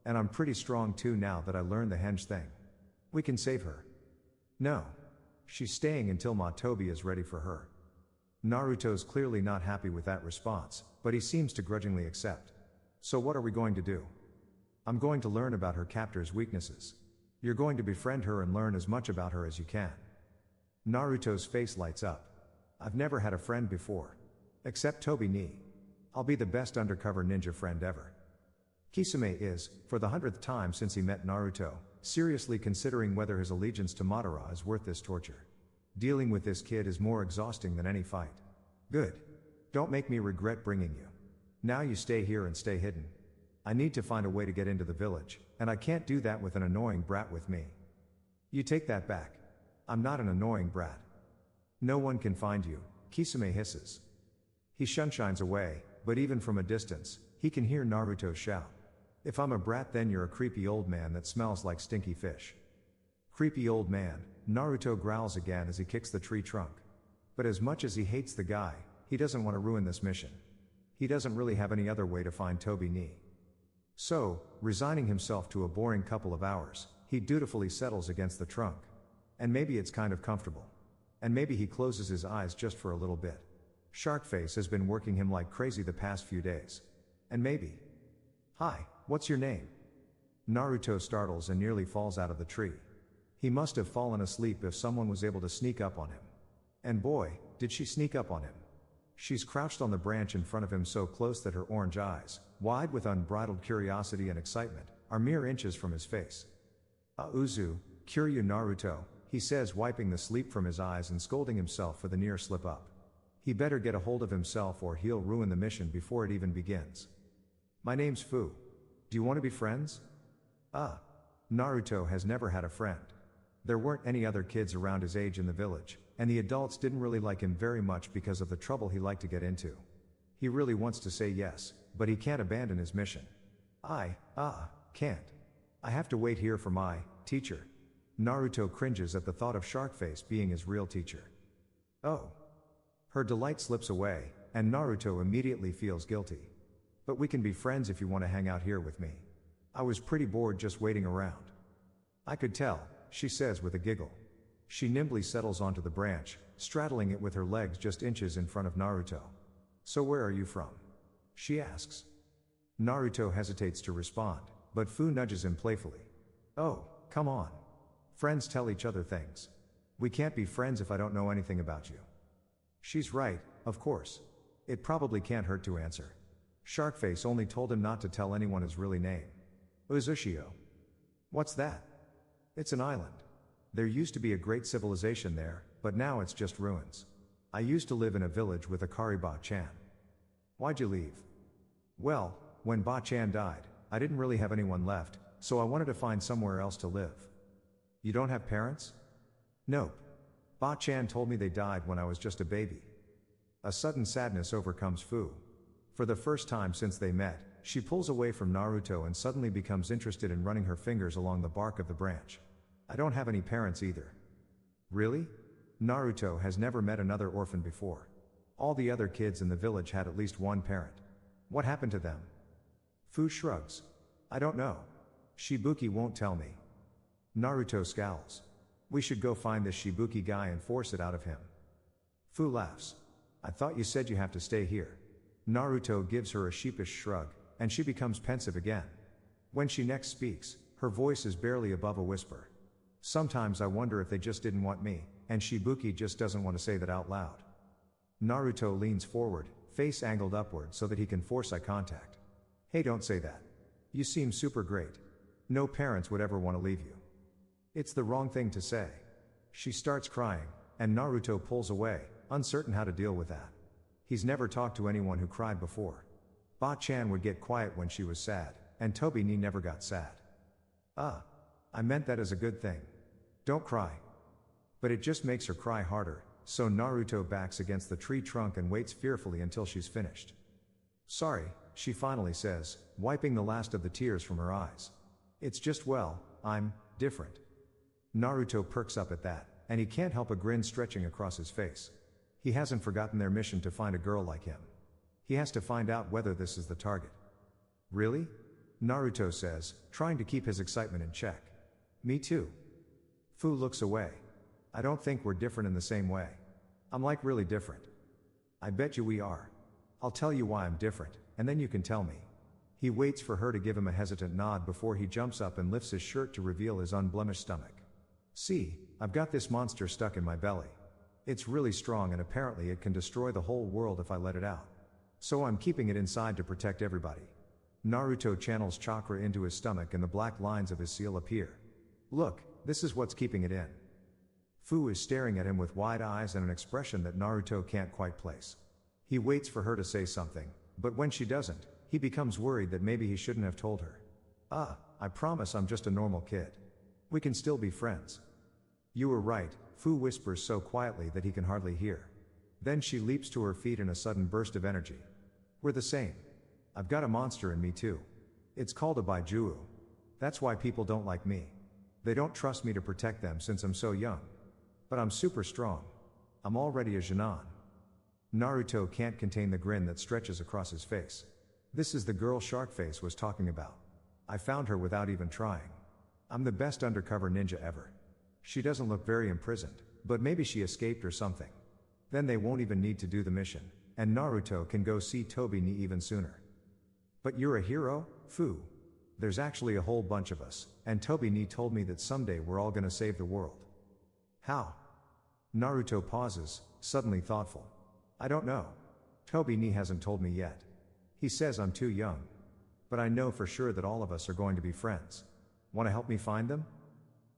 And I'm pretty strong too now that I learned the henge thing. We can save her. No. She's staying until Tobi is ready for her. Naruto's clearly not happy with that response, but he seems to grudgingly accept. So what are we going to do? I'm going to learn about her captor's weaknesses. You're going to befriend her and learn as much about her as you can. Naruto's face lights up. I've never had a friend before. Except Tobi ni. I'll be the best undercover ninja friend ever. Kisame is, for the 100th time since he met Naruto, seriously considering whether his allegiance to Madara is worth this torture. Dealing with this kid is more exhausting than any fight. Good. Don't make me regret bringing you. Now you stay here and stay hidden. I need to find a way to get into the village, and I can't do that with an annoying brat with me. You take that back. I'm not an annoying brat. No one can find you, Kisame hisses. He shunshines away, but even from a distance, he can hear Naruto shout. If I'm a brat then you're a creepy old man that smells like stinky fish. Creepy old man, Naruto growls again as he kicks the tree trunk. But as much as he hates the guy, he doesn't want to ruin this mission. He doesn't really have any other way to find Tobi ni. So, resigning himself to a boring couple of hours, he dutifully settles against the trunk. And maybe it's kind of comfortable. And maybe he closes his eyes just for a little bit. Sharkface has been working him like crazy the past few days. And maybe. Hi, what's your name? Naruto startles and nearly falls out of the tree. He must have fallen asleep if someone was able to sneak up on him. And boy, did she sneak up on him. She's crouched on the branch in front of him so close that her orange eyes, wide with unbridled curiosity and excitement, are mere inches from his face. Uzu, Kiryu Naruto, he says, wiping the sleep from his eyes and scolding himself for the near slip-up. He better get a hold of himself or he'll ruin the mission before it even begins. My name's Fu. Do you want to be friends? Naruto has never had a friend. There weren't any other kids around his age in the village, and the adults didn't really like him very much because of the trouble he liked to get into. He really wants to say yes, but he can't abandon his mission. Can't. I have to wait here for my teacher. Naruto cringes at the thought of Sharkface being his real teacher. Oh. Her delight slips away, and Naruto immediately feels guilty. But we can be friends if you want to hang out here with me. I was pretty bored just waiting around. I could tell, she says with a giggle. She nimbly settles onto the branch, straddling it with her legs just inches in front of Naruto. So where are you from? She asks. Naruto hesitates to respond, but Fu nudges him playfully. Oh, come on. Friends tell each other things. We can't be friends if I don't know anything about you. She's right, of course. It probably can't hurt to answer. Sharkface only told him not to tell anyone his really name. Uzushio. What's that? It's an island. There used to be a great civilization there, but now it's just ruins. I used to live in a village with Akari Ba-chan. Why'd you leave? Well, when Ba-chan died, I didn't really have anyone left, so I wanted to find somewhere else to live. You don't have parents? Nope. Ba-chan told me they died when I was just a baby. A sudden sadness overcomes Fu. For the first time since they met, she pulls away from Naruto and suddenly becomes interested in running her fingers along the bark of the branch. I don't have any parents either. Really? Naruto has never met another orphan before. All the other kids in the village had at least one parent. What happened to them? Fu shrugs. I don't know. Shibuki won't tell me. Naruto scowls. We should go find this Shibuki guy and force it out of him. Fu laughs. I thought you said you have to stay here. Naruto gives her a sheepish shrug, and she becomes pensive again. When she next speaks, her voice is barely above a whisper. Sometimes I wonder if they just didn't want me, and Shibuki just doesn't want to say that out loud. Naruto leans forward, face angled upward so that he can force eye contact. Hey, don't say that. You seem super great. No parents would ever want to leave you. It's the wrong thing to say. She starts crying, and Naruto pulls away, uncertain how to deal with that. He's never talked to anyone who cried before. Ba-chan would get quiet when she was sad, and Tobi-ni never got sad. I meant that as a good thing. Don't cry. But it just makes her cry harder, so Naruto backs against the tree trunk and waits fearfully until she's finished. Sorry, she finally says, wiping the last of the tears from her eyes. It's just, well, I'm different. Naruto perks up at that, and he can't help a grin stretching across his face. He hasn't forgotten their mission to find a girl like him. He has to find out whether this is the target. Really? Naruto says, trying to keep his excitement in check. Me too. Fu looks away. I don't think we're different in the same way. I'm like really different. I bet you we are. I'll tell you why I'm different, and then you can tell me. He waits for her to give him a hesitant nod before he jumps up and lifts his shirt to reveal his unblemished stomach. See, I've got this monster stuck in my belly. It's really strong and apparently it can destroy the whole world if I let it out. So I'm keeping it inside to protect everybody. Naruto channels chakra into his stomach and the black lines of his seal appear. Look, this is what's keeping it in. Fu is staring at him with wide eyes and an expression that Naruto can't quite place. He waits for her to say something, but when she doesn't, he becomes worried that maybe he shouldn't have told her. I promise I'm just a normal kid. We can still be friends. You were right, Fu whispers so quietly that he can hardly hear. Then she leaps to her feet in a sudden burst of energy. We're the same. I've got a monster in me too. It's called a Baijuu. That's why people don't like me. They don't trust me to protect them since I'm so young. But I'm super strong. I'm already a Jinan. Naruto can't contain the grin that stretches across his face. This is the girl Sharkface was talking about. I found her without even trying. I'm the best undercover ninja ever. She doesn't look very imprisoned, but maybe she escaped or something. Then they won't even need to do the mission, and Naruto can go see Tobi-ni even sooner. But you're a hero, Fu. There's actually a whole bunch of us, and Tobi-ni told me that someday we're all gonna save the world. How? Naruto pauses, suddenly thoughtful. I don't know. Toby Ni hasn't told me yet. He says I'm too young. But I know for sure that all of us are going to be friends. Want to help me find them?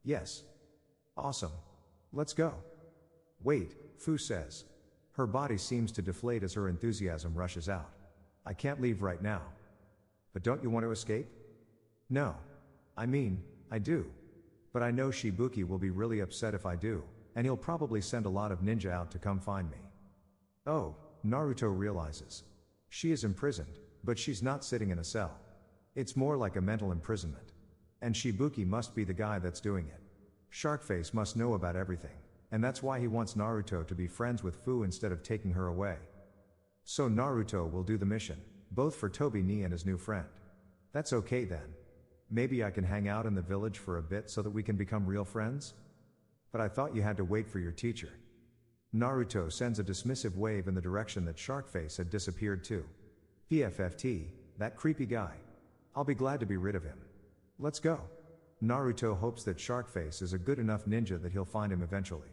Yes. Awesome. Let's go. Wait, Fu says. Her body seems to deflate as her enthusiasm rushes out. I can't leave right now. But don't you want to escape? No. I mean, I do. But I know Shibuki will be really upset if I do, and he'll probably send a lot of ninja out to come find me. Oh, Naruto realizes. She is imprisoned, but she's not sitting in a cell. It's more like a mental imprisonment. And Shibuki must be the guy that's doing it. Sharkface must know about everything, and that's why he wants Naruto to be friends with Fu instead of taking her away. So Naruto will do the mission, both for Toby Ni and his new friend. That's okay then. Maybe I can hang out in the village for a bit so that we can become real friends? But I thought you had to wait for your teacher. Naruto sends a dismissive wave in the direction that Sharkface had disappeared to. PFFT, that creepy guy. I'll be glad to be rid of him. Let's go. Naruto hopes that Sharkface is a good enough ninja that he'll find him eventually.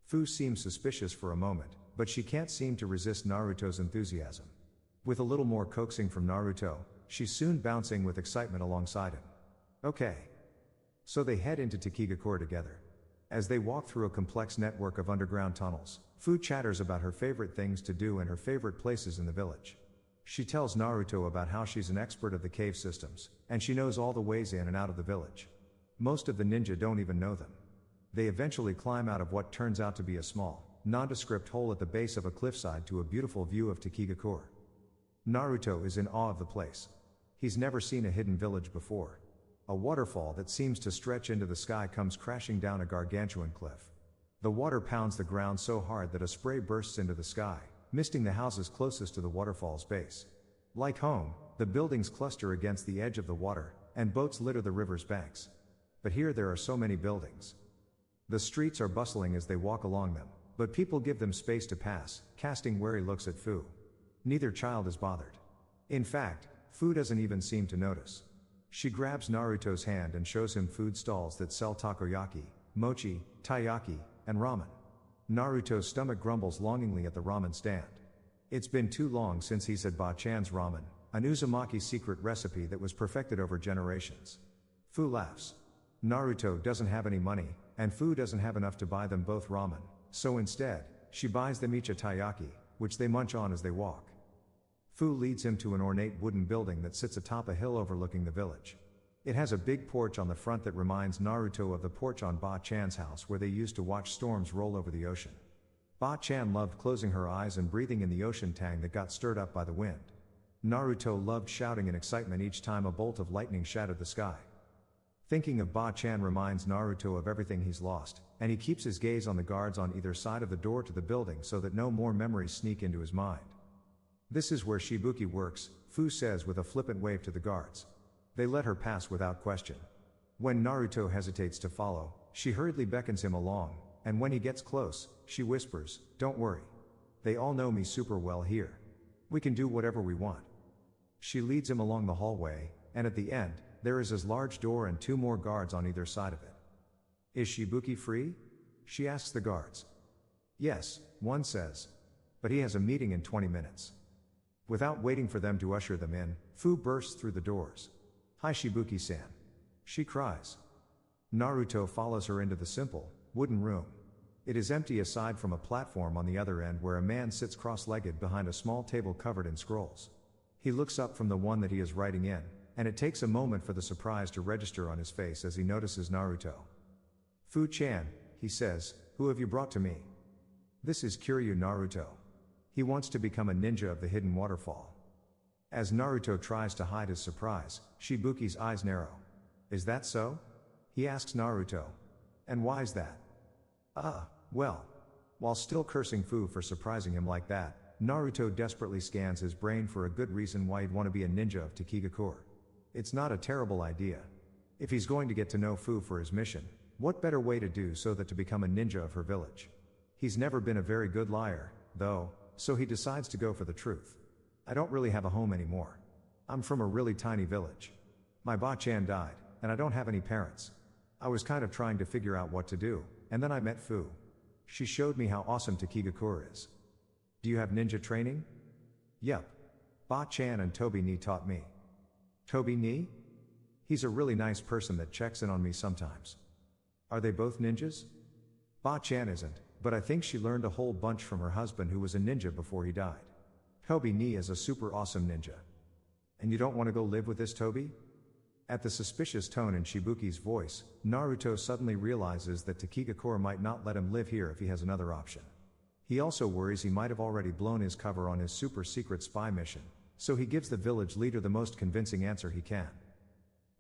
Fu seems suspicious for a moment, but she can't seem to resist Naruto's enthusiasm. With a little more coaxing from Naruto, she's soon bouncing with excitement alongside him. Okay. So they head into Takigakure together. As they walk through a complex network of underground tunnels, Fu chatters about her favorite things to do and her favorite places in the village. She tells Naruto about how she's an expert of the cave systems, and she knows all the ways in and out of the village. Most of the ninja don't even know them. They eventually climb out of what turns out to be a small, nondescript hole at the base of a cliffside to a beautiful view of Takigakure. Naruto is in awe of the place. He's never seen a hidden village before. A waterfall that seems to stretch into the sky comes crashing down a gargantuan cliff. The water pounds the ground so hard that a spray bursts into the sky, misting the houses closest to the waterfall's base. Like home, the buildings cluster against the edge of the water, and boats litter the river's banks. But here there are so many buildings. The streets are bustling as they walk along them, but people give them space to pass, casting wary looks at Fu. Neither child is bothered. In fact, Fu doesn't even seem to notice. She grabs Naruto's hand and shows him food stalls that sell takoyaki, mochi, taiyaki, and ramen. Naruto's stomach grumbles longingly at the ramen stand. It's been too long since he's had Ba-chan's ramen, an Uzumaki secret recipe that was perfected over generations. Fu laughs. Naruto doesn't have any money, and Fu doesn't have enough to buy them both ramen, so instead, she buys them each a taiyaki, which they munch on as they walk. Fu leads him to an ornate wooden building that sits atop a hill overlooking the village. It has a big porch on the front that reminds Naruto of the porch on Ba-chan's house where they used to watch storms roll over the ocean. Ba-chan loved closing her eyes and breathing in the ocean tang that got stirred up by the wind. Naruto loved shouting in excitement each time a bolt of lightning shattered the sky. Thinking of Ba-chan reminds Naruto of everything he's lost, and he keeps his gaze on the guards on either side of the door to the building so that no more memories sneak into his mind. This is where Shibuki works, Fu says with a flippant wave to the guards. They let her pass without question. When Naruto hesitates to follow, she hurriedly beckons him along, and when he gets close, she whispers, "Don't worry. They all know me super well here. We can do whatever we want." She leads him along the hallway, and at the end, there is his large door and 2 more guards on either side of it. "Is Shibuki free?" she asks the guards. "Yes," one says. "But he has a meeting in 20 minutes. Without waiting for them to usher them in, Fu bursts through the doors. "Hi Shibuki-san," she cries. Naruto follows her into the simple, wooden room. It is empty aside from a platform on the other end where a man sits cross-legged behind a small table covered in scrolls. He looks up from the one that he is writing in, and it takes a moment for the surprise to register on his face as he notices Naruto. "Fu-chan," he says, "who have you brought to me?" "This is Kiryu Naruto. He wants to become a ninja of the hidden waterfall." As Naruto tries to hide his surprise, Shibuki's eyes narrow. "Is that so?" he asks Naruto. "And why's that?" Well. While still cursing Fu for surprising him like that, Naruto desperately scans his brain for a good reason why he'd want to be a ninja of Takigakure. It's not a terrible idea. If he's going to get to know Fu for his mission, what better way to do so than to become a ninja of her village? He's never been a very good liar, though, so he decides to go for the truth. "I don't really have a home anymore. I'm from a really tiny village. My Ba-chan died, and I don't have any parents. I was kind of trying to figure out what to do, and then I met Fu. She showed me how awesome Takigakure is. Do you have ninja training?" Yup. Ba-chan and Toby Ni taught me. Toby Ni? He's a really nice person that checks in on me sometimes. Are they both ninjas? Ba-chan isn't, but I think she learned a whole bunch from her husband who was a ninja before he died. Toby Ni is a super awesome ninja. And you don't want to go live with this Toby? At the suspicious tone in Shibuki's voice, Naruto suddenly realizes that Takigakure might not let him live here if he has another option. He also worries he might have already blown his cover on his super secret spy mission, so he gives the village leader the most convincing answer he can.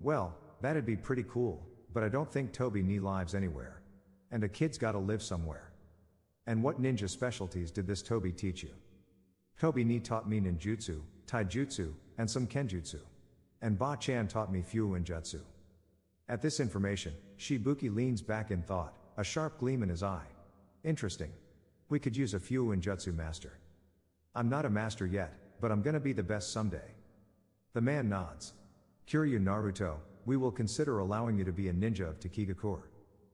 Well, that'd be pretty cool, but I don't think Toby Ni lives anywhere. And a kid's gotta live somewhere. And what ninja specialties did this Toby teach you? Toby Ni taught me ninjutsu, taijutsu, and some kenjutsu. And Ba-chan taught me fuinjutsu. At this information, Shibuki leans back in thought, a sharp gleam in his eye. Interesting. We could use a fuinjutsu master. I'm not a master yet, but I'm gonna be the best someday. The man nods. Kiryu Naruto, we will consider allowing you to be a ninja of Takigakure.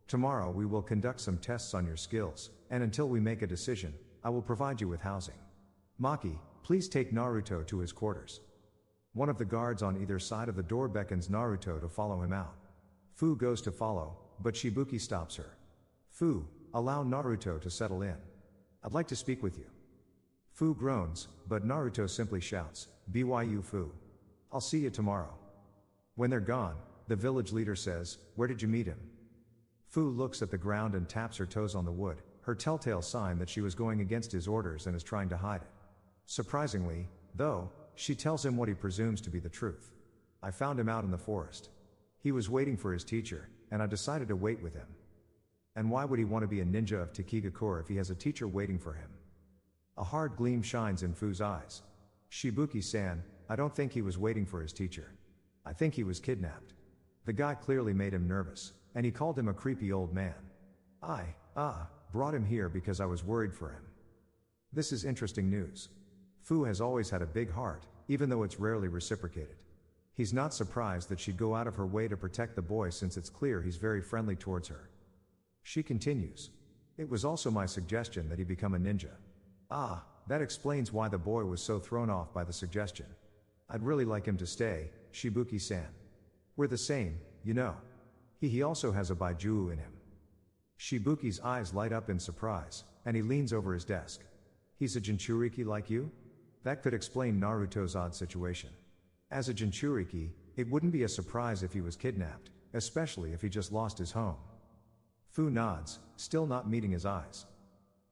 Tomorrow we will conduct some tests on your skills, and until we make a decision, I will provide you with housing. Maki, please take Naruto to his quarters. One of the guards on either side of the door beckons Naruto to follow him out. Fu goes to follow, but Shibuki stops her. Fu, allow Naruto to settle in. I'd like to speak with you. Fu groans, but Naruto simply shouts, "BYU Fu. I'll see you tomorrow." When they're gone, the village leader says, "Where did you meet him?" Fu looks at the ground and taps her toes on the wood, her telltale sign that she was going against his orders and is trying to hide it. Surprisingly, though, she tells him what he presumes to be the truth. "I found him out in the forest. He was waiting for his teacher, and I decided to wait with him." And why would he want to be a ninja of Takigakure if he has a teacher waiting for him? A hard gleam shines in Fu's eyes. Shibuki-san, I don't think he was waiting for his teacher. I think he was kidnapped. The guy clearly made him nervous, and he called him a creepy old man. I brought him here because I was worried for him. This is interesting news. Fu has always had a big heart, even though it's rarely reciprocated. He's not surprised that she'd go out of her way to protect the boy since it's clear he's very friendly towards her. She continues. It was also my suggestion that he become a ninja. That explains why the boy was so thrown off by the suggestion. I'd really like him to stay, Shibuki-san. We're the same, you know. He also has a baijuu in him. Shibuki's eyes light up in surprise, and he leans over his desk. He's a Jinchuriki like you? That could explain Naruto's odd situation. As a Jinchuriki, it wouldn't be a surprise if he was kidnapped, especially if he just lost his home. Fu nods, still not meeting his eyes.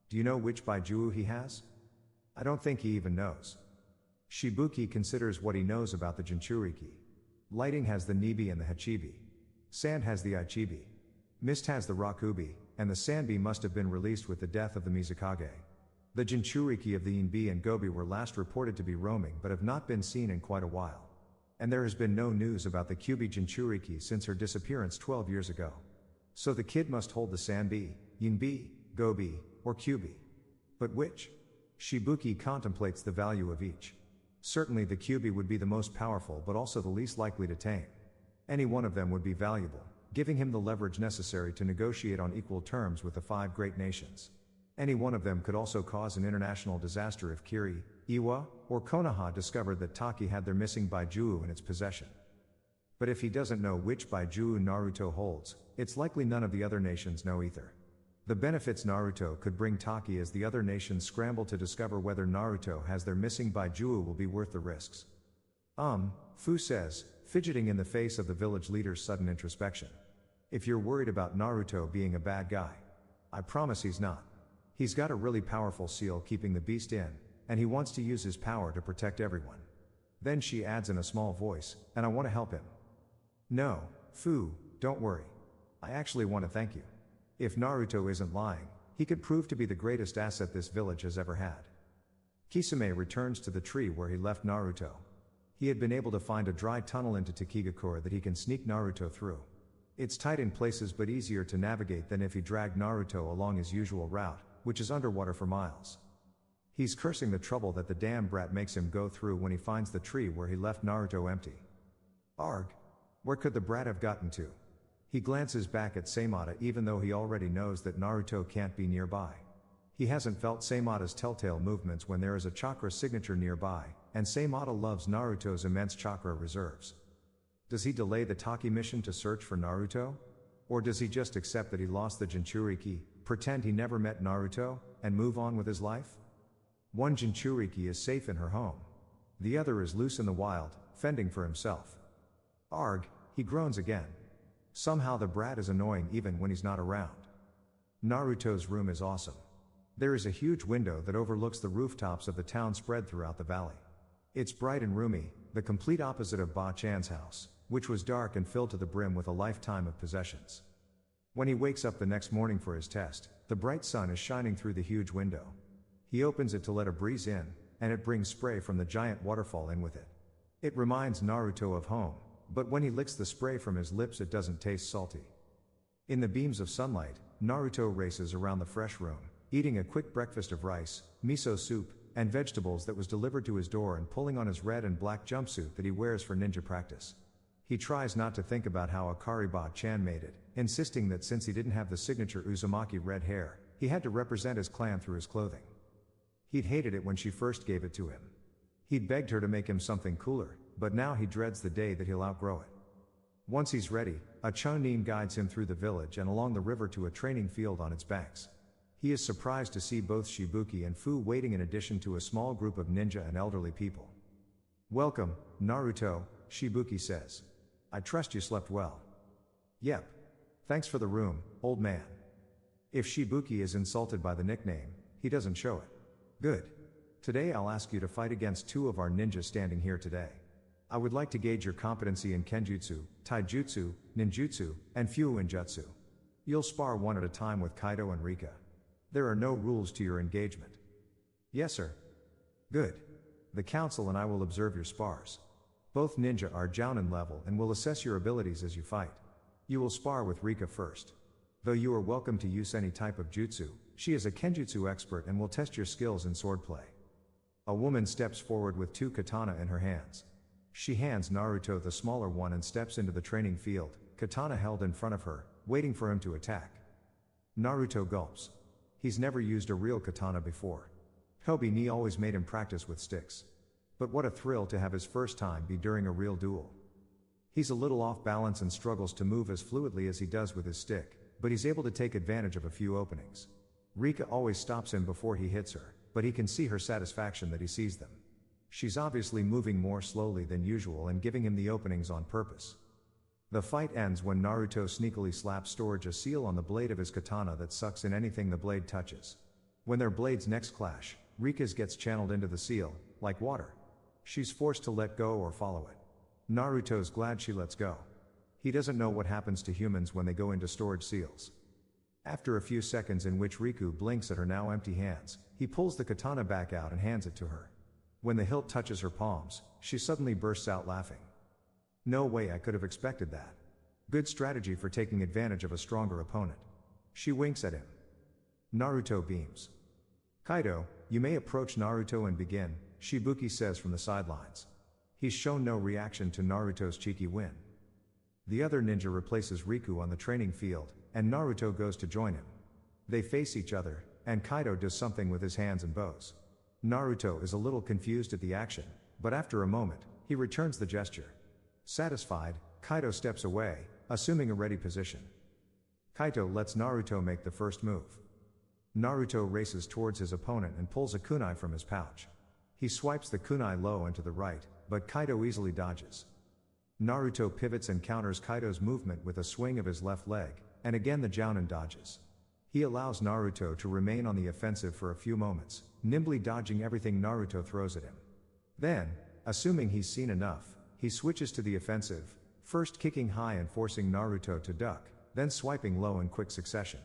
Do you know which baijuu he has? I don't think he even knows. Shibuki considers what he knows about the Jinchuriki. Lighting has the Nibi and the Hachibi. Sand has the Ichibi. Mist has the Rakubi, and the Sanbi must have been released with the death of the Mizukage. The Jinchuriki of the Inbi and Gobi were last reported to be roaming but have not been seen in quite a while. And there has been no news about the Kyubi Jinchuriki since her disappearance 12 years ago. So the kid must hold the Sanbi, Yinbi, Gobi, or Kyubi. But which? Shibuki contemplates the value of each. Certainly the Kyubi would be the most powerful but also the least likely to tame. Any one of them would be valuable, giving him the leverage necessary to negotiate on equal terms with the 5 great nations. Any one of them could also cause an international disaster if Kiri, Iwa, or Konoha discovered that Taki had their missing baijuu in its possession. But if he doesn't know which baijuu Naruto holds, it's likely none of the other nations know either. The benefits Naruto could bring Taki as the other nations scramble to discover whether Naruto has their missing baijuu will be worth the risks. Fu says, fidgeting in the face of the village leader's sudden introspection. If you're worried about Naruto being a bad guy, I promise he's not. He's got a really powerful seal keeping the beast in, and he wants to use his power to protect everyone. Then she adds in a small voice, and I want to help him. No, Fu, don't worry. I actually want to thank you. If Naruto isn't lying, he could prove to be the greatest asset this village has ever had. Kisame returns to the tree where he left Naruto. He had been able to find a dry tunnel into Takigakure that he can sneak Naruto through. It's tight in places but easier to navigate than if he dragged Naruto along his usual route, which is underwater for miles. He's cursing the trouble that the damn brat makes him go through when he finds the tree where he left Naruto empty. Arg! Where could the brat have gotten to? He glances back at Seimata even though he already knows that Naruto can't be nearby. He hasn't felt Seimata's telltale movements when there is a chakra signature nearby, and Seimata loves Naruto's immense chakra reserves. Does he delay the Taki mission to search for Naruto? Or does he just accept that he lost the Jinchuriki, pretend he never met Naruto, and move on with his life? One Jinchuriki is safe in her home. The other is loose in the wild, fending for himself. Arg, he groans again. Somehow the brat is annoying even when he's not around. Naruto's room is awesome. There is a huge window that overlooks the rooftops of the town spread throughout the valley. It's bright and roomy, the complete opposite of Ba-chan's house, which was dark and filled to the brim with a lifetime of possessions. When he wakes up the next morning for his test, the bright sun is shining through the huge window. He opens it to let a breeze in, and it brings spray from the giant waterfall in with it. It reminds Naruto of home, but when he licks the spray from his lips it doesn't taste salty. In the beams of sunlight, Naruto races around the fresh room, eating a quick breakfast of rice, miso soup, and vegetables that was delivered to his door and pulling on his red and black jumpsuit that he wears for ninja practice. He tries not to think about how Akari Ba-chan made it, insisting that since he didn't have the signature Uzumaki red hair, he had to represent his clan through his clothing. He'd hated it when she first gave it to him. He'd begged her to make him something cooler, but now he dreads the day that he'll outgrow it. Once he's ready, a Chunin guides him through the village and along the river to a training field on its banks. He is surprised to see both Shibuki and Fu waiting in addition to a small group of ninja and elderly people. "Welcome, Naruto," Shibuki says. "I trust you slept well." "Yep. Thanks for the room, old man." If Shibuki is insulted by the nickname, he doesn't show it. "Good. Today I'll ask you to fight against two of our ninjas standing here today. I would like to gauge your competency in Kenjutsu, Taijutsu, Ninjutsu, and Fuinjutsu. You'll spar one at a time with Kaido and Rika. There are no rules to your engagement." "Yes, sir." "Good. The council and I will observe your spars. Both ninja are Jounin level and will assess your abilities as you fight. You will spar with Rika first. Though you are welcome to use any type of jutsu, she is a Kenjutsu expert and will test your skills in swordplay." A woman steps forward with two katana in her hands. She hands Naruto the smaller one and steps into the training field, katana held in front of her, waiting for him to attack. Naruto gulps. He's never used a real katana before. Tobi ni always made him practice with sticks. But what a thrill to have his first time be during a real duel. He's a little off balance and struggles to move as fluidly as he does with his stick, but he's able to take advantage of a few openings. Rika always stops him before he hits her, but he can see her satisfaction that he sees them. She's obviously moving more slowly than usual and giving him the openings on purpose. The fight ends when Naruto sneakily slaps storage a seal on the blade of his katana that sucks in anything the blade touches. When their blades next clash, Rika's gets channeled into the seal, like water. She's forced to let go or follow it. Naruto's glad she lets go. He doesn't know what happens to humans when they go into storage seals. After a few seconds in which Riku blinks at her now empty hands, he pulls the katana back out and hands it to her. When the hilt touches her palms, she suddenly bursts out laughing. "No way I could have expected that. Good strategy for taking advantage of a stronger opponent." She winks at him. Naruto beams. "Kaido, you may approach Naruto and begin," Shibuki says from the sidelines. He's shown no reaction to Naruto's cheeky win. The other ninja replaces Riku on the training field, and Naruto goes to join him. They face each other, and Kaido does something with his hands and bows. Naruto is a little confused at the action, but after a moment, he returns the gesture. Satisfied, Kaido steps away, assuming a ready position. Kaito lets Naruto make the first move. Naruto races towards his opponent and pulls a kunai from his pouch. He swipes the kunai low and to the right, but Kaito easily dodges. Naruto pivots and counters Kaito's movement with a swing of his left leg, and again the Jounin dodges. He allows Naruto to remain on the offensive for a few moments, nimbly dodging everything Naruto throws at him. Then, assuming he's seen enough, he switches to the offensive, first kicking high and forcing Naruto to duck, then swiping low in quick succession.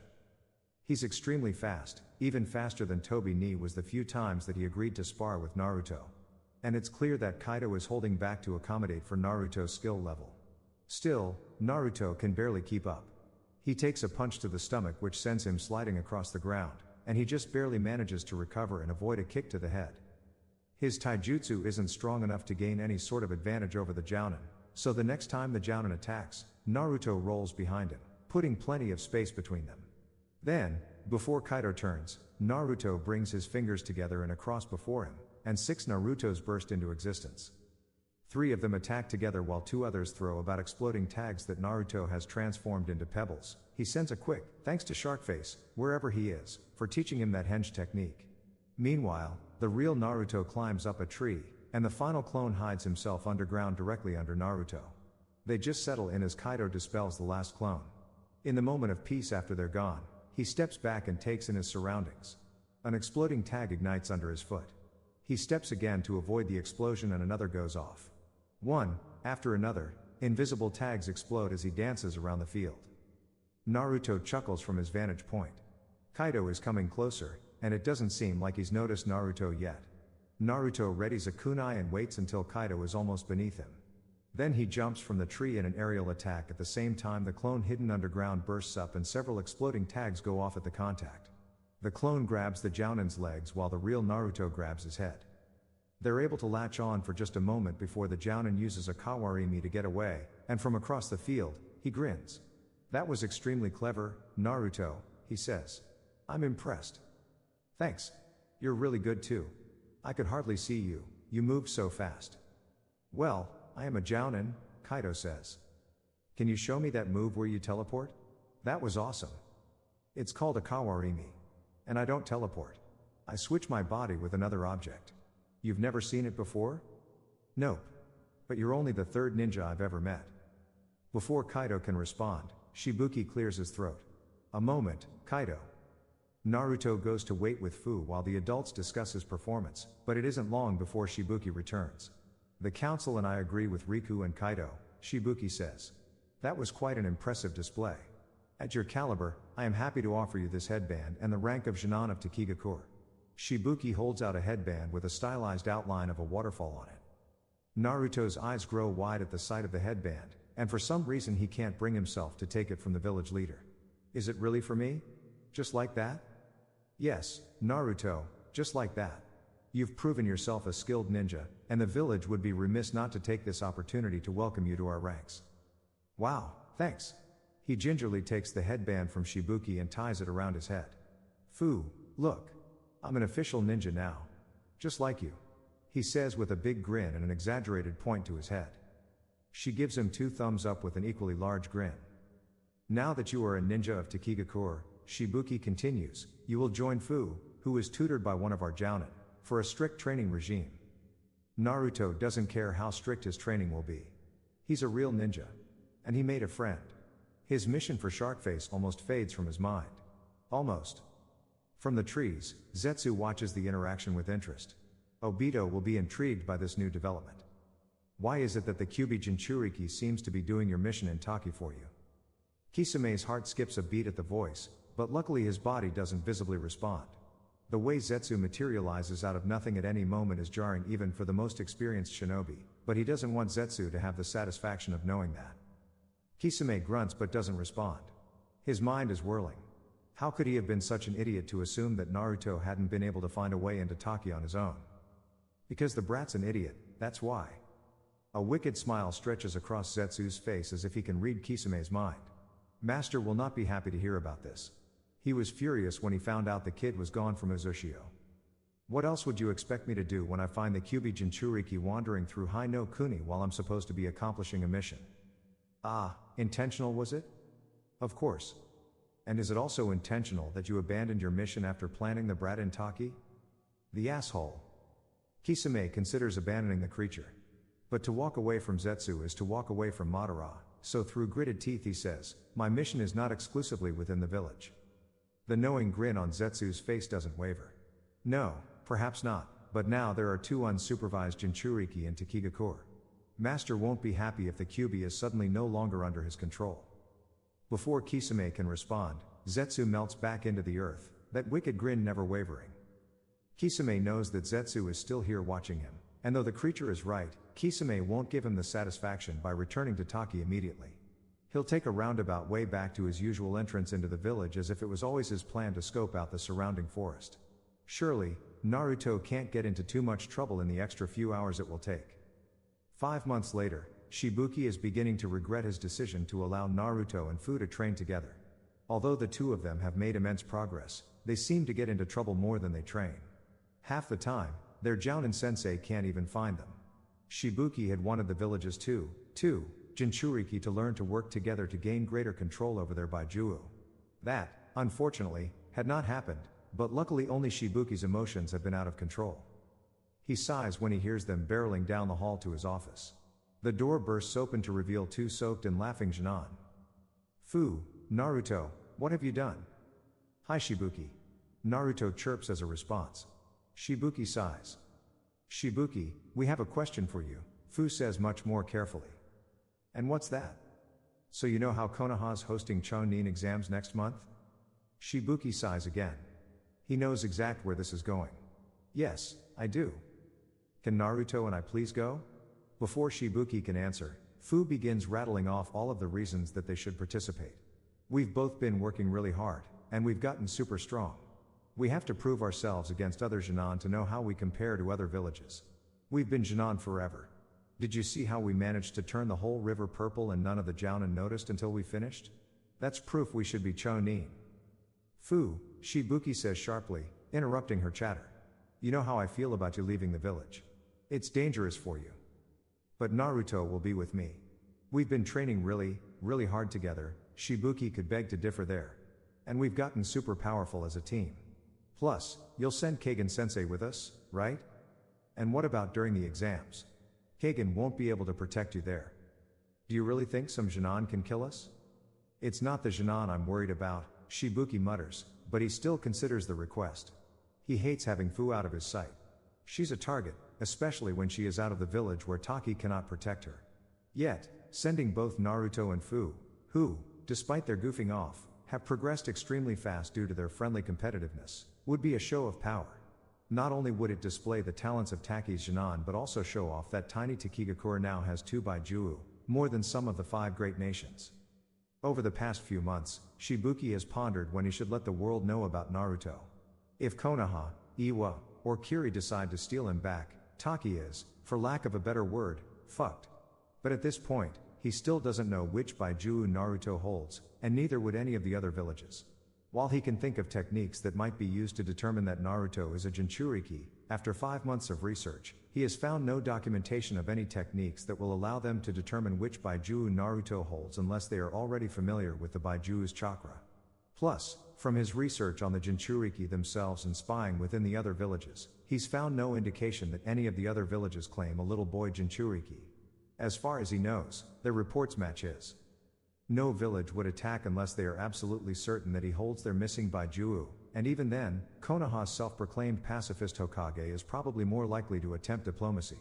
He's extremely fast, even faster than Tobi ni was the few times that he agreed to spar with Naruto. And it's clear that Kaito is holding back to accommodate for Naruto's skill level. Still, Naruto can barely keep up. He takes a punch to the stomach which sends him sliding across the ground, and he just barely manages to recover and avoid a kick to the head. His taijutsu isn't strong enough to gain any sort of advantage over the Jounin, so the next time the Jounin attacks, Naruto rolls behind him, putting plenty of space between them. Then, Before Kaido turns, Naruto brings his fingers together in a cross before him, and 6 Narutos burst into existence. 3 of them attack together while 2 others throw about exploding tags that Naruto has transformed into pebbles. He sends a quick, thanks to Sharkface, wherever he is, for teaching him that henge technique. Meanwhile, the real Naruto climbs up a tree, and the final clone hides himself underground directly under Naruto. They just settle in as Kaido dispels the last clone. In the moment of peace after they're gone, he steps back and takes in his surroundings. An exploding tag ignites under his foot. He steps again to avoid the explosion and another goes off. One, after another, invisible tags explode as he dances around the field. Naruto chuckles from his vantage point. Kaido is coming closer, and it doesn't seem like he's noticed Naruto yet. Naruto readies a kunai and waits until Kaido is almost beneath him. Then he jumps from the tree in an aerial attack. At the same time, the clone hidden underground bursts up and several exploding tags go off at the contact. The clone grabs the Jounin's legs while the real Naruto grabs his head. They're able to latch on for just a moment before the Jounin uses a kawarimi to get away, and from across the field, he grins. "That was extremely clever, Naruto," he says. "I'm impressed." "Thanks. You're really good too. I could hardly see you, you moved so fast." "Well, I am a Jounin," Kaido says. "Can you show me that move where you teleport? That was awesome." "It's called a kawarimi. And I don't teleport. I switch my body with another object." "You've never seen it before?" "Nope. But you're only the 3rd ninja I've ever met." Before Kaido can respond, Shibuki clears his throat. "A moment, Kaido." Naruto goes to wait with Fu while the adults discuss his performance, but it isn't long before Shibuki returns. "The council and I agree with Riku and Kaido," Shibuki says. "That was quite an impressive display. At your caliber, I am happy to offer you this headband and the rank of Genin of Takigakure." Shibuki holds out a headband with a stylized outline of a waterfall on it. Naruto's eyes grow wide at the sight of the headband, and for some reason he can't bring himself to take it from the village leader. "Is it really for me? Just like that?" "Yes, Naruto, just like that. You've proven yourself a skilled ninja, and the village would be remiss not to take this opportunity to welcome you to our ranks." "Wow, thanks." He gingerly takes the headband from Shibuki and ties it around his head. "Fu, look. I'm an official ninja now. Just like you," he says with a big grin and an exaggerated point to his head. She gives him 2 thumbs up with an equally large grin. "Now that you are a ninja of Takigakure," Shibuki continues, "you will join Fu, who is tutored by one of our Jounin, for a strict training regime." Naruto doesn't care how strict his training will be. He's a real ninja. And he made a friend. His mission for Sharkface almost fades from his mind. Almost. From the trees, Zetsu watches the interaction with interest. Obito will be intrigued by this new development. "Why is it that the Kyubi Jinchuriki seems to be doing your mission in Taki for you?" Kisame's heart skips a beat at the voice, but luckily his body doesn't visibly respond. The way Zetsu materializes out of nothing at any moment is jarring even for the most experienced shinobi, but he doesn't want Zetsu to have the satisfaction of knowing that. Kisame grunts but doesn't respond. His mind is whirling. How could he have been such an idiot to assume that Naruto hadn't been able to find a way into Taki on his own? Because the brat's an idiot, that's why. A wicked smile stretches across Zetsu's face as if he can read Kisame's mind. Master will not be happy to hear about this. He was furious when he found out the kid was gone from Uzushio. "What else would you expect me to do when I find the Kyubi Jinchuriki wandering through Hai no Kuni while I'm supposed to be accomplishing a mission?" "Ah, intentional was it?" "Of course. And is it also intentional that you abandoned your mission after planning the brat in Taki?" "The asshole." Kisame considers abandoning the creature. But to walk away from Zetsu is to walk away from Madara, so through gritted teeth he says, "My mission is not exclusively within the village." The knowing grin on Zetsu's face doesn't waver. "No, perhaps not, but now there are 2 unsupervised Jinchuriki in Takigakure. Master won't be happy if the Kyubi is suddenly no longer under his control." Before Kisame can respond, Zetsu melts back into the earth, that wicked grin never wavering. Kisame knows that Zetsu is still here watching him, and though the creature is right, Kisame won't give him the satisfaction by returning to Taki immediately. He'll take a roundabout way back to his usual entrance into the village as if it was always his plan to scope out the surrounding forest. Surely, Naruto can't get into too much trouble in the extra few hours it will take. 5 months later, Shibuki is beginning to regret his decision to allow Naruto and Fu to train together. Although the two of them have made immense progress, they seem to get into trouble more than they train. Half the time, their Jounin sensei can't even find them. Shibuki had wanted the villages Jinchuriki to learn to work together to gain greater control over their Baijuo. That, unfortunately, had not happened, but luckily only Shibuki's emotions have been out of control. He sighs when he hears them barreling down the hall to his office. The door bursts open to reveal two soaked and laughing Jinan. Fu, Naruto, what have you done? Hi Shibuki. Naruto chirps as a response. Shibuki sighs. Shibuki, we have a question for you, Fu says much more carefully. And what's that? So you know how Konoha's hosting Chunin exams next month? Shibuki sighs again. He knows exact where this is going. Yes, I do. Can Naruto and I please go? Before Shibuki can answer, Fu begins rattling off all of the reasons that they should participate. We've both been working really hard, and we've gotten super strong. We have to prove ourselves against other Jinan to know how we compare to other villages. We've been Jinan forever. Did you see how we managed to turn the whole river purple and none of the Jounin noticed until we finished? That's proof we should be Chunin. Fu, Shibuki says sharply, interrupting her chatter. You know how I feel about you leaving the village. It's dangerous for you. But Naruto will be with me. We've been training really hard together, Shibuki could beg to differ there. And we've gotten super powerful as a team. Plus, you'll send Kagen-sensei with us, right? And what about during the exams? Kagen won't be able to protect you there. Do you really think some Jinan can kill us? It's not the Jinan I'm worried about, Shibuki mutters, but he still considers the request. He hates having Fu out of his sight. She's a target, especially when she is out of the village where Taki cannot protect her. Yet, sending both Naruto and Fu, who, despite their goofing off, have progressed extremely fast due to their friendly competitiveness, would be a show of power. Not only would it display the talents of Taki's Jinan but also show off that tiny Takigakure now has 2 Baijuo, more than some of the 5 great nations. Over the past few months, Shibuki has pondered when he should let the world know about Naruto. If Konoha, Iwa, or Kiri decide to steal him back, Taki is, for lack of a better word, fucked. But at this point, he still doesn't know which Baijuo Naruto holds, and neither would any of the other villages. While he can think of techniques that might be used to determine that Naruto is a Jinchuriki, after 5 months of research, he has found no documentation of any techniques that will allow them to determine which Baijuo Naruto holds unless they are already familiar with the Baijuo's chakra. Plus, from his research on the Jinchuriki themselves and spying within the other villages, he's found no indication that any of the other villages claim a little boy Jinchuriki. As far as he knows, their reports match his. No village would attack unless they are absolutely certain that he holds their missing Baijuo, and even then, Konoha's self-proclaimed pacifist Hokage is probably more likely to attempt diplomacy.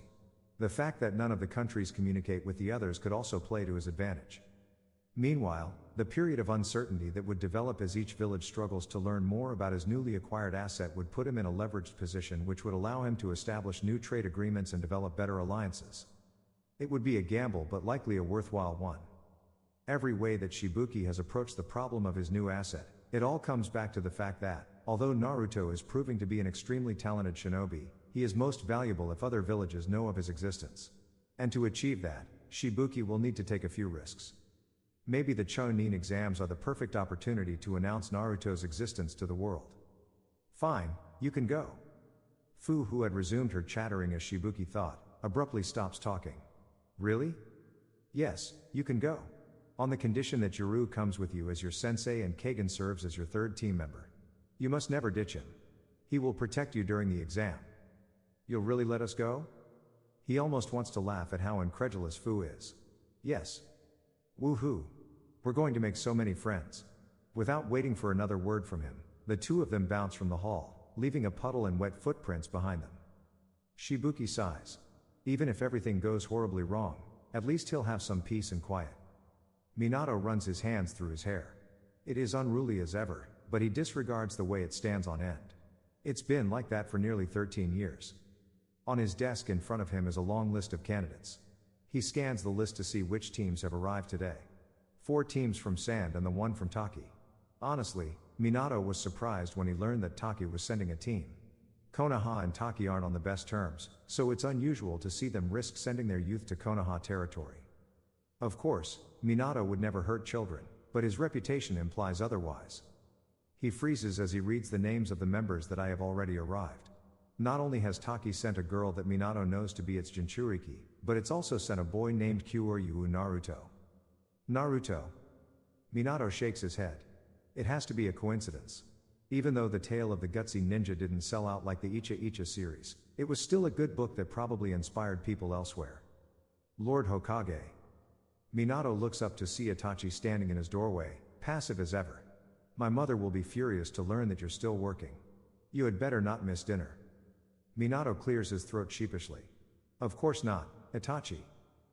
The fact that none of the countries communicate with the others could also play to his advantage. Meanwhile, the period of uncertainty that would develop as each village struggles to learn more about his newly acquired asset would put him in a leveraged position which would allow him to establish new trade agreements and develop better alliances. It would be a gamble but likely a worthwhile one. Every way that Shibuki has approached the problem of his new asset, it all comes back to the fact that, although Naruto is proving to be an extremely talented shinobi, he is most valuable if other villages know of his existence. And to achieve that, Shibuki will need to take a few risks. Maybe the Chunin exams are the perfect opportunity to announce Naruto's existence to the world. Fine, you can go. Fu, who had resumed her chattering as Shibuki thought, abruptly stops talking. Really? Yes, you can go. On the condition that Jiro comes with you as your sensei and Kagen serves as your third team member. You must never ditch him. He will protect you during the exam. You'll really let us go? He almost wants to laugh at how incredulous Fu is. Yes. Woohoo! We're going to make so many friends. Without waiting for another word from him, the two of them bounce from the hall, leaving a puddle and wet footprints behind them. Shibuki sighs. Even if everything goes horribly wrong, at least he'll have some peace and quiet. Minato runs his hands through his hair. It is unruly as ever, but he disregards the way it stands on end. It's been like that for nearly 13 years. On his desk in front of him is a long list of candidates. He scans the list to see which teams have arrived today. 4 teams from Sand and the 1 from Taki. Honestly, Minato was surprised when he learned that Taki was sending a team. Konoha and Taki aren't on the best terms, so it's unusual to see them risk sending their youth to Konoha territory. Of course, Minato would never hurt children, but his reputation implies otherwise. He freezes as he reads the names of the members that I have already arrived. Not only has Taki sent a girl that Minato knows to be its Jinchuriki, but it's also sent a boy named Kyoryu Naruto. Naruto? Minato shakes his head. It has to be a coincidence. Even though the tale of the gutsy ninja didn't sell out like the Icha Icha series, it was still a good book that probably inspired people elsewhere. Lord Hokage. Minato looks up to see Itachi standing in his doorway, passive as ever. My mother will be furious to learn that you're still working. You had better not miss dinner. Minato clears his throat sheepishly. Of course not, Itachi.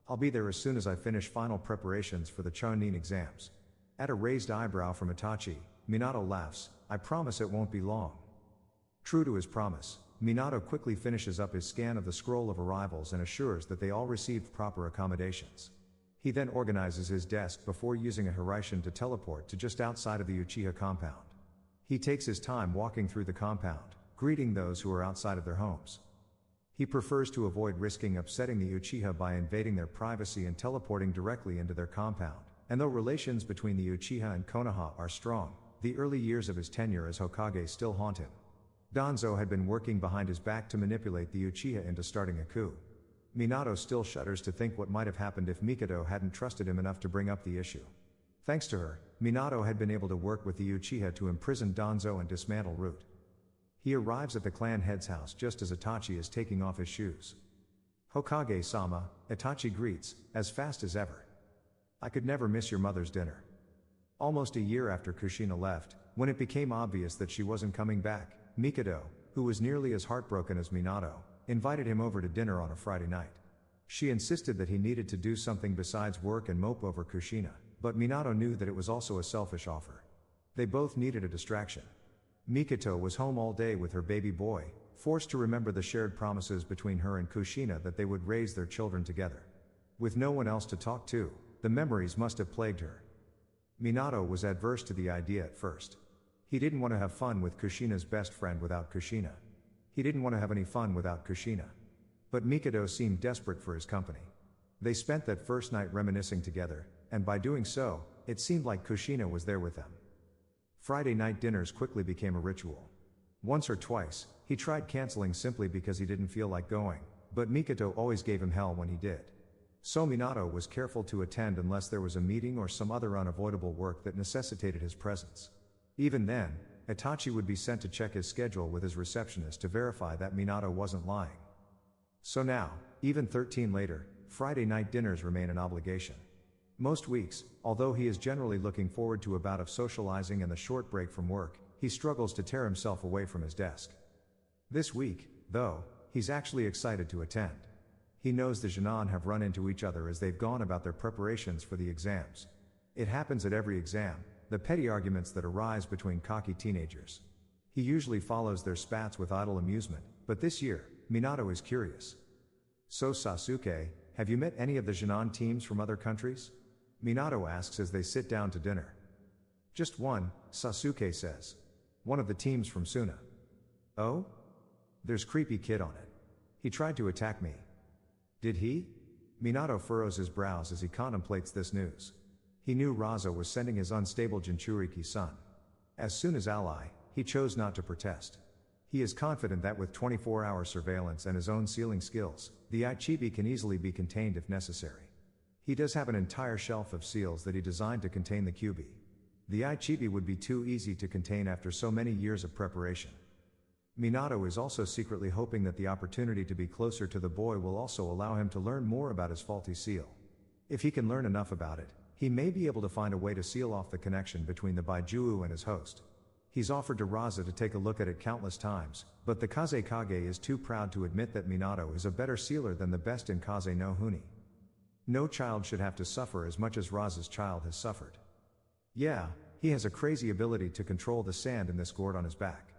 I'll be there as soon as I finish final preparations for the Chunin exams. At a raised eyebrow from Itachi, Minato laughs. I promise it won't be long. True to his promise, Minato quickly finishes up his scan of the scroll of arrivals and assures that they all received proper accommodations. He then organizes his desk before using a Hiraishin to teleport to just outside of the Uchiha compound. He takes his time walking through the compound, greeting those who are outside of their homes. He prefers to avoid risking upsetting the Uchiha by invading their privacy and teleporting directly into their compound, and though relations between the Uchiha and Konoha are strong, the early years of his tenure as Hokage still haunt him. Danzo had been working behind his back to manipulate the Uchiha into starting a coup. Minato still shudders to think what might have happened if Mikado hadn't trusted him enough to bring up the issue. Thanks to her, Minato had been able to work with the Uchiha to imprison Danzo and dismantle Root. He arrives at the clan head's house just as Itachi is taking off his shoes. Hokage-sama, Itachi greets, as fast as ever. I could never miss your mother's dinner. Almost a year after Kushina left, when it became obvious that she wasn't coming back, Mikado, who was nearly as heartbroken as Minato, invited him over to dinner on a Friday night. She insisted that he needed to do something besides work and mope over Kushina, but Minato knew that it was also a selfish offer. They both needed a distraction. Mikoto was home all day with her baby boy, forced to remember the shared promises between her and Kushina that they would raise their children together. With no one else to talk to, the memories must have plagued her. Minato was adverse to the idea at first. He didn't want to have fun with Kushina's best friend without Kushina. He didn't want to have any fun without Kushina. But Mikado seemed desperate for his company. They spent that first night reminiscing together, and by doing so, it seemed like Kushina was there with them. Friday night dinners quickly became a ritual. Once or twice, he tried canceling simply because he didn't feel like going, but Mikado always gave him hell when he did. So Minato was careful to attend unless there was a meeting or some other unavoidable work that necessitated his presence. Even then, Itachi would be sent to check his schedule with his receptionist to verify that Minato wasn't lying. So now, even 13 later, Friday night dinners remain an obligation. Most weeks, although he is generally looking forward to a bout of socializing and the short break from work, he struggles to tear himself away from his desk. This week, though, he's actually excited to attend. He knows the Jinan have run into each other as they've gone about their preparations for the exams. It happens at every exam, the petty arguments that arise between cocky teenagers. He usually follows their spats with idle amusement, but this year, Minato is curious. So Sasuke, have you met any of the Jinan teams from other countries? Minato asks as they sit down to dinner. Just one, Sasuke says. One of the teams from Suna. Oh? There's creepy kid on it. He tried to attack me. Did he? Minato furrows his brows as he contemplates this news. He knew Raza was sending his unstable Jinchuriki son. As soon as ally, he chose not to protest. He is confident that with 24-hour surveillance and his own sealing skills, the Ichibi can easily be contained if necessary. He does have an entire shelf of seals that he designed to contain the Kyubi. The Ichibi would be too easy to contain after so many years of preparation. Minato is also secretly hoping that the opportunity to be closer to the boy will also allow him to learn more about his faulty seal. If he can learn enough about it, he may be able to find a way to seal off the connection between the Baijuu and his host. He's offered to Raza to take a look at it countless times, but the Kazekage is too proud to admit that Minato is a better sealer than the best in Kaze no Huni. No child should have to suffer as much as Raza's child has suffered. Yeah, he has a crazy ability to control the sand in this gourd on his back.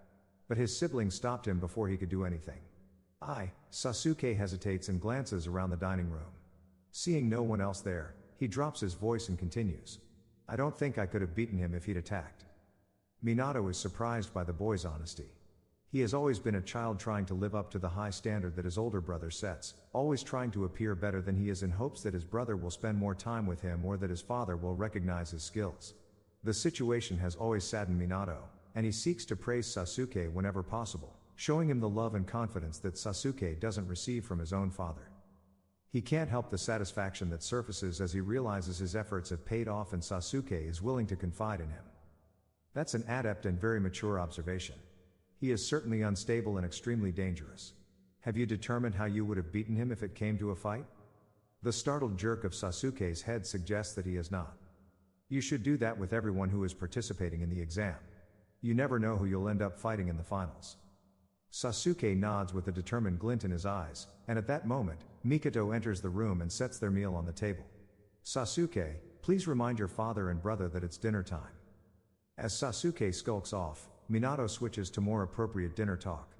But his siblings stopped him before he could do anything. Sasuke hesitates and glances around the dining room. Seeing no one else there, he drops his voice and continues. I don't think I could have beaten him if he'd attacked. Minato is surprised by the boy's honesty. He has always been a child trying to live up to the high standard that his older brother sets, always trying to appear better than he is in hopes that his brother will spend more time with him or that his father will recognize his skills. The situation has always saddened Minato, and he seeks to praise Sasuke whenever possible, showing him the love and confidence that Sasuke doesn't receive from his own father. He can't help the satisfaction that surfaces as he realizes his efforts have paid off and Sasuke is willing to confide in him. That's an adept and very mature observation. He is certainly unstable and extremely dangerous. Have you determined how you would have beaten him if it came to a fight? The startled jerk of Sasuke's head suggests that he has not. You should do that with everyone who is participating in the exam. You never know who you'll end up fighting in the finals. Sasuke nods with a determined glint in his eyes, and at that moment, Mikoto enters the room and sets their meal on the table. Sasuke, please remind your father and brother that it's dinner time. As Sasuke skulks off, Minato switches to more appropriate dinner talk.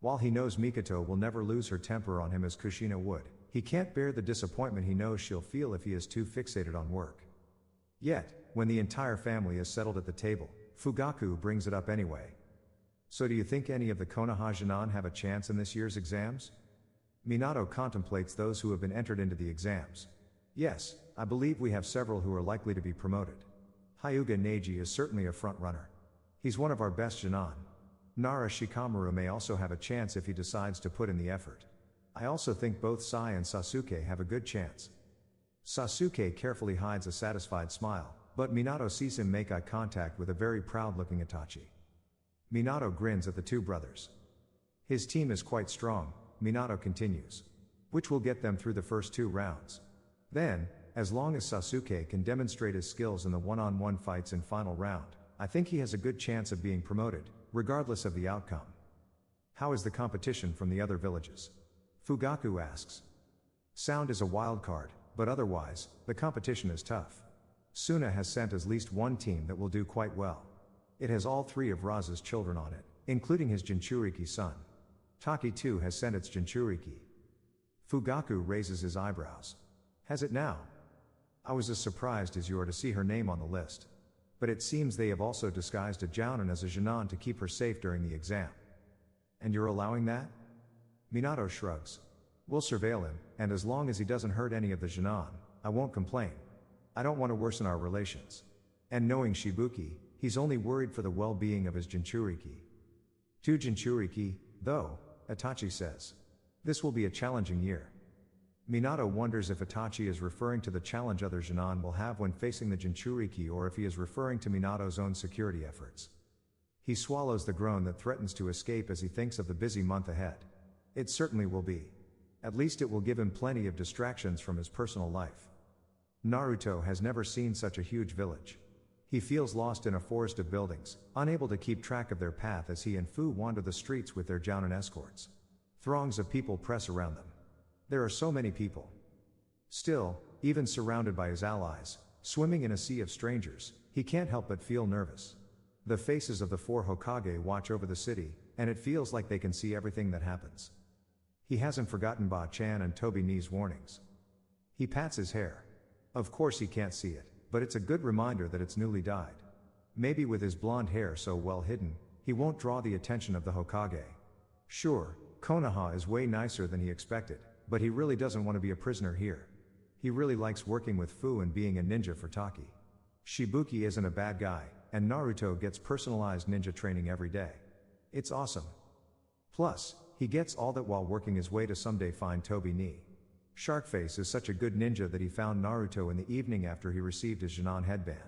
While he knows Mikoto will never lose her temper on him as Kushina would, he can't bear the disappointment he knows she'll feel if he is too fixated on work. Yet, when the entire family is settled at the table, Fugaku brings it up anyway. So do you think any of the Konoha Genin have a chance in this year's exams? Minato contemplates those who have been entered into the exams. Yes, I believe we have several who are likely to be promoted. Hyuga Neji is certainly a front-runner. He's one of our best Genin. Nara Shikamaru may also have a chance if he decides to put in the effort. I also think both Sai and Sasuke have a good chance. Sasuke carefully hides a satisfied smile, but Minato sees him make eye contact with a very proud-looking Itachi. Minato grins at the two brothers. His team is quite strong, Minato continues. Which will get them through the first 2 rounds. Then, as long as Sasuke can demonstrate his skills in the one-on-one fights in final round, I think he has a good chance of being promoted, regardless of the outcome. How is the competition from the other villages? Fugaku asks. Sound is a wild card, but otherwise, the competition is tough. Suna has sent at least one team that will do quite well. It has all 3 of Raza's children on it, including his Jinchuriki son. Taki too has sent its Jinchuriki. Fugaku raises his eyebrows. Has it now? I was as surprised as you are to see her name on the list. But it seems they have also disguised a Jounin as a Genin to keep her safe during the exam. And you're allowing that? Minato shrugs. We'll surveil him, and as long as he doesn't hurt any of the Genin, I won't complain. I don't want to worsen our relations. And knowing Shibuki, he's only worried for the well-being of his Jinchuriki. 2 Jinchuriki, though, Itachi says. This will be a challenging year. Minato wonders if Itachi is referring to the challenge other Genin will have when facing the Jinchuriki or if he is referring to Minato's own security efforts. He swallows the groan that threatens to escape as he thinks of the busy month ahead. It certainly will be. At least it will give him plenty of distractions from his personal life. Naruto has never seen such a huge village. He feels lost in a forest of buildings, unable to keep track of their path as he and Fu wander the streets with their Jounin escorts. Throngs of people press around them. There are so many people. Still, even surrounded by his allies, swimming in a sea of strangers, he can't help but feel nervous. The faces of the 4 Hokage watch over the city, and it feels like they can see everything that happens. He hasn't forgotten Ba-chan and Toby Ni's warnings. He pats his hair. Of course he can't see it, but it's a good reminder that it's newly dyed. Maybe with his blonde hair so well hidden, he won't draw the attention of the Hokage. Sure, Konoha is way nicer than he expected, but he really doesn't want to be a prisoner here. He really likes working with Fu and being a ninja for Taki. Shibuki isn't a bad guy, and Naruto gets personalized ninja training every day. It's awesome. Plus, he gets all that while working his way to someday find Toby Ni. Sharkface is such a good ninja that he found Naruto in the evening after he received his Genin headband.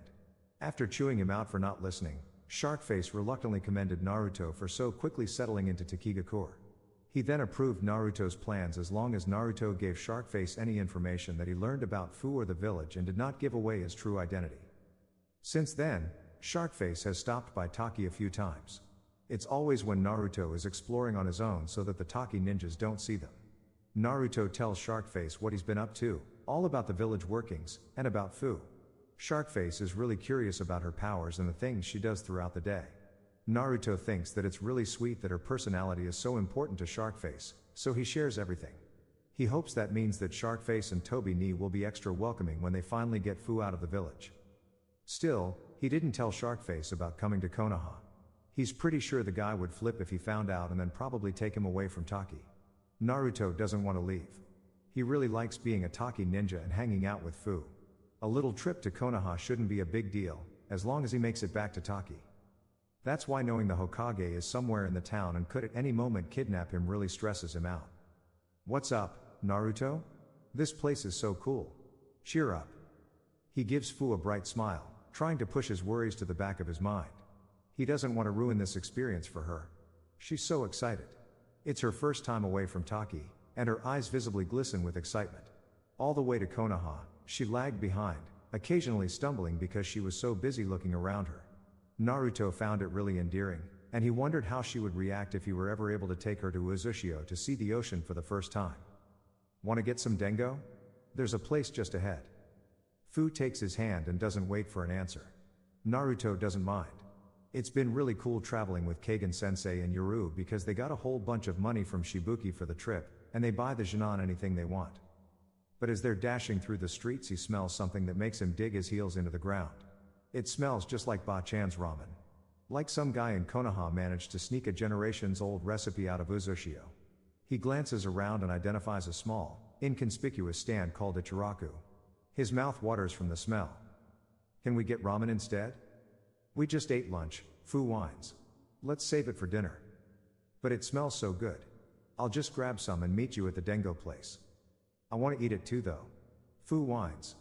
After chewing him out for not listening, Sharkface reluctantly commended Naruto for so quickly settling into Takigakure. He then approved Naruto's plans as long as Naruto gave Sharkface any information that he learned about Fu or the village and did not give away his true identity. Since then, Sharkface has stopped by Taki a few times. It's always when Naruto is exploring on his own so that the Taki ninjas don't see them. Naruto tells Sharkface what he's been up to, all about the village workings, and about Fu. Sharkface is really curious about her powers and the things she does throughout the day. Naruto thinks that it's really sweet that her personality is so important to Sharkface, so he shares everything. He hopes that means that Sharkface and Toby Ni will be extra welcoming when they finally get Fu out of the village. Still, he didn't tell Sharkface about coming to Konoha. He's pretty sure the guy would flip if he found out and then probably take him away from Taki. Naruto doesn't want to leave. He really likes being a Taki ninja and hanging out with Fu. A little trip to Konoha shouldn't be a big deal, as long as he makes it back to Taki. That's why knowing the Hokage is somewhere in the town and could at any moment kidnap him really stresses him out. What's up, Naruto? This place is so cool. Cheer up. He gives Fu a bright smile, trying to push his worries to the back of his mind. He doesn't want to ruin this experience for her. She's so excited. It's her first time away from Taki, and her eyes visibly glisten with excitement. All the way to Konoha, she lagged behind, occasionally stumbling because she was so busy looking around her. Naruto found it really endearing, and he wondered how she would react if he were ever able to take her to Uzushio to see the ocean for the first time. Want to get some dengo? There's a place just ahead. Fu takes his hand and doesn't wait for an answer. Naruto doesn't mind. It's been really cool traveling with Kagen-sensei and Yuru because they got a whole bunch of money from Shibuki for the trip, and they buy the Jinan anything they want. But as they're dashing through the streets, he smells something that makes him dig his heels into the ground. It smells just like Ba-chan's ramen. Like some guy in Konoha managed to sneak a generations-old recipe out of Uzushio. He glances around and identifies a small, inconspicuous stand called Ichiraku. His mouth waters from the smell. Can we get ramen instead? We just ate lunch, Fu whines. Let's save it for dinner. But it smells so good. I'll just grab some and meet you at the dengo place. I want to eat it too though. Fu whines.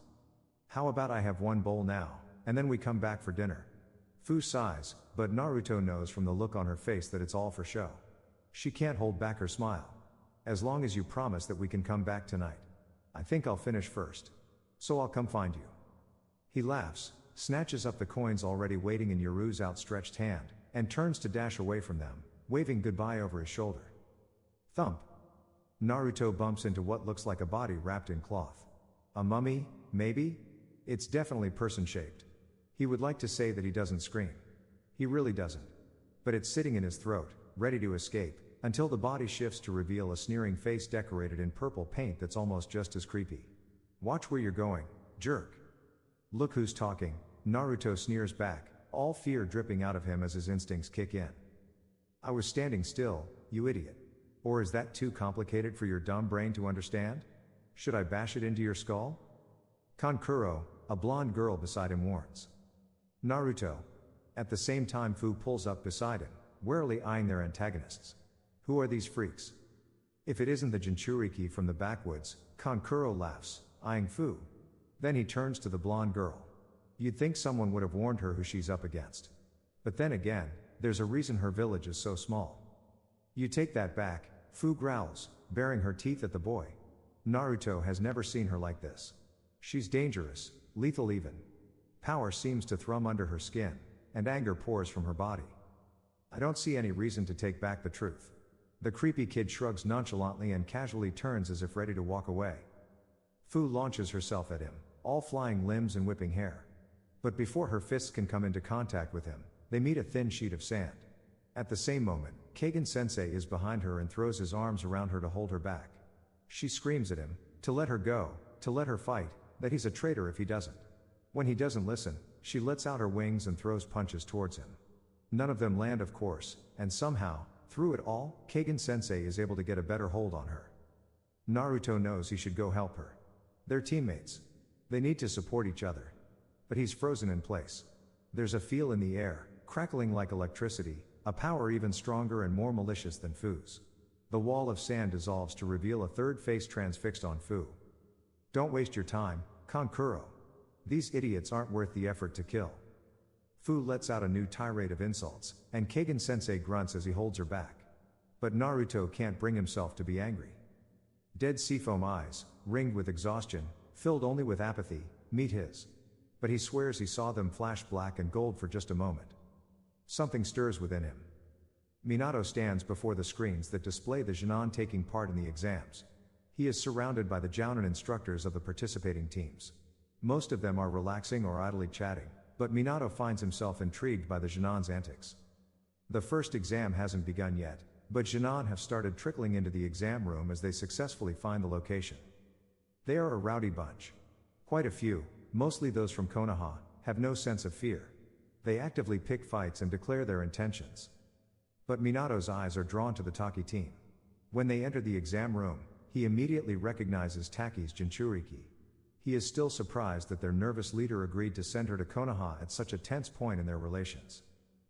How about I have one bowl now, and then we come back for dinner? Fu sighs, but Naruto knows from the look on her face that it's all for show. She can't hold back her smile. As long as you promise that we can come back tonight. I think I'll finish first. So I'll come find you. He laughs, snatches up the coins already waiting in Yuru's outstretched hand, and turns to dash away from them, waving goodbye over his shoulder. Thump. Naruto bumps into what looks like a body wrapped in cloth. A mummy, maybe? It's definitely person-shaped. He would like to say that he doesn't scream. He really doesn't. But it's sitting in his throat, ready to escape, until the body shifts to reveal a sneering face decorated in purple paint that's almost just as creepy. Watch where you're going, jerk. Look who's talking, Naruto sneers back, all fear dripping out of him as his instincts kick in. I was standing still, you idiot. Or is that too complicated for your dumb brain to understand? Should I bash it into your skull? Kankuro, a blonde girl beside him, warns. Naruto. At the same time, Fu pulls up beside him, warily eyeing their antagonists. Who are these freaks? If it isn't the Jinchuriki from the backwoods, Kankuro laughs, eyeing Fu. Then he turns to the blonde girl. You'd think someone would have warned her who she's up against. But then again, there's a reason her village is so small. You take that back, Fu growls, baring her teeth at the boy. Naruto has never seen her like this. She's dangerous, lethal even. Power seems to thrum under her skin, and anger pours from her body. I don't see any reason to take back the truth. The creepy kid shrugs nonchalantly and casually turns as if ready to walk away. Fu launches herself at him, all flying limbs and whipping hair. But before her fists can come into contact with him, they meet a thin sheet of sand. At the same moment, Kagen-sensei is behind her and throws his arms around her to hold her back. She screams at him, to let her go, to let her fight, that he's a traitor if he doesn't. When he doesn't listen, she lets out her wings and throws punches towards him. None of them land, of course, and somehow, through it all, Kagen-sensei is able to get a better hold on her. Naruto knows he should go help her. They're teammates. They need to support each other. But he's frozen in place. There's a feel in the air, crackling like electricity, a power even stronger and more malicious than Fu's. The wall of sand dissolves to reveal a third face transfixed on Fu. Don't waste your time, Kankuro. These idiots aren't worth the effort to kill. Fu lets out a new tirade of insults, and Kagen-sensei grunts as he holds her back. But Naruto can't bring himself to be angry. Dead seafoam eyes, ringed with exhaustion, filled only with apathy, meet his. But he swears he saw them flash black and gold for just a moment. Something stirs within him. Minato stands before the screens that display the Jinan taking part in the exams. He is surrounded by the Jounin instructors of the participating teams. Most of them are relaxing or idly chatting, but Minato finds himself intrigued by the Jinan's antics. The first exam hasn't begun yet, but Jinan have started trickling into the exam room as they successfully find the location. They are a rowdy bunch. Quite a few, mostly those from Konoha, have no sense of fear. They actively pick fights and declare their intentions. But Minato's eyes are drawn to the Taki team. When they enter the exam room, he immediately recognizes Taki's Jinchuriki. He is still surprised that their nervous leader agreed to send her to Konoha at such a tense point in their relations.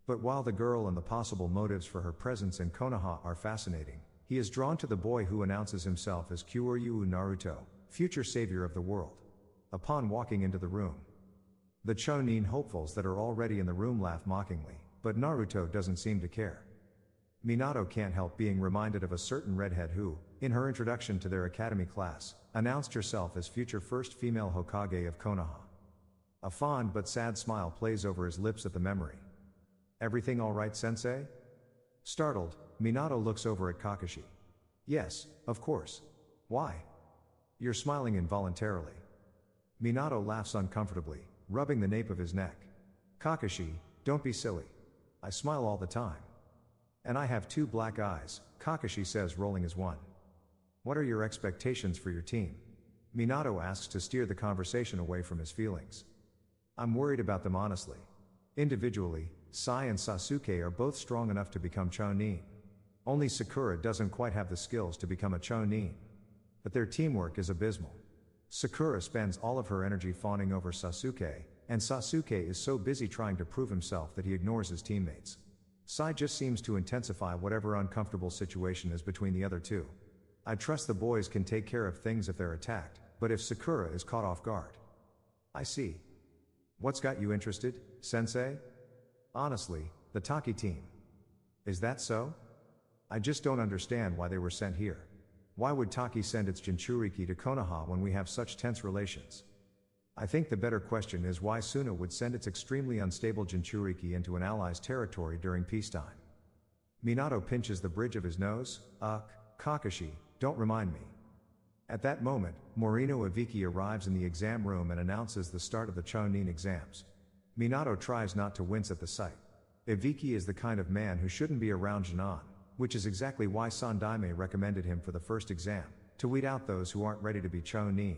But while the girl and the possible motives for her presence in Konoha are fascinating, he is drawn to the boy who announces himself as Kyoryu Naruto, future savior of the world. Upon walking into the room, the Chunin hopefuls that are already in the room laugh mockingly, but Naruto doesn't seem to care. Minato can't help being reminded of a certain redhead who, in her introduction to their academy class, announced herself as future first female Hokage of Konoha. A fond but sad smile plays over his lips at the memory. "Everything all right, sensei?" Startled, Minato looks over at Kakashi. "Yes, of course. Why?" "You're smiling involuntarily." Minato laughs uncomfortably, rubbing the nape of his neck. "Kakashi, don't be silly. I smile all the time. And I have 2 black eyes," Kakashi says, rolling his one. "What are your expectations for your team?" Minato asks to steer the conversation away from his feelings. "I'm worried about them honestly. Individually, Sai and Sasuke are both strong enough to become Chunin. Only Sakura doesn't quite have the skills to become a Chunin. But their teamwork is abysmal. Sakura spends all of her energy fawning over Sasuke, and Sasuke is so busy trying to prove himself that he ignores his teammates. Sai just seems to intensify whatever uncomfortable situation is between the other two. I trust the boys can take care of things if they're attacked, but if Sakura is caught off guard." "I see. What's got you interested, sensei?" "Honestly, the Taki team." "Is that so? I just don't understand why they were sent here. Why would Taki send its Jinchuriki to Konoha when we have such tense relations? I think the better question is why Suna would send its extremely unstable Jinchuriki into an ally's territory during peacetime." Minato pinches the bridge of his nose. Kakashi, don't remind me." At that moment, Morino Ibiki arrives in the exam room and announces the start of the Chunin exams. Minato tries not to wince at the sight. Ibiki is the kind of man who shouldn't be around Jinan, which is exactly why Sandaime recommended him for the first exam, to weed out those who aren't ready to be Chunin.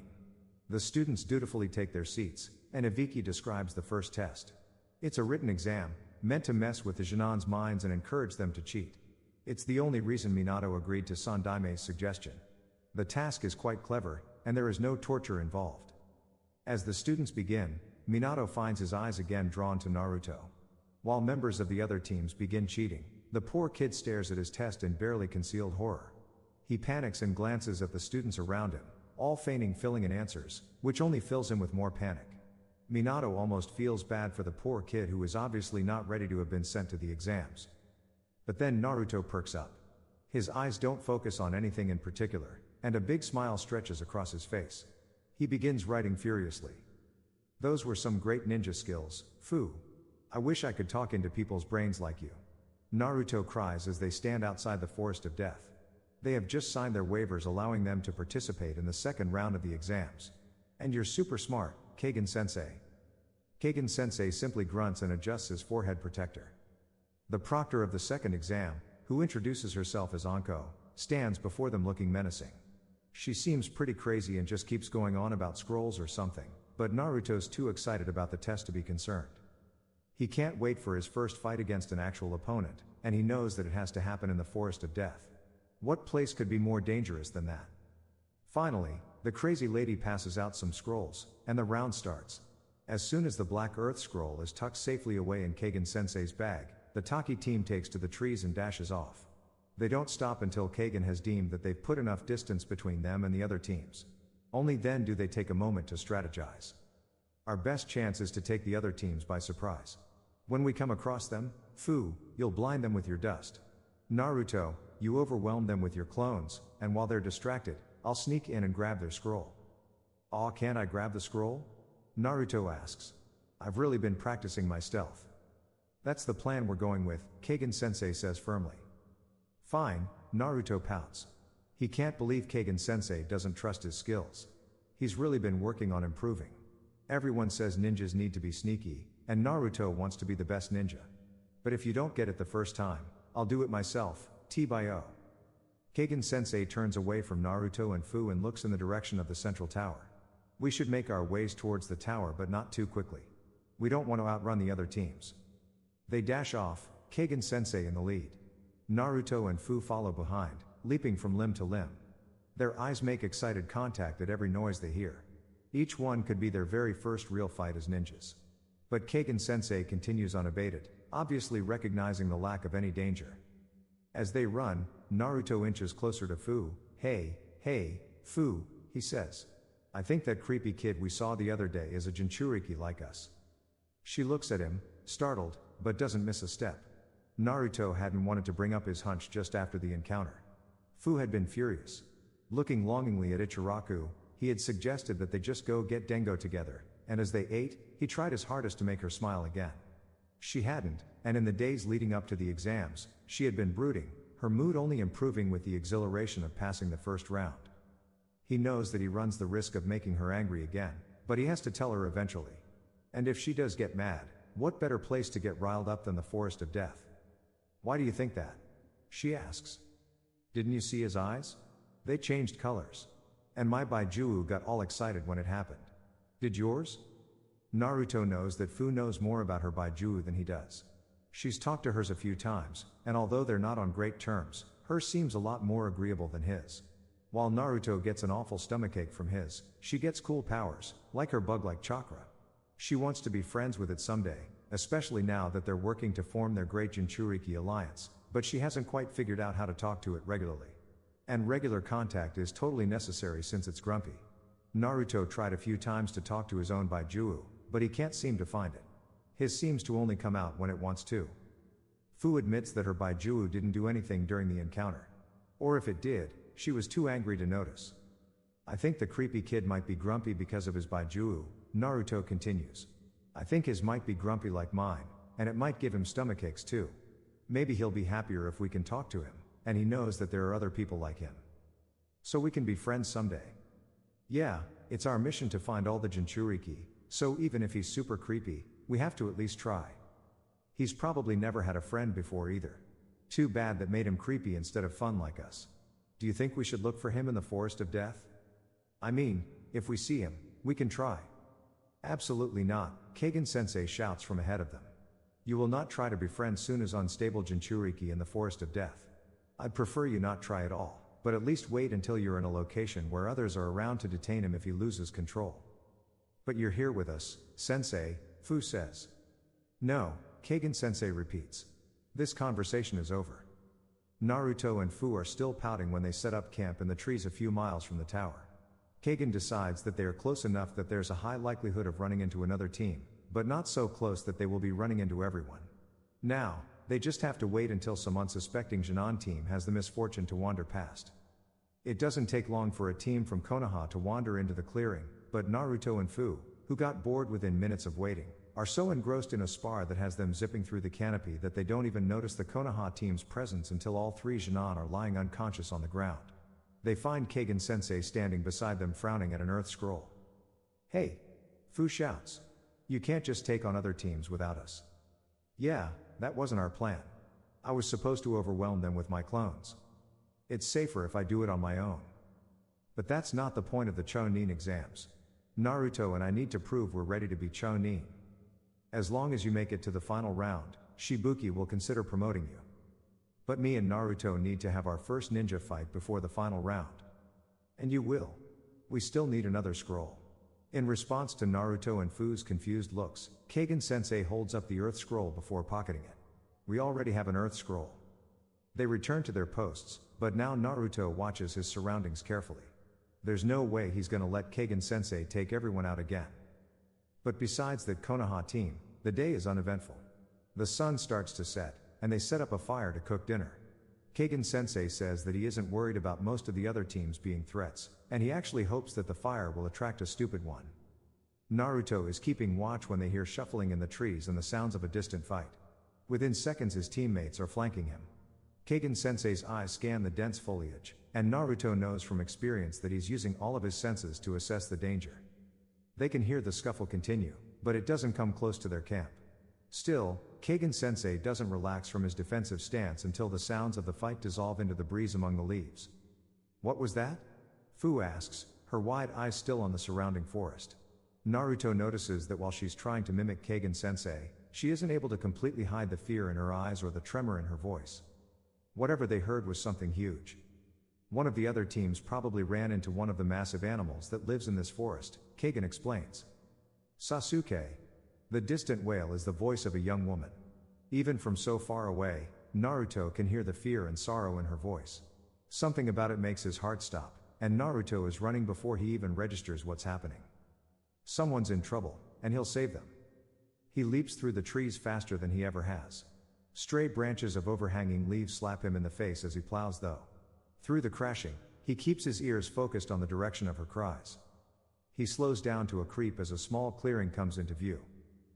The students dutifully take their seats, and Ibiki describes the first test. It's a written exam, meant to mess with the Jinan's minds and encourage them to cheat. It's the only reason Minato agreed to Sandaime's suggestion. The task is quite clever, and there is no torture involved. As the students begin, Minato finds his eyes again drawn to Naruto. While members of the other teams begin cheating, the poor kid stares at his test in barely concealed horror. He panics and glances at the students around him, all feigning filling in answers, which only fills him with more panic. Minato almost feels bad for the poor kid who is obviously not ready to have been sent to the exams. But then Naruto perks up. His eyes don't focus on anything in particular, and a big smile stretches across his face. He begins writing furiously. "Those were some great ninja skills, Fu. I wish I could talk into people's brains like you." Naruto cries as they stand outside the Forest of Death. They have just signed their waivers allowing them to participate in the second round of the exams. "And you're super smart, Keigen-sensei." Keigen-sensei simply grunts and adjusts his forehead protector. The proctor of the second exam, who introduces herself as Anko, stands before them looking menacing. She seems pretty crazy and just keeps going on about scrolls or something, but Naruto's too excited about the test to be concerned. He can't wait for his first fight against an actual opponent, and he knows that it has to happen in the Forest of Death. What place could be more dangerous than that? Finally, the crazy lady passes out some scrolls, and the round starts. As soon as the Black Earth scroll is tucked safely away in Keigen-sensei's bag, the Taki team takes to the trees and dashes off. They don't stop until Keigen has deemed that they've put enough distance between them and the other teams. Only then do they take a moment to strategize. Our best chance is to take the other teams by surprise. When we come across them, Fu, you'll blind them with your dust. Naruto, you overwhelm them with your clones, and while they're distracted, I'll sneak in and grab their scroll. "Aw, can't I grab the scroll?" Naruto asks. "I've really been practicing my stealth." "That's the plan we're going with," Keigen-sensei says firmly. "Fine," Naruto pouts. He can't believe Keigen-sensei doesn't trust his skills. He's really been working on improving. Everyone says ninjas need to be sneaky, and Naruto wants to be the best ninja. "But if you don't get it the first time, I'll do it myself, T-by-O." Keigen-sensei turns away from Naruto and Fu and looks in the direction of the central tower. "We should make our ways towards the tower, but not too quickly. We don't want to outrun the other teams." They dash off, Keigen-sensei in the lead. Naruto and Fu follow behind, leaping from limb to limb. Their eyes make excited contact at every noise they hear. Each one could be their very first real fight as ninjas. But Kagen-sensei continues unabated, obviously recognizing the lack of any danger. As they run, Naruto inches closer to Fu. Hey, Fu, he says. I think that creepy kid we saw the other day is a Jinchuriki like us. She looks at him, startled, but doesn't miss a step. Naruto hadn't wanted to bring up his hunch just after the encounter. Fu had been furious. Looking longingly at Ichiraku, he had suggested that they just go get Dengo together, and as they ate, he tried his hardest to make her smile again. She hadn't, and in the days leading up to the exams, she had been brooding, her mood only improving with the exhilaration of passing the first round. He knows that he runs the risk of making her angry again, but he has to tell her eventually. And if she does get mad, what better place to get riled up than the forest of death? Why do you think that? She asks. Didn't you see his eyes? They changed colors. And my Baijuu got all excited when it happened. Did yours? Naruto knows that Fu knows more about her Baijuu than he does. She's talked to hers a few times, and although they're not on great terms, hers seems a lot more agreeable than his. While Naruto gets an awful stomachache from his, she gets cool powers, like her bug-like chakra. She wants to be friends with it someday, especially now that they're working to form their great Jinchuriki alliance, but she hasn't quite figured out how to talk to it regularly. And regular contact is totally necessary since it's grumpy. Naruto tried a few times to talk to his own Baijuu, but he can't seem to find it. His seems to only come out when it wants to. Fu admits that her Baijuu didn't do anything during the encounter. Or if it did, she was too angry to notice. I think the creepy kid might be grumpy because of his Baijuu, Naruto continues. I think his might be grumpy like mine, and it might give him stomachaches too. Maybe he'll be happier if we can talk to him, and he knows that there are other people like him. So we can be friends someday. Yeah, it's our mission to find all the Jinchuriki, so even if he's super creepy, we have to at least try. He's probably never had a friend before either. Too bad that made him creepy instead of fun like us. Do you think we should look for him in the forest of death? I mean, if we see him, we can try. Absolutely not, Kagen-sensei shouts from ahead of them. You will not try to befriend Suna's unstable Jinchuriki in the forest of death. I'd prefer you not try at all, but at least wait until you're in a location where others are around to detain him if he loses control. But you're here with us, Sensei, Fu says. No, Kagen-sensei repeats. This conversation is over. Naruto and Fu are still pouting when they set up camp in the trees a few miles from the tower. Kagen decides that they are close enough that there's a high likelihood of running into another team, but not so close that they will be running into everyone. Now, they just have to wait until some unsuspecting Jinan team has the misfortune to wander past. It doesn't take long for a team from Konoha to wander into the clearing, but Naruto and Fu, who got bored within minutes of waiting, are so engrossed in a spar that has them zipping through the canopy that they don't even notice the Konoha team's presence until all three Jinan are lying unconscious on the ground. They find Kagen-sensei standing beside them frowning at an earth scroll. Hey! Fu shouts. You can't just take on other teams without us. Yeah, that wasn't our plan. I was supposed to overwhelm them with my clones. It's safer if I do it on my own. But that's not the point of the Chunin exams. Naruto and I need to prove we're ready to be Chunin. As long as you make it to the final round, Shibuki will consider promoting you. But me and Naruto need to have our first ninja fight before the final round. And you will. We still need another scroll. In response to Naruto and Fu's confused looks, Kagen-sensei holds up the earth scroll before pocketing it. We already have an earth scroll. They return to their posts, but now Naruto watches his surroundings carefully. There's no way he's gonna let Kagen-sensei take everyone out again. But besides that Konoha team, the day is uneventful. The sun starts to set, and they set up a fire to cook dinner. Kagen-sensei says that he isn't worried about most of the other teams being threats, and he actually hopes that the fire will attract a stupid one. Naruto is keeping watch when they hear shuffling in the trees and the sounds of a distant fight. Within seconds his teammates are flanking him. Kagen-sensei's eyes scan the dense foliage, and Naruto knows from experience that he's using all of his senses to assess the danger. They can hear the scuffle continue, but it doesn't come close to their camp. Still, Kagen-sensei doesn't relax from his defensive stance until the sounds of the fight dissolve into the breeze among the leaves. What was that? Fu asks, her wide eyes still on the surrounding forest. Naruto notices that while she's trying to mimic Kagen-sensei, she isn't able to completely hide the fear in her eyes or the tremor in her voice. Whatever they heard was something huge. One of the other teams probably ran into one of the massive animals that lives in this forest, Kagan explains. Sasuke. The distant wail is the voice of a young woman. Even from so far away, Naruto can hear the fear and sorrow in her voice. Something about it makes his heart stop, and Naruto is running before he even registers what's happening. Someone's in trouble, and he'll save them. He leaps through the trees faster than he ever has. Stray branches of overhanging leaves slap him in the face as he plows though. Through the crashing, he keeps his ears focused on the direction of her cries. He slows down to a creep as a small clearing comes into view.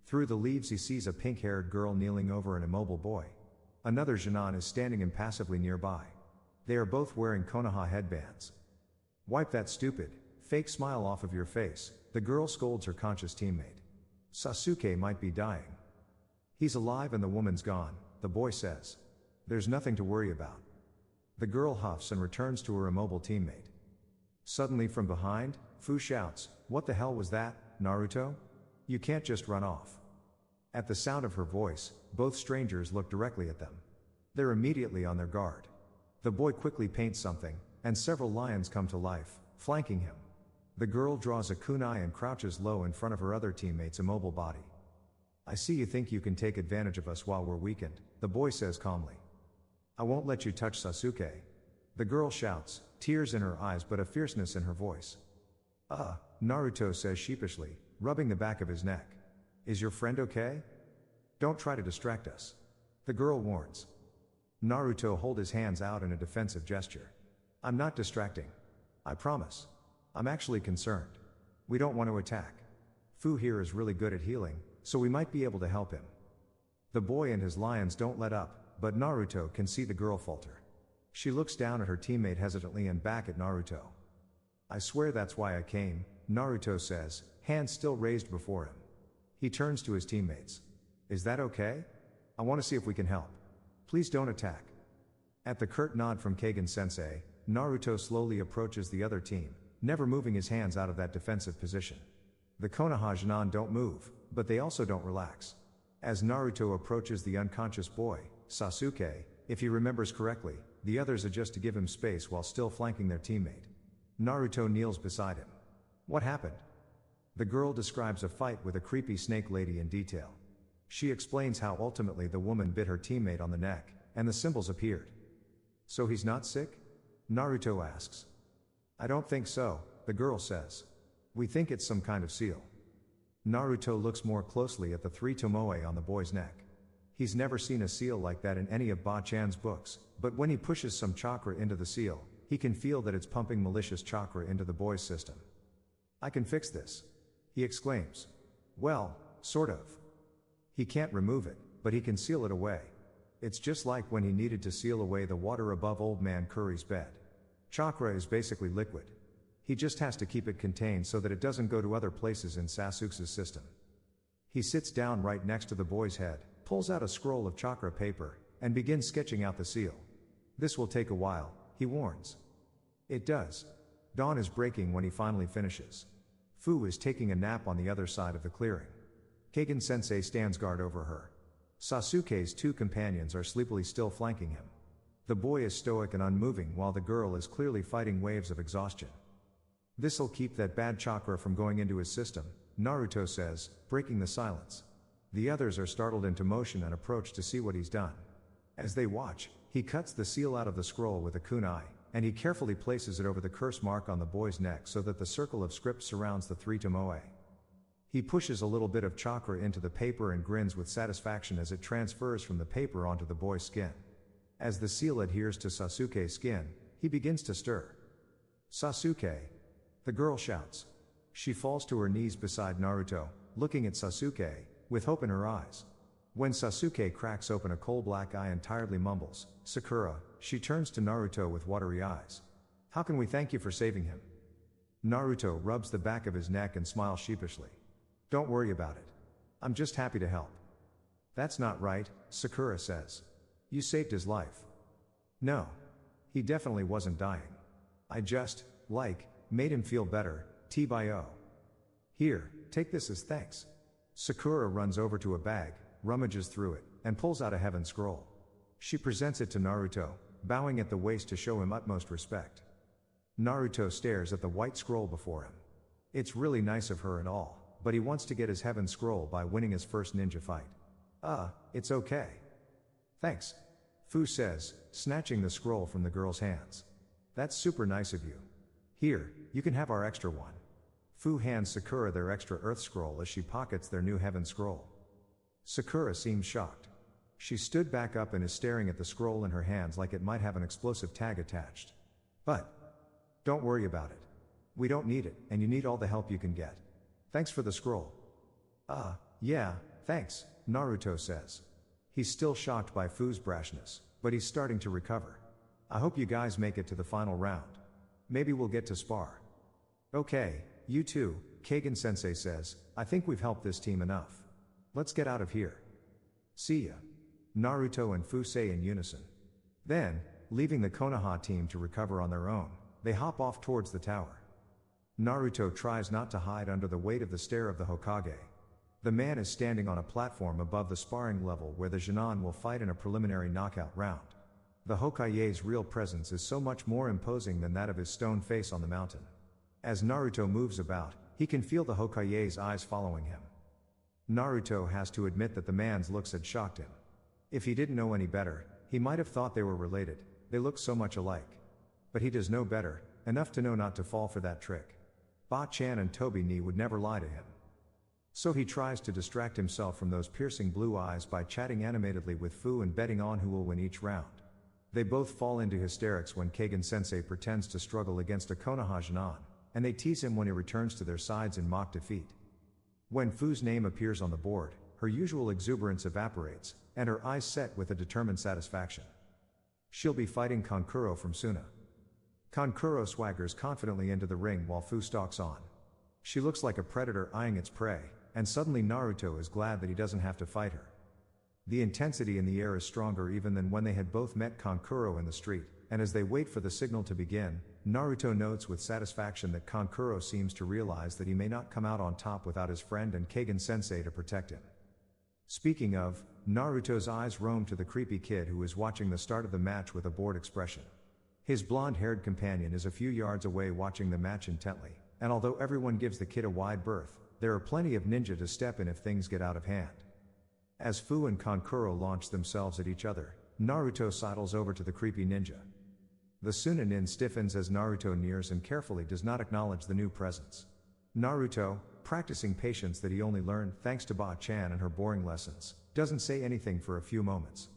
Through the leaves he sees a pink-haired girl kneeling over an immobile boy. Another Jinan is standing impassively nearby. They are both wearing Konoha headbands. "Wipe that stupid, fake smile off of your face," the girl scolds her conscious teammate. "Sasuke might be dying." "He's alive and the woman's gone," the boy says. "There's nothing to worry about." The girl huffs and returns to her immobile teammate. Suddenly from behind, Fu shouts, "What the hell was that, Naruto? You can't just run off." At the sound of her voice, both strangers look directly at them. They're immediately on their guard. The boy quickly paints something, and several lions come to life, flanking him. The girl draws a kunai and crouches low in front of her other teammate's immobile body. "I see you think you can take advantage of us while we're weakened," the boy says calmly. "I won't let you touch Sasuke," the girl shouts, tears in her eyes but a fierceness in her voice. Naruto says sheepishly, rubbing the back of his neck. "Is your friend okay? Don't try to distract us," the girl warns. Naruto holds his hands out in a defensive gesture. "I'm not distracting. I promise. I'm actually concerned. We don't want to attack. Fu here is really good at healing, so we might be able to help him." The boy and his lions don't let up, but Naruto can see the girl falter. She looks down at her teammate hesitantly and back at Naruto. "I swear that's why I came," Naruto says, hands still raised before him. He turns to his teammates. "Is that okay? I want to see if we can help. Please don't attack." At the curt nod from Kagen-sensei, Naruto slowly approaches the other team, never moving his hands out of that defensive position. The Konoha Jinan don't move, but they also don't relax. As Naruto approaches the unconscious boy, Sasuke, if he remembers correctly, the others adjust to give him space while still flanking their teammate. Naruto kneels beside him. "What happened?" The girl describes a fight with a creepy snake lady in detail. She explains how ultimately the woman bit her teammate on the neck, and the symbols appeared. "So he's not sick?" Naruto asks. "I don't think so," the girl says. "We think it's some kind of seal." Naruto looks more closely at the three tomoe on the boy's neck. He's never seen a seal like that in any of Ba-chan's books, but when he pushes some chakra into the seal, he can feel that it's pumping malicious chakra into the boy's system. "I can fix this," he exclaims. "Well, sort of. He can't remove it, but he can seal it away. It's just like when he needed to seal away the water above old man Curry's bed. Chakra is basically liquid. He just has to keep it contained so that it doesn't go to other places in Sasuke's system." He sits down right next to the boy's head, pulls out a scroll of chakra paper, and begins sketching out the seal. "This will take a while," he warns. It does. Dawn is breaking when he finally finishes. Fu is taking a nap on the other side of the clearing. Kagen-sensei stands guard over her. Sasuke's two companions are sleepily still flanking him. The boy is stoic and unmoving while the girl is clearly fighting waves of exhaustion. "This'll keep that bad chakra from going into his system," Naruto says, breaking the silence. The others are startled into motion and approach to see what he's done. As they watch, he cuts the seal out of the scroll with a kunai, and he carefully places it over the curse mark on the boy's neck so that the circle of script surrounds the three tomoe. He pushes a little bit of chakra into the paper and grins with satisfaction as it transfers from the paper onto the boy's skin. As the seal adheres to Sasuke's skin, he begins to stir. "Sasuke!" the girl shouts. She falls to her knees beside Naruto, looking at Sasuke, with hope in her eyes. When Sasuke cracks open a coal-black eye and tiredly mumbles, "Sakura," she turns to Naruto with watery eyes. "How can we thank you for saving him?" Naruto rubs the back of his neck and smiles sheepishly. "Don't worry about it. I'm just happy to help." "That's not right," Sakura says. "You saved his life." "No. He definitely wasn't dying. I just, made him feel better, T-by-o. Here, take this as thanks." Sakura runs over to a bag, rummages through it, and pulls out a heaven scroll. She presents it to Naruto. bowing at the waist to show him utmost respect. Naruto stares at the white scroll before him. It's really nice of her and all, but he wants to get his heaven scroll by winning his first ninja fight. It's okay. Thanks. Fu says, snatching the scroll from the girl's hands. That's super nice of you. Here, you can have our extra one. Fu hands Sakura their extra earth scroll as she pockets their new heaven scroll. Sakura seems shocked. She stood back up and is staring at the scroll in her hands like it might have an explosive tag attached. But don't worry about it. We don't need it, and you need all the help you can get. Thanks for the scroll. Yeah, thanks, Naruto says. He's still shocked by Fu's brashness, but he's starting to recover. I hope you guys make it to the final round. Maybe we'll get to spar. Okay, you too, Kagen-sensei says. I think we've helped this team enough. Let's get out of here. See ya. Naruto and Fu say in unison. Then, leaving the Konoha team to recover on their own, they hop off towards the tower. Naruto tries not to hide under the weight of the stare of the Hokage. The man is standing on a platform above the sparring level where the Genin will fight in a preliminary knockout round. The Hokage's real presence is so much more imposing than that of his stone face on the mountain. As Naruto moves about, he can feel the Hokage's eyes following him. Naruto has to admit that the man's looks had shocked him. If he didn't know any better, he might have thought they were related, they look so much alike. But he does know better, enough to know not to fall for that trick. Ba-chan and Tobi-ni would never lie to him. So he tries to distract himself from those piercing blue eyes by chatting animatedly with Fu and betting on who will win each round. They both fall into hysterics when Kagen-sensei pretends to struggle against a Konoha Genin, and they tease him when he returns to their sides in mock defeat. When Fu's name appears on the board, her usual exuberance evaporates, and her eyes set with a determined satisfaction. She'll be fighting Kankuro from Suna. Kankuro swaggers confidently into the ring while Fu stalks on. She looks like a predator eyeing its prey, and suddenly Naruto is glad that he doesn't have to fight her. The intensity in the air is stronger even than when they had both met Kankuro in the street, and as they wait for the signal to begin, Naruto notes with satisfaction that Kankuro seems to realize that he may not come out on top without his friend and Kagen-sensei to protect him. Speaking of, Naruto's eyes roam to the creepy kid who is watching the start of the match with a bored expression. His blonde-haired companion is a few yards away watching the match intently, and although everyone gives the kid a wide berth, there are plenty of ninja to step in if things get out of hand. As Fu and Kankuro launch themselves at each other, Naruto sidles over to the creepy ninja. The Sunanin stiffens as Naruto nears and carefully does not acknowledge the new presence. Naruto, practicing patience that he only learned thanks to Ba-chan and her boring lessons, doesn't say anything for a few moments.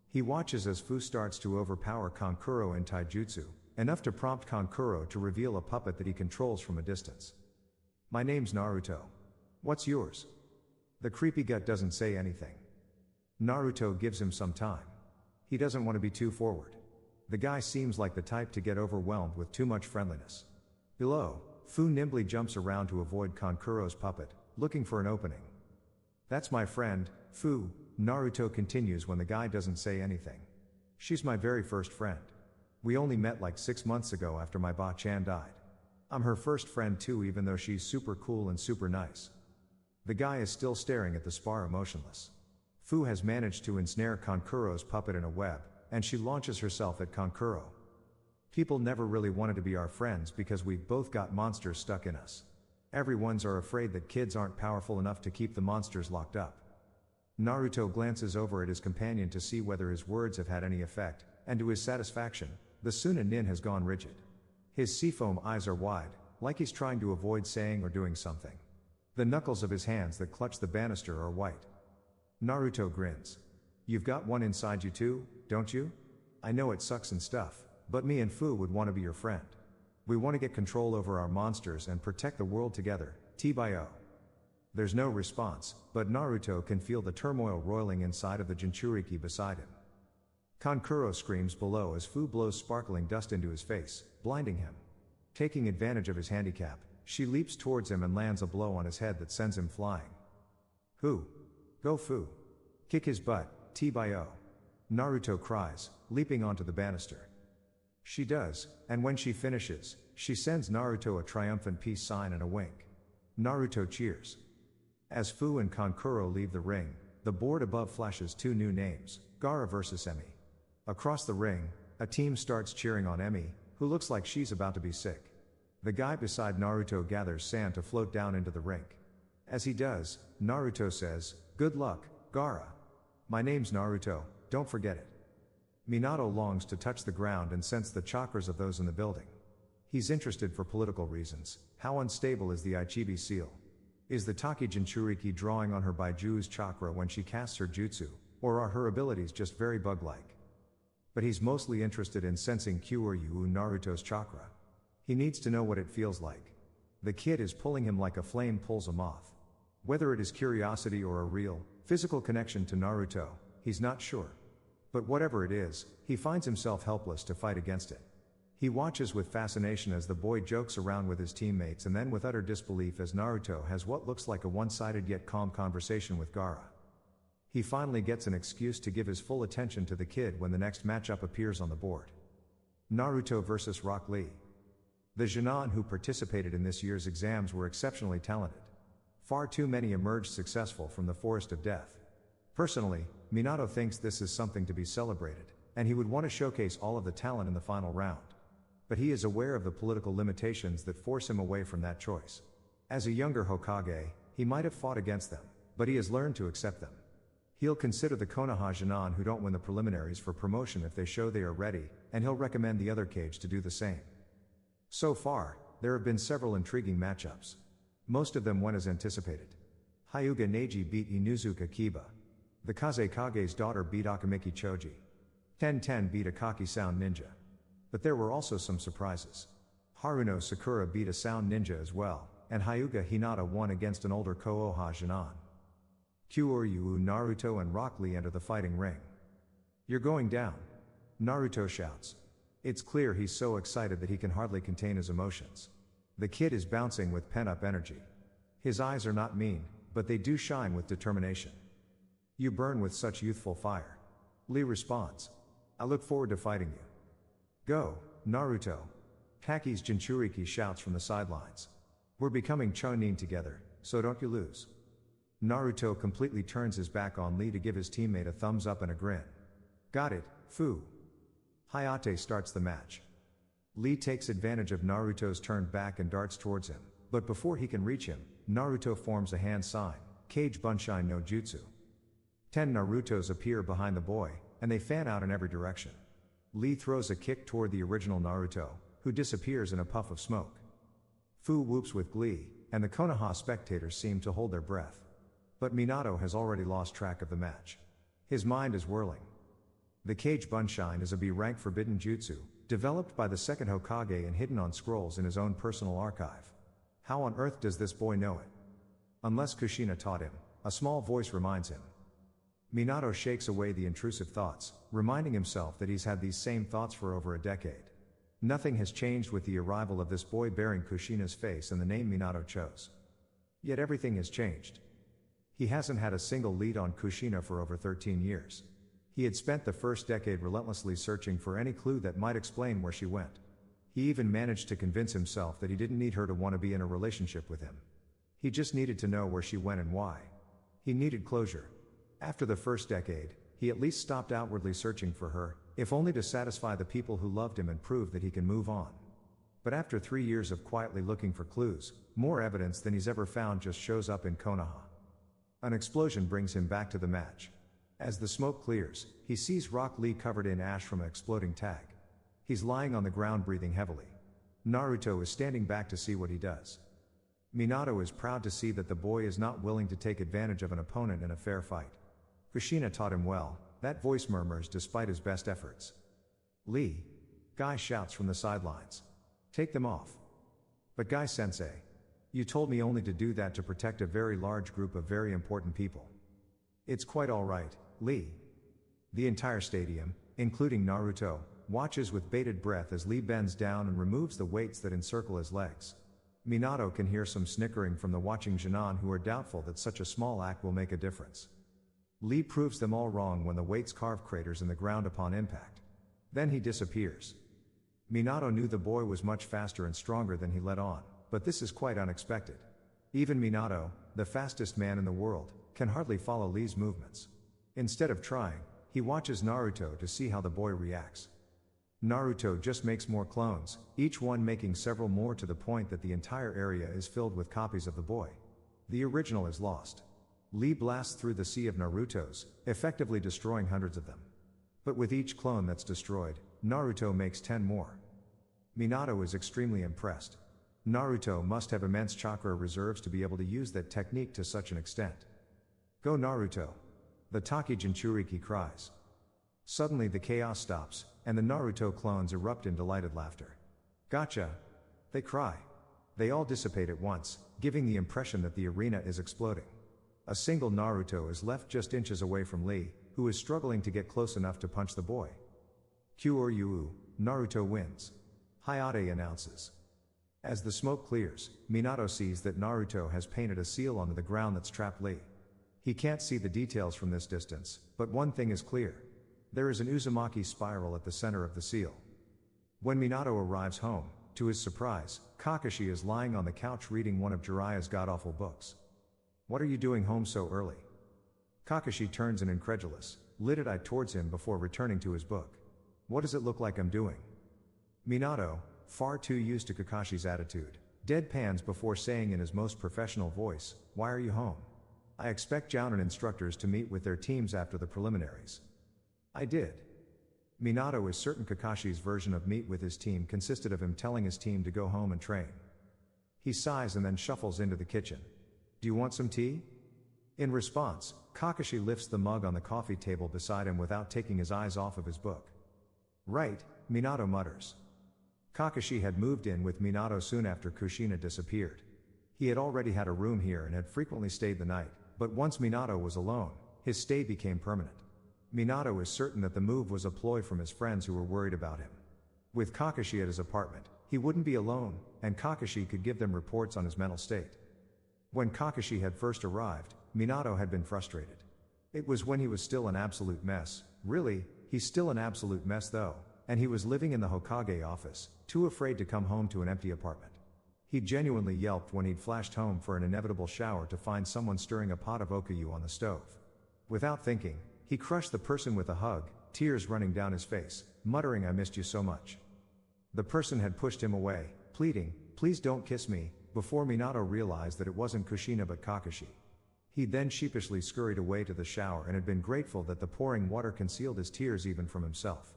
He watches as Fu starts to overpower Kankuro in taijutsu, enough to prompt Kankuro to reveal a puppet that he controls from a distance. My name's Naruto. What's yours? The creepy gut doesn't say anything. Naruto gives him some time. He doesn't want to be too forward. The guy seems like the type to get overwhelmed with too much friendliness. Below, Fu nimbly jumps around to avoid Kankuro's puppet, looking for an opening. That's my friend, Fu, Naruto continues when the guy doesn't say anything. She's my very first friend. We only met like 6 months ago after my Ba-chan died. I'm her first friend too, even though she's super cool and super nice. The guy is still staring at the spar emotionless. Fu has managed to ensnare Kankuro's puppet in a web, and she launches herself at Kankuro. People never really wanted to be our friends because we've both got monsters stuck in us. Everyone's are afraid that kids aren't powerful enough to keep the monsters locked up. Naruto glances over at his companion to see whether his words have had any effect, and to his satisfaction, the Sunanin has gone rigid. His seafoam eyes are wide, like he's trying to avoid saying or doing something. The knuckles of his hands that clutch the banister are white. Naruto grins. You've got one inside you too, don't you? I know it sucks and stuff, but me and Fu would want to be your friend. We want to get control over our monsters and protect the world together, T-by-O. There's no response, but Naruto can feel the turmoil roiling inside of the Jinchuriki beside him. Kankuro screams below as Fu blows sparkling dust into his face, blinding him. Taking advantage of his handicap, she leaps towards him and lands a blow on his head that sends him flying. Who? Go Fu. Kick his butt, T-by-O. Naruto cries, leaping onto the banister. She does, and when she finishes, she sends Naruto a triumphant peace sign and a wink. Naruto cheers. As Fu and Kankuro leave the ring, the board above flashes 2 new names, Gaara vs Emi. Across the ring, A team starts cheering on Emi, who looks like she's about to be sick. The guy beside Naruto gathers sand to float down into the rink. As he does, Naruto says, "Good luck, Gaara. My name's Naruto, don't forget it." Minato longs to touch the ground and sense the chakras of those in the building. He's interested for political reasons. How unstable is the Ichibi seal? Is the Taki Jinchuriki drawing on her Baiju's chakra when she casts her jutsu, or are her abilities just very bug-like? But he's mostly interested in sensing Kyoryu Naruto's chakra. He needs to know what it feels like. The kid is pulling him like a flame pulls a moth. Whether it is curiosity or a real, physical connection to Naruto, he's not sure. But whatever it is, he finds himself helpless to fight against it. He watches with fascination as the boy jokes around with his teammates and then with utter disbelief as Naruto has what looks like a one-sided yet calm conversation with Gaara. He finally gets an excuse to give his full attention to the kid when the next matchup appears on the board. Naruto vs. Rock Lee. The Genin who participated in this year's exams were exceptionally talented. Far too many emerged successful from the forest of death. Personally, Minato thinks this is something to be celebrated, and he would want to showcase all of the talent in the final round. But he is aware of the political limitations that force him away from that choice. As a younger Hokage, he might have fought against them, but he has learned to accept them. He'll consider the Konoha Genin who don't win the preliminaries for promotion if they show they are ready, and he'll recommend the other Kage to do the same. So far, there have been several intriguing matchups. Most of them went as anticipated. Hyuga Neji beat Inuzuka Kiba. The Kaze Kage's daughter beat Akamiki Choji. Ten beat Akaki Sound Ninja. But there were also some surprises. Haruno Sakura beat a Sound Ninja as well, and Hyuga Hinata won against an older Konoha Genin. Kyoryu Naruto and Rock Lee enter the fighting ring. "You're going down," Naruto shouts. It's clear he's so excited that he can hardly contain his emotions. The kid is bouncing with pent-up energy. His eyes are not mean, but they do shine with determination. "You burn with such youthful fire." Lee responds. "I look forward to fighting you." "Go, Naruto." Kaki's Jinchuriki shouts from the sidelines. "We're becoming Chunin together, so don't you lose." Naruto completely turns his back on Lee to give his teammate a thumbs up and a grin. "Got it, Fu." Hayate starts the match. Lee takes advantage of Naruto's turned back and darts towards him, but before he can reach him, Naruto forms a hand sign, Kage Bunshin no Jutsu. 10 Narutos appear behind the boy, and they fan out in every direction. Lee throws a kick toward the original Naruto, who disappears in a puff of smoke. Fu whoops with glee, and the Konoha spectators seem to hold their breath. But Minato has already lost track of the match. His mind is whirling. The Kage Bunshin is a B-rank forbidden jutsu, developed by the second Hokage and hidden on scrolls in his own personal archive. How on earth does this boy know it? Unless Kushina taught him, a small voice reminds him. Minato shakes away the intrusive thoughts, reminding himself that he's had these same thoughts for over a decade. Nothing has changed with the arrival of this boy bearing Kushina's face and the name Minato chose. Yet everything has changed. He hasn't had a single lead on Kushina for over 13 years. He had spent the first decade relentlessly searching for any clue that might explain where she went. He even managed to convince himself that he didn't need her to want to be in a relationship with him. He just needed to know where she went and why. He needed closure. After the first decade, he at least stopped outwardly searching for her, if only to satisfy the people who loved him and prove that he can move on. But after 3 years of quietly looking for clues, more evidence than he's ever found just shows up in Konoha. An explosion brings him back to the match. As the smoke clears, he sees Rock Lee covered in ash from an exploding tag. He's lying on the ground breathing heavily. Naruto is standing back to see what he does. Minato is proud to see that the boy is not willing to take advantage of an opponent in a fair fight. Kushina taught him well, that voice murmurs despite his best efforts. "Lee!" Guy shouts from the sidelines. "Take them off." "But Guy-sensei, you told me only to do that to protect a very large group of very important people." "It's quite all right, Lee." The entire stadium, including Naruto, watches with bated breath as Lee bends down and removes the weights that encircle his legs. Minato can hear some snickering from the watching Genin who are doubtful that such a small act will make a difference. Lee proves them all wrong when the weights carve craters in the ground upon impact. Then he disappears. Minato knew the boy was much faster and stronger than he let on, but this is quite unexpected. Even Minato, the fastest man in the world, can hardly follow Lee's movements. Instead of trying, he watches Naruto to see how the boy reacts. Naruto just makes more clones, each one making several more to the point that the entire area is filled with copies of the boy. The original is lost. Lee blasts through the sea of Narutos, effectively destroying hundreds of them. But with each clone that's destroyed, Naruto makes 10 more. Minato is extremely impressed. Naruto must have immense chakra reserves to be able to use that technique to such an extent. Go Naruto! The Taki Jinchuriki cries. Suddenly the chaos stops, and the Naruto clones erupt in delighted laughter. Gotcha! They cry. They all dissipate at once, giving the impression that the arena is exploding. A single Naruto is left just inches away from Lee, who is struggling to get close enough to punch the boy. Kyoryu, Naruto wins. Hayate announces. As the smoke clears, Minato sees that Naruto has painted a seal onto the ground that's trapped Lee. He can't see the details from this distance, but one thing is clear. There is an Uzumaki spiral at the center of the seal. When Minato arrives home, to his surprise, Kakashi is lying on the couch reading one of Jiraiya's god-awful books. What are you doing home so early? Kakashi turns an incredulous, lidded eye towards him before returning to his book. What does it look like I'm doing? Minato, far too used to Kakashi's attitude, deadpans before saying in his most professional voice, "Why are you home? I expect Jounin instructors to meet with their teams after the preliminaries." I did. Minato is certain Kakashi's version of meet with his team consisted of him telling his team to go home and train. He sighs and then shuffles into the kitchen. Do you want some tea? In response, Kakashi lifts the mug on the coffee table beside him without taking his eyes off of his book. Right, Minato mutters. Kakashi had moved in with Minato soon after Kushina disappeared. He had already had a room here and had frequently stayed the night, but once Minato was alone, his stay became permanent. Minato is certain that the move was a ploy from his friends who were worried about him. With Kakashi at his apartment, he wouldn't be alone, and Kakashi could give them reports on his mental state. When Kakashi had first arrived, Minato had been frustrated. It was when he was still an absolute mess. Really, he's still an absolute mess though, and he was living in the Hokage office, too afraid to come home to an empty apartment. He genuinely yelped when he'd flashed home for an inevitable shower to find someone stirring a pot of okayu on the stove. Without thinking, he crushed the person with a hug, tears running down his face, muttering, "I missed you so much." The person had pushed him away, pleading, "Please don't kiss me," before Minato realized that it wasn't Kushina but Kakashi. He then sheepishly scurried away to the shower and had been grateful that the pouring water concealed his tears even from himself.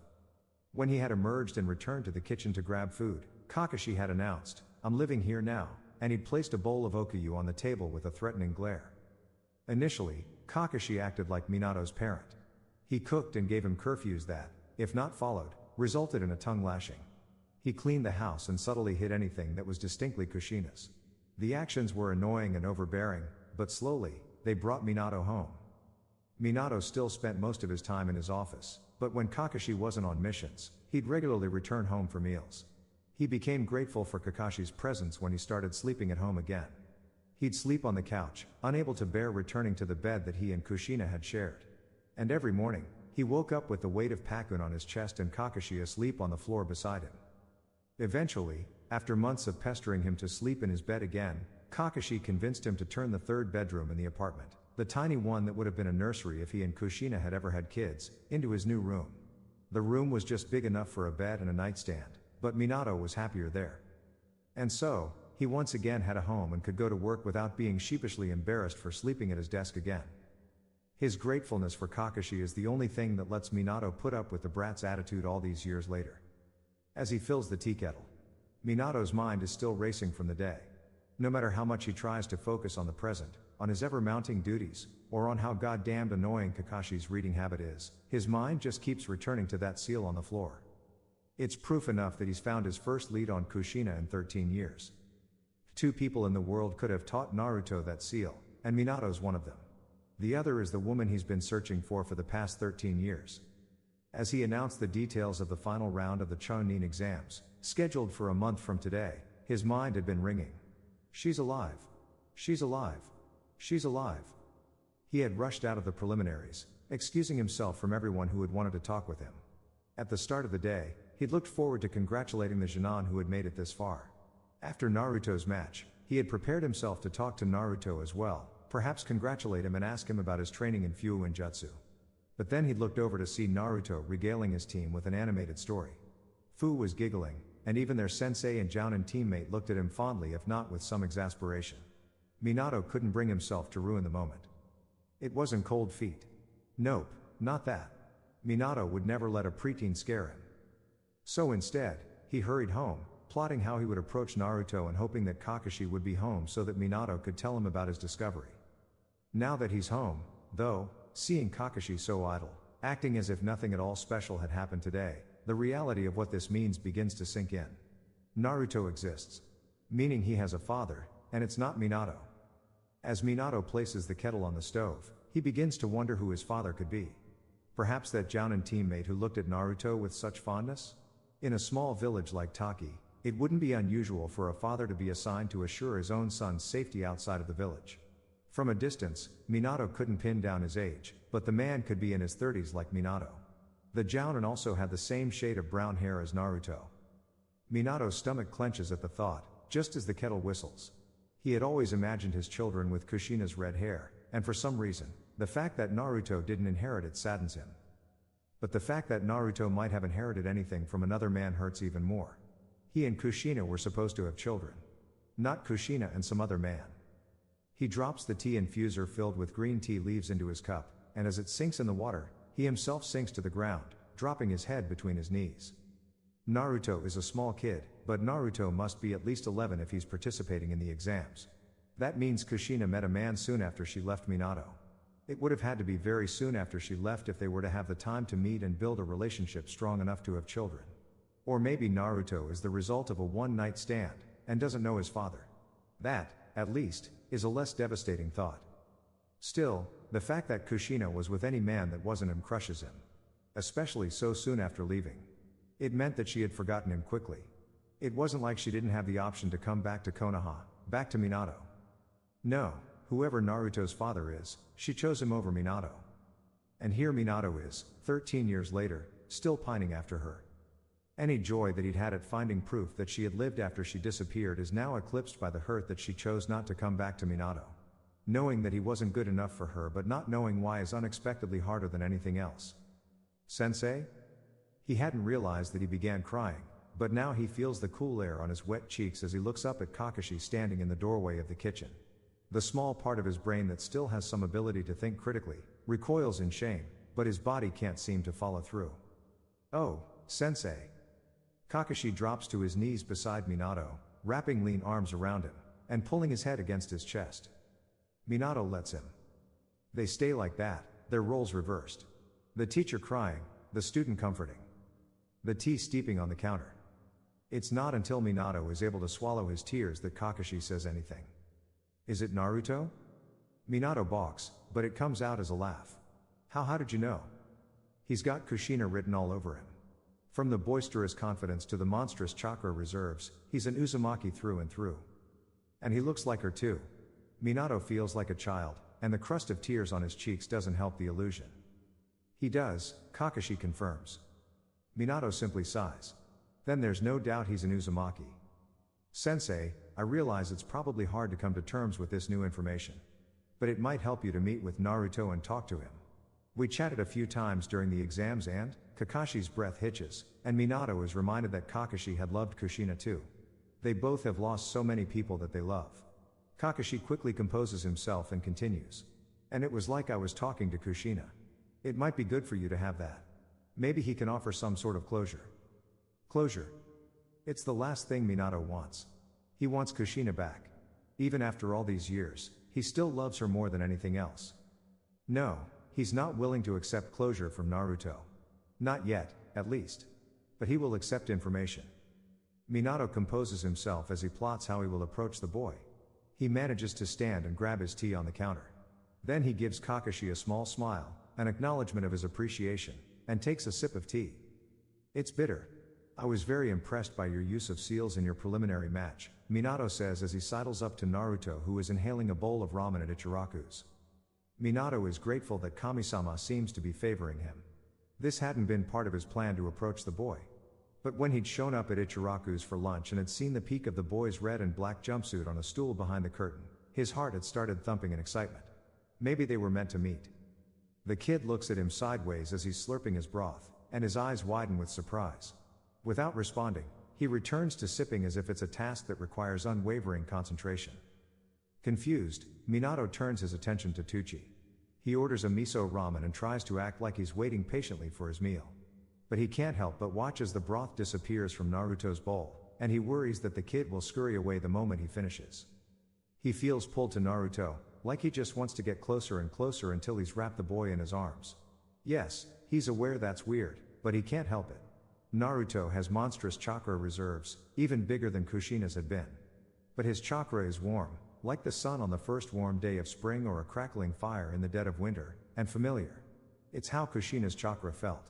When he had emerged and returned to the kitchen to grab food, Kakashi had announced, "I'm living here now," and he'd placed a bowl of okayu on the table with a threatening glare. Initially, Kakashi acted like Minato's parent. He cooked and gave him curfews that, if not followed, resulted in a tongue lashing. He cleaned the house and subtly hid anything that was distinctly Kushina's. The actions were annoying and overbearing, but slowly, they brought Minato home. Minato still spent most of his time in his office, but when Kakashi wasn't on missions, he'd regularly return home for meals. He became grateful for Kakashi's presence when he started sleeping at home again. He'd sleep on the couch, unable to bear returning to the bed that he and Kushina had shared. And every morning, he woke up with the weight of Pakun on his chest and Kakashi asleep on the floor beside him. Eventually, after months of pestering him to sleep in his bed again, Kakashi convinced him to turn the third bedroom in the apartment, the tiny one that would have been a nursery if he and Kushina had ever had kids, into his new room. The room was just big enough for a bed and a nightstand, but Minato was happier there. And so, he once again had a home and could go to work without being sheepishly embarrassed for sleeping at his desk again. His gratefulness for Kakashi is the only thing that lets Minato put up with the brat's attitude all these years later. As he fills the tea kettle, Minato's mind is still racing from the day. No matter how much he tries to focus on the present, on his ever-mounting duties, or on how goddamned annoying Kakashi's reading habit is, his mind just keeps returning to that seal on the floor. It's proof enough that he's found his first lead on Kushina in 13 years. 2 people in the world could have taught Naruto that seal, and Minato's one of them. The other is the woman he's been searching for the past 13 years. As he announced the details of the final round of the Chunin exams, scheduled for a month from today, his mind had been ringing. She's alive. She's alive. She's alive. He had rushed out of the preliminaries, excusing himself from everyone who had wanted to talk with him. At the start of the day, he'd looked forward to congratulating the Genin who had made it this far. After Naruto's match, he had prepared himself to talk to Naruto as well, perhaps congratulate him and ask him about his training in Fuuin Jutsu. But then he'd looked over to see Naruto regaling his team with an animated story. Fu was giggling, and even their sensei and Jounin teammate looked at him fondly, if not with some exasperation. Minato couldn't bring himself to ruin the moment. It wasn't cold feet. Nope, not that. Minato would never let a preteen scare him. So instead, he hurried home, plotting how he would approach Naruto and hoping that Kakashi would be home so that Minato could tell him about his discovery. Now that he's home, though, seeing Kakashi so idle, acting as if nothing at all special had happened today, the reality of what this means begins to sink in. Naruto exists. Meaning he has a father, and it's not Minato. As Minato places the kettle on the stove, he begins to wonder who his father could be. Perhaps that Jounin teammate who looked at Naruto with such fondness? In a small village like Taki, it wouldn't be unusual for a father to be assigned to assure his own son's safety outside of the village. From a distance, Minato couldn't pin down his age, but the man could be in his 30s like Minato. The Jounin also had the same shade of brown hair as Naruto. Minato's stomach clenches at the thought, just as the kettle whistles. He had always imagined his children with Kushina's red hair, and for some reason, the fact that Naruto didn't inherit it saddens him. But the fact that Naruto might have inherited anything from another man hurts even more. He and Kushina were supposed to have children. Not Kushina and some other man. He drops the tea infuser filled with green tea leaves into his cup, and as it sinks in the water, he himself sinks to the ground, dropping his head between his knees. Naruto is a small kid, but Naruto must be at least 11 if he's participating in the exams. That means Kushina met a man soon after she left Minato. It would have had to be very soon after she left if they were to have the time to meet and build a relationship strong enough to have children. Or maybe Naruto is the result of a one-night stand, and doesn't know his father. That, at least, is a less devastating thought. Still, the fact that Kushina was with any man that wasn't him crushes him. Especially so soon after leaving. It meant that she had forgotten him quickly. It wasn't like she didn't have the option to come back to Konoha, back to Minato. No, whoever Naruto's father is, she chose him over Minato. And here Minato is, 13 years later, still pining after her. Any joy that he'd had at finding proof that she had lived after she disappeared is now eclipsed by the hurt that she chose not to come back to Minato. Knowing that he wasn't good enough for her but not knowing why is unexpectedly harder than anything else. Sensei? He hadn't realized that he began crying, but now he feels the cool air on his wet cheeks as he looks up at Kakashi standing in the doorway of the kitchen. The small part of his brain that still has some ability to think critically, recoils in shame, but his body can't seem to follow through. Oh, Sensei. Kakashi drops to his knees beside Minato, wrapping lean arms around him, and pulling his head against his chest. Minato lets him. They stay like that, their roles reversed. The teacher crying, the student comforting. The tea steeping on the counter. It's not until Minato is able to swallow his tears that Kakashi says anything. Is it Naruto? Minato balks, but it comes out as a laugh. How did you know? He's got Kushina written all over him. From the boisterous confidence to the monstrous chakra reserves, he's an Uzumaki through and through. And he looks like her too. Minato feels like a child, and the crust of tears on his cheeks doesn't help the illusion. He does, Kakashi confirms. Minato simply sighs. Then there's no doubt he's an Uzumaki. Sensei, I realize it's probably hard to come to terms with this new information. But it might help you to meet with Naruto and talk to him. We chatted a few times during the exams and, Kakashi's breath hitches, and Minato is reminded that Kakashi had loved Kushina too. They both have lost so many people that they love. Kakashi quickly composes himself and continues. And it was like I was talking to Kushina. It might be good for you to have that. Maybe he can offer some sort of closure. Closure. It's the last thing Minato wants. He wants Kushina back. Even after all these years, he still loves her more than anything else. No, he's not willing to accept closure from Naruto. Not yet, at least. But he will accept information. Minato composes himself as he plots how he will approach the boy. He manages to stand and grab his tea on the counter. Then he gives Kakashi a small smile, an acknowledgement of his appreciation, and takes a sip of tea. It's bitter. I was very impressed by your use of seals in your preliminary match, Minato says as he sidles up to Naruto who is inhaling a bowl of ramen at Ichiraku's. Minato is grateful that Kami-sama seems to be favoring him. This hadn't been part of his plan to approach the boy. But when he'd shown up at Ichiraku's for lunch and had seen the peak of the boy's red and black jumpsuit on a stool behind the curtain, his heart had started thumping in excitement. Maybe they were meant to meet. The kid looks at him sideways as he's slurping his broth, and his eyes widen with surprise. Without responding, he returns to sipping as if it's a task that requires unwavering concentration. Confused, Minato turns his attention to Tucci. He orders a miso ramen and tries to act like he's waiting patiently for his meal. But he can't help but watch as the broth disappears from Naruto's bowl, and he worries that the kid will scurry away the moment he finishes. He feels pulled to Naruto, like he just wants to get closer and closer until he's wrapped the boy in his arms. Yes, he's aware that's weird, but he can't help it. Naruto has monstrous chakra reserves, even bigger than Kushina's had been. But his chakra is warm, like the sun on the first warm day of spring or a crackling fire in the dead of winter, and familiar. It's how Kushina's chakra felt.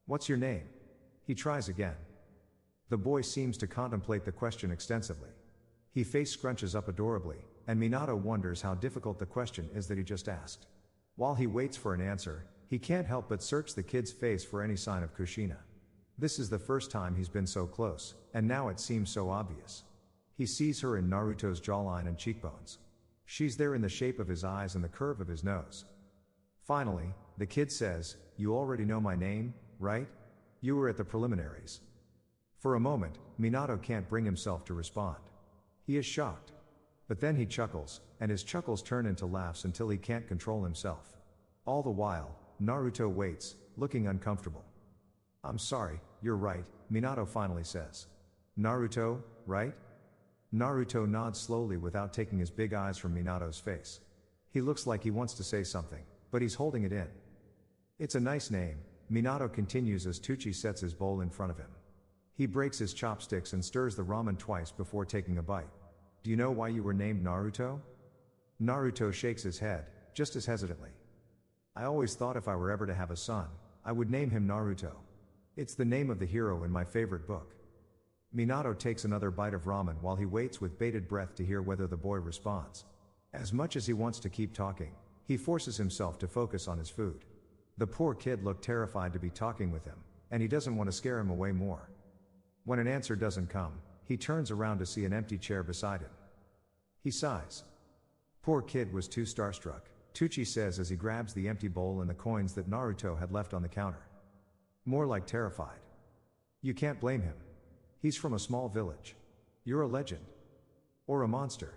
"What's your name?" He tries again. The boy seems to contemplate the question extensively. He face scrunches up adorably, and Minato wonders how difficult the question is that he just asked. While he waits for an answer, he can't help but search the kid's face for any sign of Kushina. This is the first time he's been so close, and now it seems so obvious. He sees her in Naruto's jawline and cheekbones. She's there in the shape of his eyes and the curve of his nose. Finally, the kid says, "You already know my name, right? You were at the preliminaries." For a moment, Minato can't bring himself to respond. He is shocked. But then he chuckles, and his chuckles turn into laughs until he can't control himself. All the while, Naruto waits, looking uncomfortable. "I'm sorry, you're right," Minato finally says. "Naruto, right?" Naruto nods slowly without taking his big eyes from Minato's face. He looks like he wants to say something, but he's holding it in. "It's a nice name," Minato continues as Tucci sets his bowl in front of him. He breaks his chopsticks and stirs the ramen twice before taking a bite. "Do you know why you were named Naruto?" Naruto shakes his head, just as hesitantly. "I always thought if I were ever to have a son, I would name him Naruto. It's the name of the hero in my favorite book." Minato takes another bite of ramen while he waits with bated breath to hear whether the boy responds. As much as he wants to keep talking, he forces himself to focus on his food. The poor kid looked terrified to be talking with him, and he doesn't want to scare him away more. When an answer doesn't come, he turns around to see an empty chair beside him. He sighs. Poor kid was too starstruck, Tucci says as he grabs the empty bowl and the coins that Naruto had left on the counter. More like terrified. You can't blame him. He's from a small village. You're a legend. Or a monster.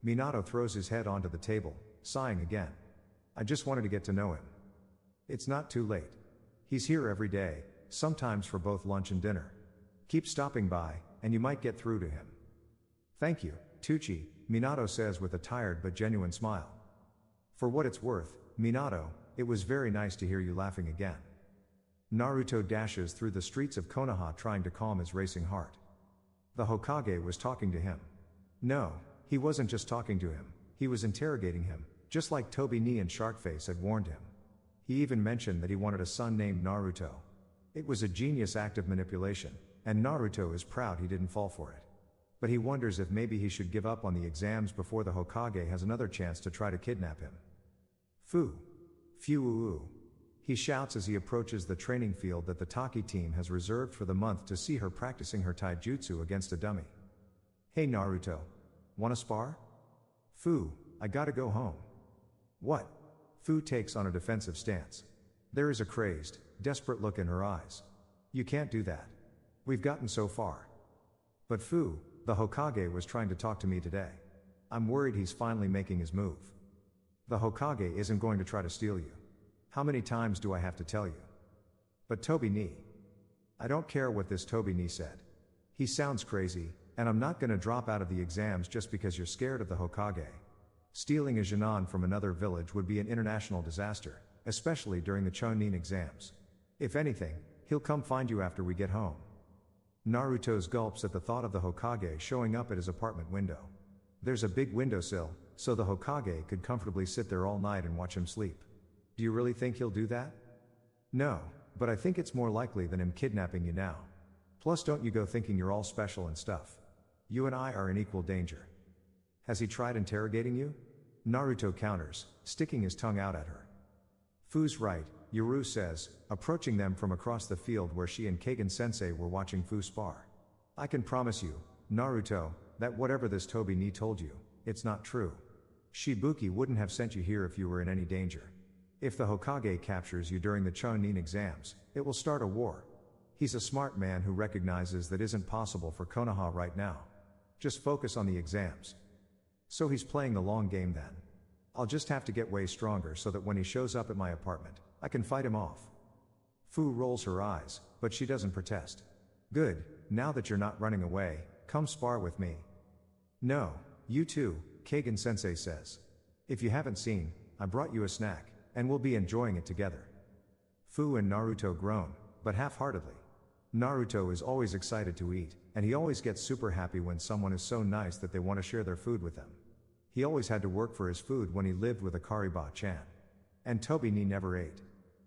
Minato throws his head onto the table, sighing again. I just wanted to get to know him. It's not too late. He's here every day, sometimes for both lunch and dinner. Keep stopping by, and you might get through to him. Thank you, Tucci, Minato says with a tired but genuine smile. For what it's worth, Minato, it was very nice to hear you laughing again. Naruto dashes through the streets of Konoha trying to calm his racing heart. The Hokage was talking to him. No, he wasn't just talking to him, he was interrogating him, just like Toby Knee and Sharkface had warned him. He even mentioned that he wanted a son named Naruto. It was a genius act of manipulation, and Naruto is proud he didn't fall for it. But he wonders if maybe he should give up on the exams before the Hokage has another chance to try to kidnap him. Fu. Phew. He shouts as he approaches the training field that the Taki team has reserved for the month to see her practicing her taijutsu against a dummy. Hey Naruto. Wanna spar? Fu, I gotta go home. What? Fu takes on a defensive stance. There is a crazed, desperate look in her eyes. You can't do that. We've gotten so far. But Fu, the Hokage was trying to talk to me today. I'm worried he's finally making his move. The Hokage isn't going to try to steal you. How many times do I have to tell you? But Toby Knee. I don't care what this Toby Knee said. He sounds crazy, and I'm not gonna drop out of the exams just because you're scared of the Hokage. Stealing a Jinan from another village would be an international disaster, especially during the Chunin exams. If anything, he'll come find you after we get home. Naruto's gulps at the thought of the Hokage showing up at his apartment window. There's a big windowsill, so the Hokage could comfortably sit there all night and watch him sleep. Do you really think he'll do that? No, but I think it's more likely than him kidnapping you now. Plus don't you go thinking you're all special and stuff. You and I are in equal danger. Has he tried interrogating you? Naruto counters, sticking his tongue out at her. Fu's right, Yuru says, approaching them from across the field where she and Kagen-sensei were watching Fu spar. I can promise you, Naruto, that whatever this Toby Knee told you, it's not true. Shibuki wouldn't have sent you here if you were in any danger. If the Hokage captures you during the Chunin exams, it will start a war. He's a smart man who recognizes that isn't possible for Konoha right now. Just focus on the exams. So he's playing the long game then. I'll just have to get way stronger so that when he shows up at my apartment, I can fight him off. Fu rolls her eyes, but she doesn't protest. Good, now that you're not running away, come spar with me. No, you too, Kagen-sensei says. If you haven't seen, I brought you a snack, and we'll be enjoying it together. Fu and Naruto groan, but half-heartedly. Naruto is always excited to eat, and he always gets super happy when someone is so nice that they want to share their food with them. He always had to work for his food when he lived with Akariba-chan. And Tobi-ni never ate.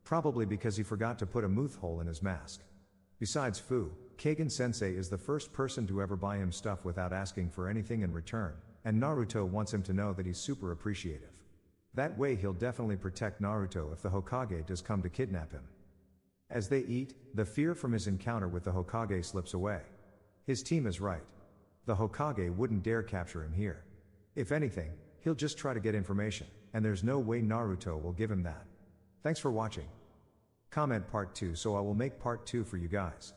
Probably because he forgot to put a mooth hole in his mask. Besides Fu, Kagen-sensei is the first person to ever buy him stuff without asking for anything in return, and Naruto wants him to know that he's super appreciative. That way he'll definitely protect Naruto if the Hokage does come to kidnap him. As they eat, the fear from his encounter with the Hokage slips away. His team is right. The Hokage wouldn't dare capture him here. If anything, he'll just try to get information, and there's no way Naruto will give him that. Thanks for watching. Comment part 2 so I will make part 2 for you guys.